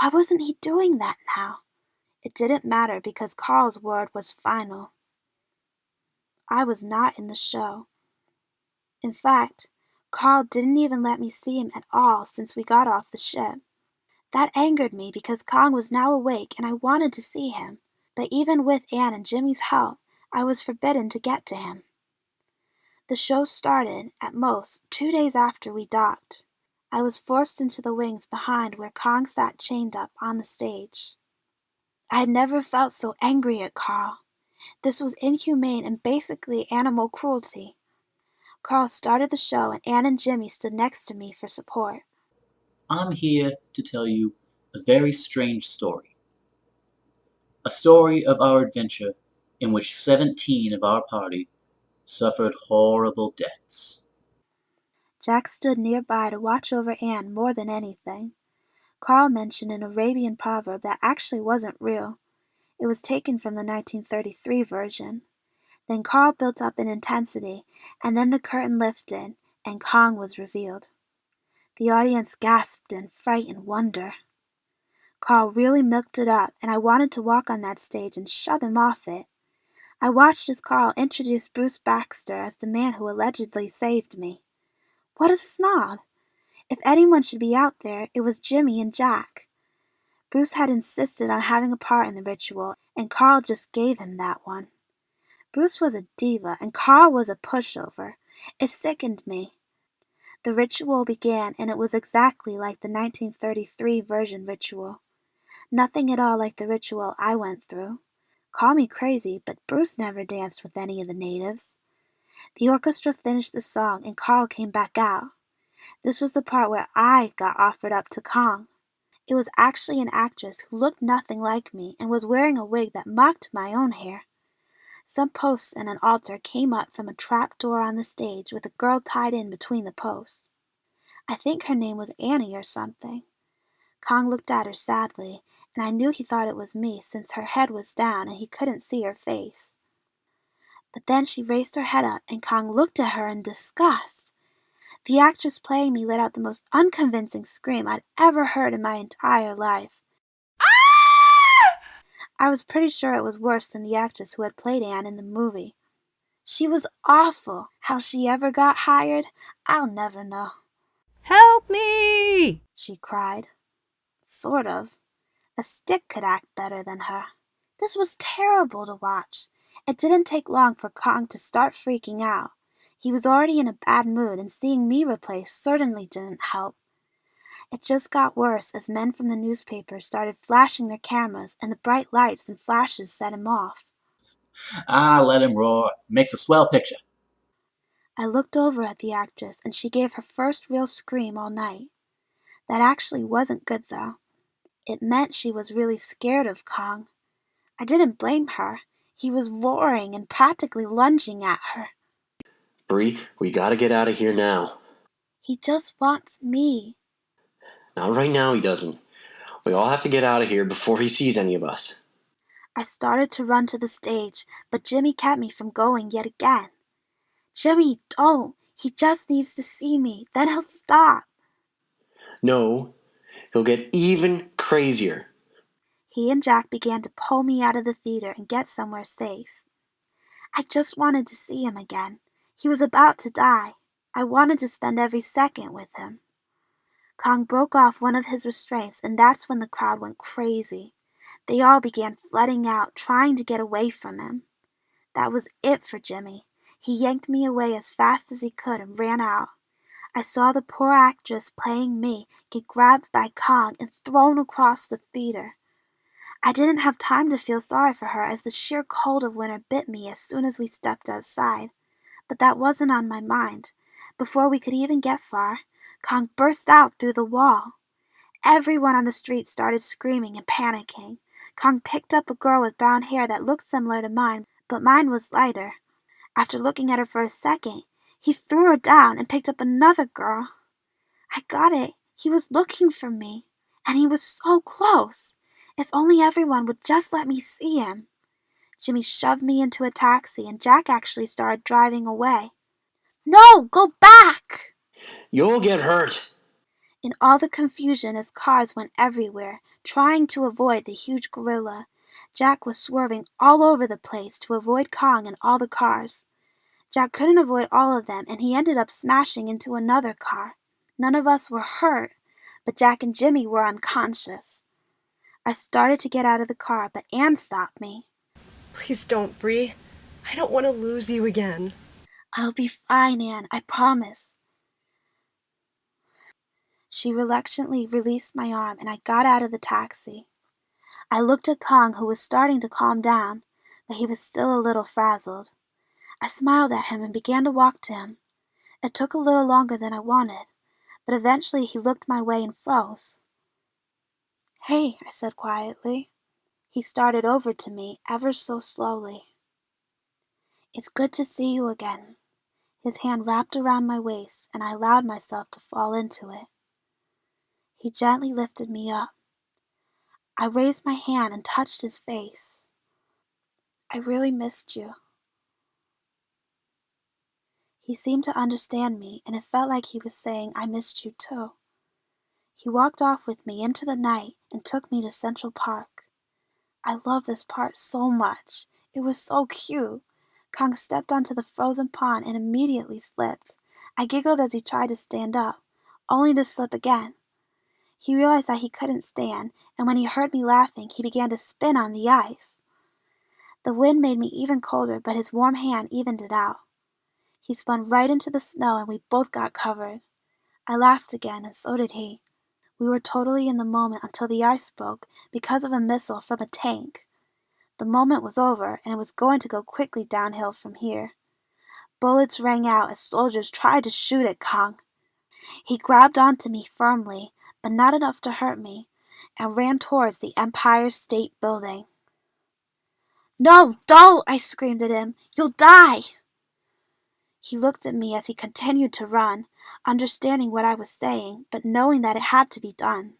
Why wasn't he doing that now? It didn't matter because Carl's word was final. I was not in the show. In fact, Carl didn't even let me see him at all since we got off the ship. That angered me because Kong was now awake and I wanted to see him. But even with Anne and Jimmy's help, I was forbidden to get to him. The show started, at most, 2 days after we docked. I was forced into the wings behind where Kong sat chained up on the stage. I had never felt so angry at Carl. This was inhumane and basically animal cruelty. Carl started the show and Anne and Jimmy stood next to me for support. I'm here to tell you a very strange story. A story of our adventure in which 17 of our party suffered horrible deaths. Jack stood nearby to watch over Anne more than anything. Carl mentioned an Arabian proverb that actually wasn't real. It was taken from the 1933 version. Then Carl built up in intensity, and then the curtain lifted, and Kong was revealed. The audience gasped in fright and wonder. Carl really milked it up, and I wanted to walk on that stage and shove him off it. I watched as Carl introduced Bruce Baxter as the man who allegedly saved me. What a snob! If anyone should be out there, it was Jimmy and Jack. Bruce had insisted on having a part in the ritual, and Carl just gave him that one. Bruce was a diva, and Carl was a pushover. It sickened me. The ritual began, and it was exactly like the 1933 version ritual. Nothing at all like the ritual I went through. Call me crazy, but Bruce never danced with any of the natives. The orchestra finished the song, and Carl came back out. This was the part where I got offered up to Kong. It was actually an actress who looked nothing like me and was wearing a wig that mocked my own hair. Some posts and an altar came up from a trap door on the stage with a girl tied in between the posts. I think her name was Annie or something. Kong looked at her sadly, and I knew he thought it was me since her head was down and he couldn't see her face. But then she raised her head up and Kong looked at her in disgust. The actress playing me let out the most unconvincing scream I'd ever heard in my entire life. I was pretty sure it was worse than the actress who had played Anne in the movie. She was awful. How she ever got hired, I'll never know. "Help me!" she cried. Sort of. A stick could act better than her. This was terrible to watch. It didn't take long for Kong to start freaking out. He was already in a bad mood, and seeing me replaced certainly didn't help. It just got worse as men from the newspapers started flashing their cameras, and the bright lights and flashes set him off. Let him roar. Makes a swell picture. I looked over at the actress, and she gave her first real scream all night. That actually wasn't good, though. It meant she was really scared of Kong. I didn't blame her. He was roaring and practically lunging at her. Brie, we gotta get out of here now. He just wants me. Not right now, he doesn't. We all have to get out of here before he sees any of us. I started to run to the stage, but Jimmy kept me from going yet again. Jimmy, don't. He just needs to see me. Then he'll stop. No, he'll get even crazier. He and Jack began to pull me out of the theater and get somewhere safe. I just wanted to see him again. He was about to die. I wanted to spend every second with him. Kong broke off one of his restraints, and that's when the crowd went crazy. They all began flooding out, trying to get away from him. That was it for Jimmy. He yanked me away as fast as he could and ran out. I saw the poor actress playing me get grabbed by Kong and thrown across the theater. I didn't have time to feel sorry for her as the sheer cold of winter bit me as soon as we stepped outside. But that wasn't on my mind. Before we could even get far, Kong burst out through the wall. Everyone on the street started screaming and panicking. Kong picked up a girl with brown hair that looked similar to mine, but mine was lighter. After looking at her for a second, he threw her down and picked up another girl. I got it. He was looking for me. And he was so close. If only everyone would just let me see him. Jimmy shoved me into a taxi and Jack actually started driving away. No, go back! You'll get hurt. In all the confusion as cars went everywhere, trying to avoid the huge gorilla, Jack was swerving all over the place to avoid Kong and all the cars. Jack couldn't avoid all of them and he ended up smashing into another car. None of us were hurt, but Jack and Jimmy were unconscious. I started to get out of the car, but Anne stopped me. Please don't, Brie. I don't want to lose you again. I'll be fine, Anne, I promise. She reluctantly released my arm and I got out of the taxi. I looked at Kong, who was starting to calm down, but he was still a little frazzled. I smiled at him and began to walk to him. It took a little longer than I wanted, but eventually he looked my way and froze. Hey, I said quietly. He started over to me ever so slowly. It's good to see you again. His hand wrapped around my waist and I allowed myself to fall into it. He gently lifted me up. I raised my hand and touched his face. I really missed you. He seemed to understand me, and it felt like he was saying, I missed you too. He walked off with me into the night and took me to Central Park. I love this part so much. It was so cute. Kong stepped onto the frozen pond and immediately slipped. I giggled as he tried to stand up, only to slip again. He realized that he couldn't stand, and when he heard me laughing, he began to spin on the ice. The wind made me even colder, but his warm hand evened it out. He spun right into the snow and we both got covered. I laughed again and so did he. We were totally in the moment until the ice broke because of a missile from a tank. The moment was over and it was going to go quickly downhill from here. Bullets rang out as soldiers tried to shoot at Kong. He grabbed onto me firmly, but not enough to hurt me, and ran towards the Empire State Building. No, don't! I screamed at him. You'll die! He looked at me as he continued to run, understanding what I was saying, but knowing that it had to be done.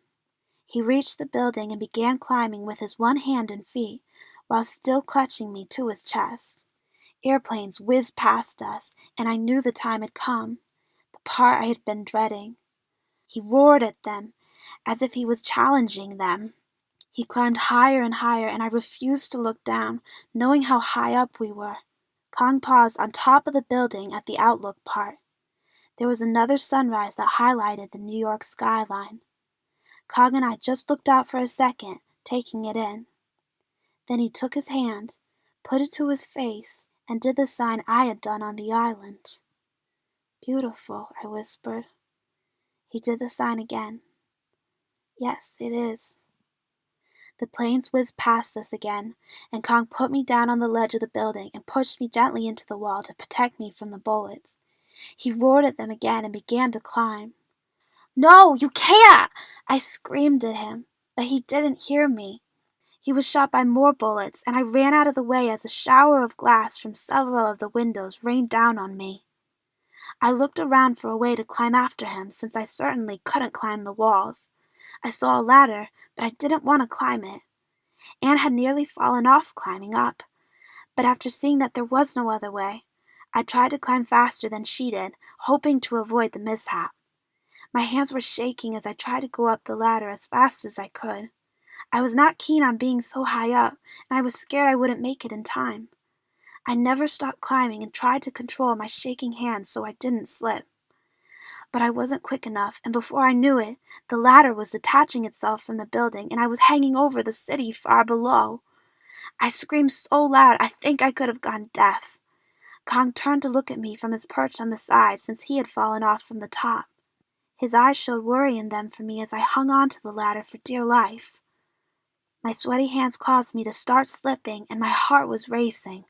He reached the building and began climbing with his one hand and feet, while still clutching me to his chest. Airplanes whizzed past us, and I knew the time had come, the part I had been dreading. He roared at them, as if he was challenging them. He climbed higher and higher, and I refused to look down, knowing how high up we were. Kong paused on top of the building at the outlook part. There was another sunrise that highlighted the New York skyline. Kong and I just looked out for a second, taking it in. Then he took his hand, put it to his face, and did the sign I had done on the island. Beautiful, I whispered. He did the sign again. Yes, it is. The planes whizzed past us again, and Kong put me down on the ledge of the building and pushed me gently into the wall to protect me from the bullets. He roared at them again and began to climb. No, you can't! I screamed at him, but he didn't hear me. He was shot by more bullets, and I ran out of the way as a shower of glass from several of the windows rained down on me. I looked around for a way to climb after him, since I certainly couldn't climb the walls. I saw a ladder, but I didn't want to climb it. Anne had nearly fallen off climbing up, but after seeing that there was no other way, I tried to climb faster than she did, hoping to avoid the mishap. My hands were shaking as I tried to go up the ladder as fast as I could. I was not keen on being so high up, and I was scared I wouldn't make it in time. I never stopped climbing and tried to control my shaking hands so I didn't slip. But I wasn't quick enough, and before I knew it, the ladder was detaching itself from the building, and I was hanging over the city far below. I screamed so loud I think I could have gone deaf. Kong turned to look at me from his perch on the side, since he had fallen off from the top. His eyes showed worry in them for me as I hung on to the ladder for dear life. My sweaty hands caused me to start slipping, and my heart was racing.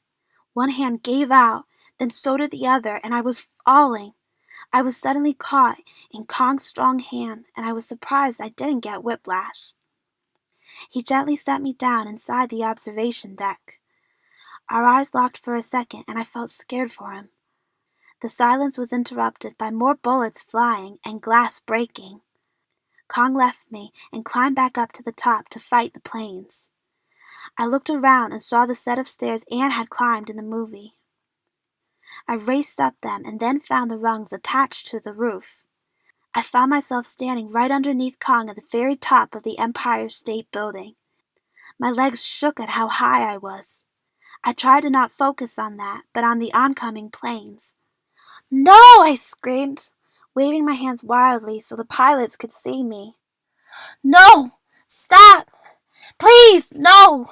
One hand gave out, then so did the other, and I was falling. I was suddenly caught in Kong's strong hand, and I was surprised I didn't get whiplash. He gently set me down inside the observation deck. Our eyes locked for a second, and I felt scared for him. The silence was interrupted by more bullets flying and glass breaking. Kong left me and climbed back up to the top to fight the planes. I looked around and saw the set of stairs Anne had climbed in the movie. I raced up them and then found the rungs attached to the roof. I found myself standing right underneath Kong at the very top of the Empire State Building. My legs shook at how high I was. I tried to not focus on that, but on the oncoming planes. No! I screamed, waving my hands wildly so the pilots could see me. No! Stop! Please, no!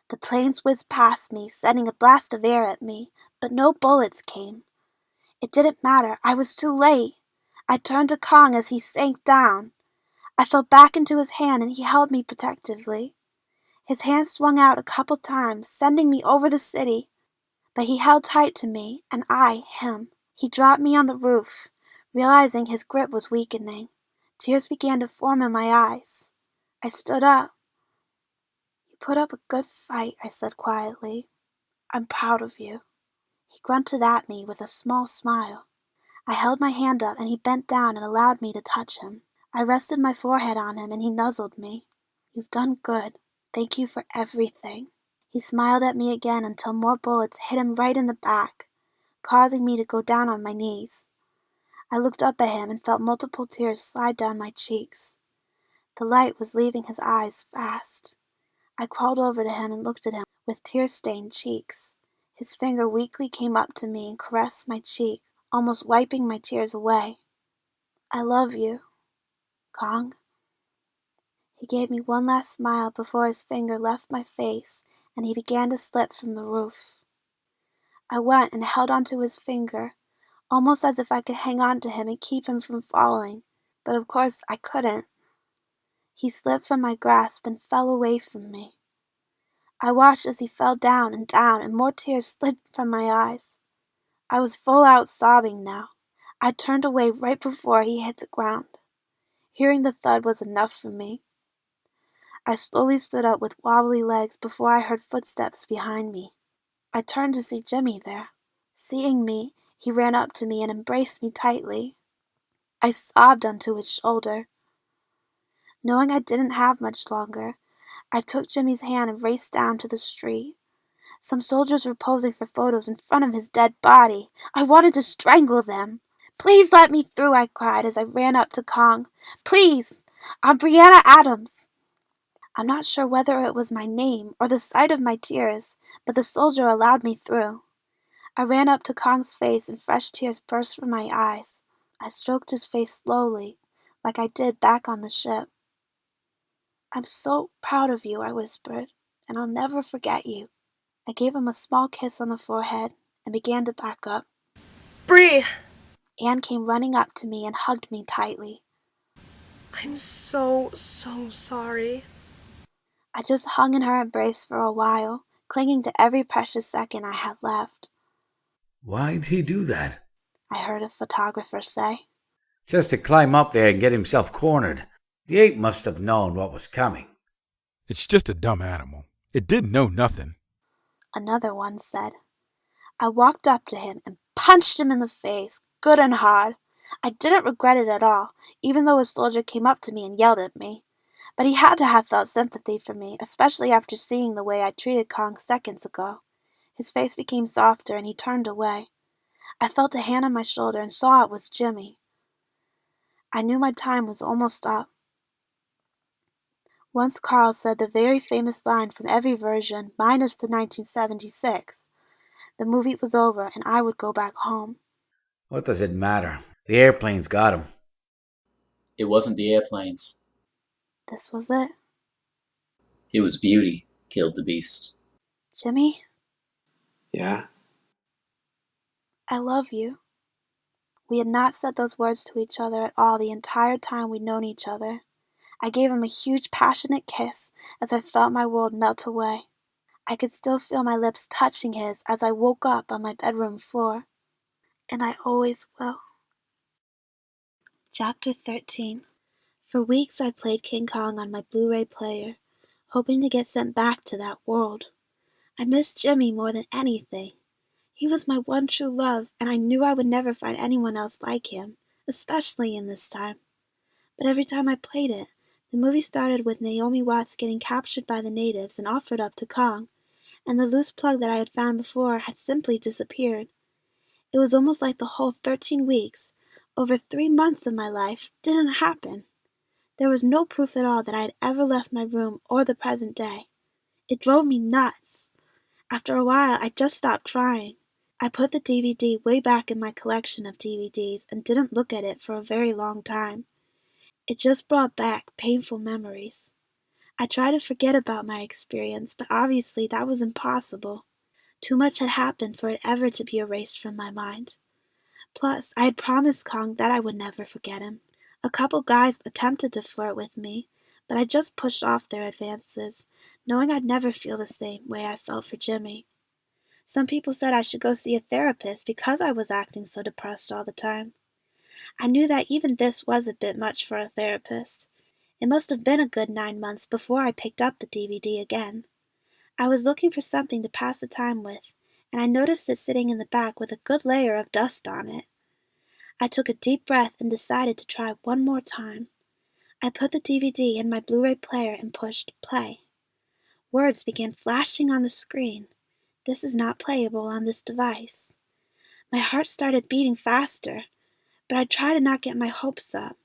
The planes whizzed past me, sending a blast of air at me, but no bullets came. It didn't matter. I was too late. I turned to Kong as he sank down. I fell back into his hand and he held me protectively. His hand swung out a couple times, sending me over the city, but he held tight to me, and I him. He dropped me on the roof, realizing his grip was weakening. Tears began to form in my eyes. I stood up. You put up a good fight, I said quietly. I'm proud of you. He grunted at me with a small smile. I held my hand up and he bent down and allowed me to touch him. I rested my forehead on him and he nuzzled me. You've done good. Thank you for everything. He smiled at me again until more bullets hit him right in the back, causing me to go down on my knees. I looked up at him and felt multiple tears slide down my cheeks. The light was leaving his eyes fast. I crawled over to him and looked at him with tear-stained cheeks. His finger weakly came up to me and caressed my cheek, almost wiping my tears away. I love you, Kong. He gave me one last smile before his finger left my face and he began to slip from the roof. I went and held onto his finger, almost as if I could hang on to him and keep him from falling, but of course I couldn't. He slipped from my grasp and fell away from me. I watched as he fell down and more tears slid from my eyes. I was full out sobbing now. I turned away right before he hit the ground. Hearing the thud was enough for me. I slowly stood up with wobbly legs before I heard footsteps behind me. I turned to see Jimmy there. Seeing me, he ran up to me and embraced me tightly. I sobbed onto his shoulder. Knowing I didn't have much longer, I took Jimmy's hand and raced down to the street. Some soldiers were posing for photos in front of his dead body. I wanted to strangle them. "Please let me through," I cried as I ran up to Kong. "Please! I'm Brieanna Adams." I'm not sure whether it was my name or the sight of my tears, but the soldier allowed me through. I ran up to Kong's face and fresh tears burst from my eyes. I stroked his face slowly, like I did back on the ship. "I'm so proud of you," I whispered, "and I'll never forget you." I gave him a small kiss on the forehead and began to back up. Brie! Anne came running up to me and hugged me tightly. I'm so sorry. I just hung in her embrace for a while, clinging to every precious second I had left. Why'd he do that? I heard a photographer say. Just to climb up there and get himself cornered. The ape must have known what was coming. It's just a dumb animal. It didn't know nothing. Another one said. I walked up to him and punched him in the face, good and hard. I didn't regret it at all, even though a soldier came up to me and yelled at me. But he had to have felt sympathy for me, especially after seeing the way I treated Kong seconds ago. His face became softer and he turned away. I felt a hand on my shoulder and saw it was Jimmy. I knew my time was almost up. Once Carl said the very famous line from every version, minus the 1976. The movie was over and I would go back home. What does it matter? The airplanes got him. It wasn't the airplanes. This was it. It was beauty killed the beast. Jimmy, Yeah? I love you. We had not said those words to each other at all the entire time we'd known each other. I gave him a huge, passionate kiss as I felt my world melt away. I could still feel my lips touching his as I woke up on my bedroom floor. And I always will. Chapter 13. For weeks I played King Kong on my Blu-ray player, hoping to get sent back to that world. I missed Jimmy more than anything. He was my one true love, and I knew I would never find anyone else like him, especially in this time. But every time I played it, the movie started with Naomi Watts getting captured by the natives and offered up to Kong, and the loose plug that I had found before had simply disappeared. It was almost like the whole 13 weeks, over 3 months of my life, didn't happen. There was no proof at all that I had ever left my room or the present day. It drove me nuts. After a while, I just stopped trying. I put the DVD way back in my collection of DVDs and didn't look at it for a very long time. It just brought back painful memories. I tried to forget about my experience, but obviously that was impossible. Too much had happened for it ever to be erased from my mind. Plus, I had promised Kong that I would never forget him. A couple guys attempted to flirt with me, but I just pushed off their advances, knowing I'd never feel the same way I felt for Jimmy. Some people said I should go see a therapist because I was acting so depressed all the time. I knew that even this was a bit much for a therapist. It must have been a good 9 months before I picked up the DVD again. I was looking for something to pass the time with, and I noticed it sitting in the back with a good layer of dust on it. I took a deep breath and decided to try one more time. I put the DVD in my Blu-ray player and pushed play. Words began flashing on the screen. This is not playable on this device. My heart started beating faster, but I tried to not get my hopes up.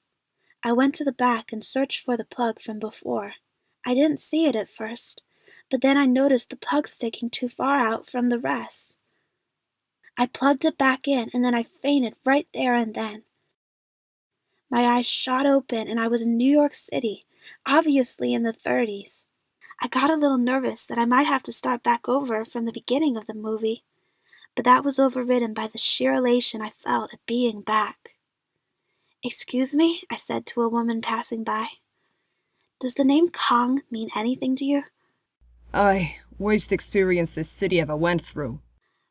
I went to the back and searched for the plug from before. I didn't see it at first, but then I noticed the plug sticking too far out from the rest. I plugged it back in and then I fainted right there and then. My eyes shot open and I was in New York City, obviously in the 30s. I got a little nervous that I might have to start back over from the beginning of the movie, but that was overridden by the sheer elation I felt at being back. "Excuse me," I said to a woman passing by. "Does the name Kong mean anything to you?" Aye, worst experience this city ever went through.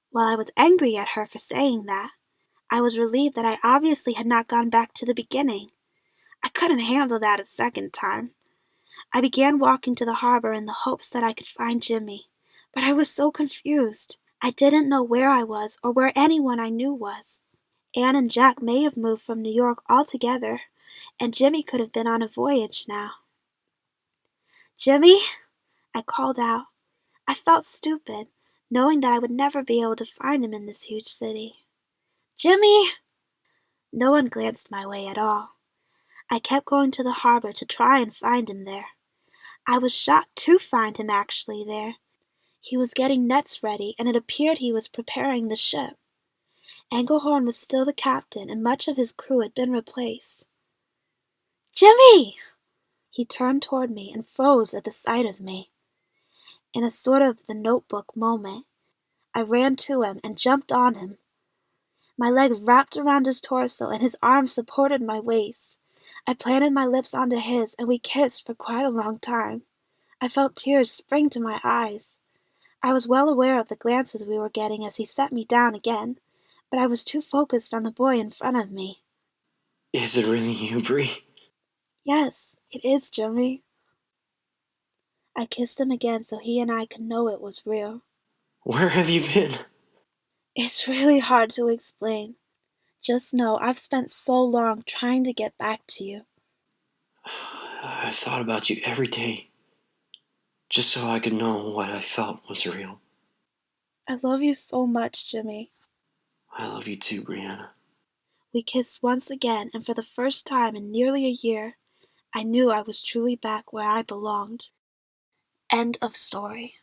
While I was angry at her for saying that, I was relieved that I obviously had not gone back to the beginning. I couldn't handle that a second time. I began walking to the harbor in the hopes that I could find Jimmy, but I was so confused. I didn't know where I was or where anyone I knew was. Anne and Jack may have moved from New York altogether, and Jimmy could have been on a voyage now. "Jimmy?" I called out. I felt stupid, knowing that I would never be able to find him in this huge city. "Jimmy!" No one glanced my way at all. I kept going to the harbor to try and find him there. I was shocked to find him actually there. He was getting nets ready, and it appeared he was preparing the ship. Engelhorn was still the captain, and much of his crew had been replaced. "Jimmy!" He turned toward me and froze at the sight of me. In a sort of The Notebook moment, I ran to him and jumped on him. My legs wrapped around his torso and his arms supported my waist. I planted my lips onto his and we kissed for quite a long time. I felt tears spring to my eyes. I was well aware of the glances we were getting as he set me down again, but I was too focused on the boy in front of me. Is it really you, Brie? "Yes, it is, Jimmy." I kissed him again so he and I could know it was real. Where have you been? It's really hard to explain. Just know I've spent so long trying to get back to you. I've thought about you every day, just so I could know what I felt was real. I love you so much, Jimmy. I love you too, Brieanna. We kissed once again, and for the first time in nearly a year, I knew I was truly back where I belonged. End of story.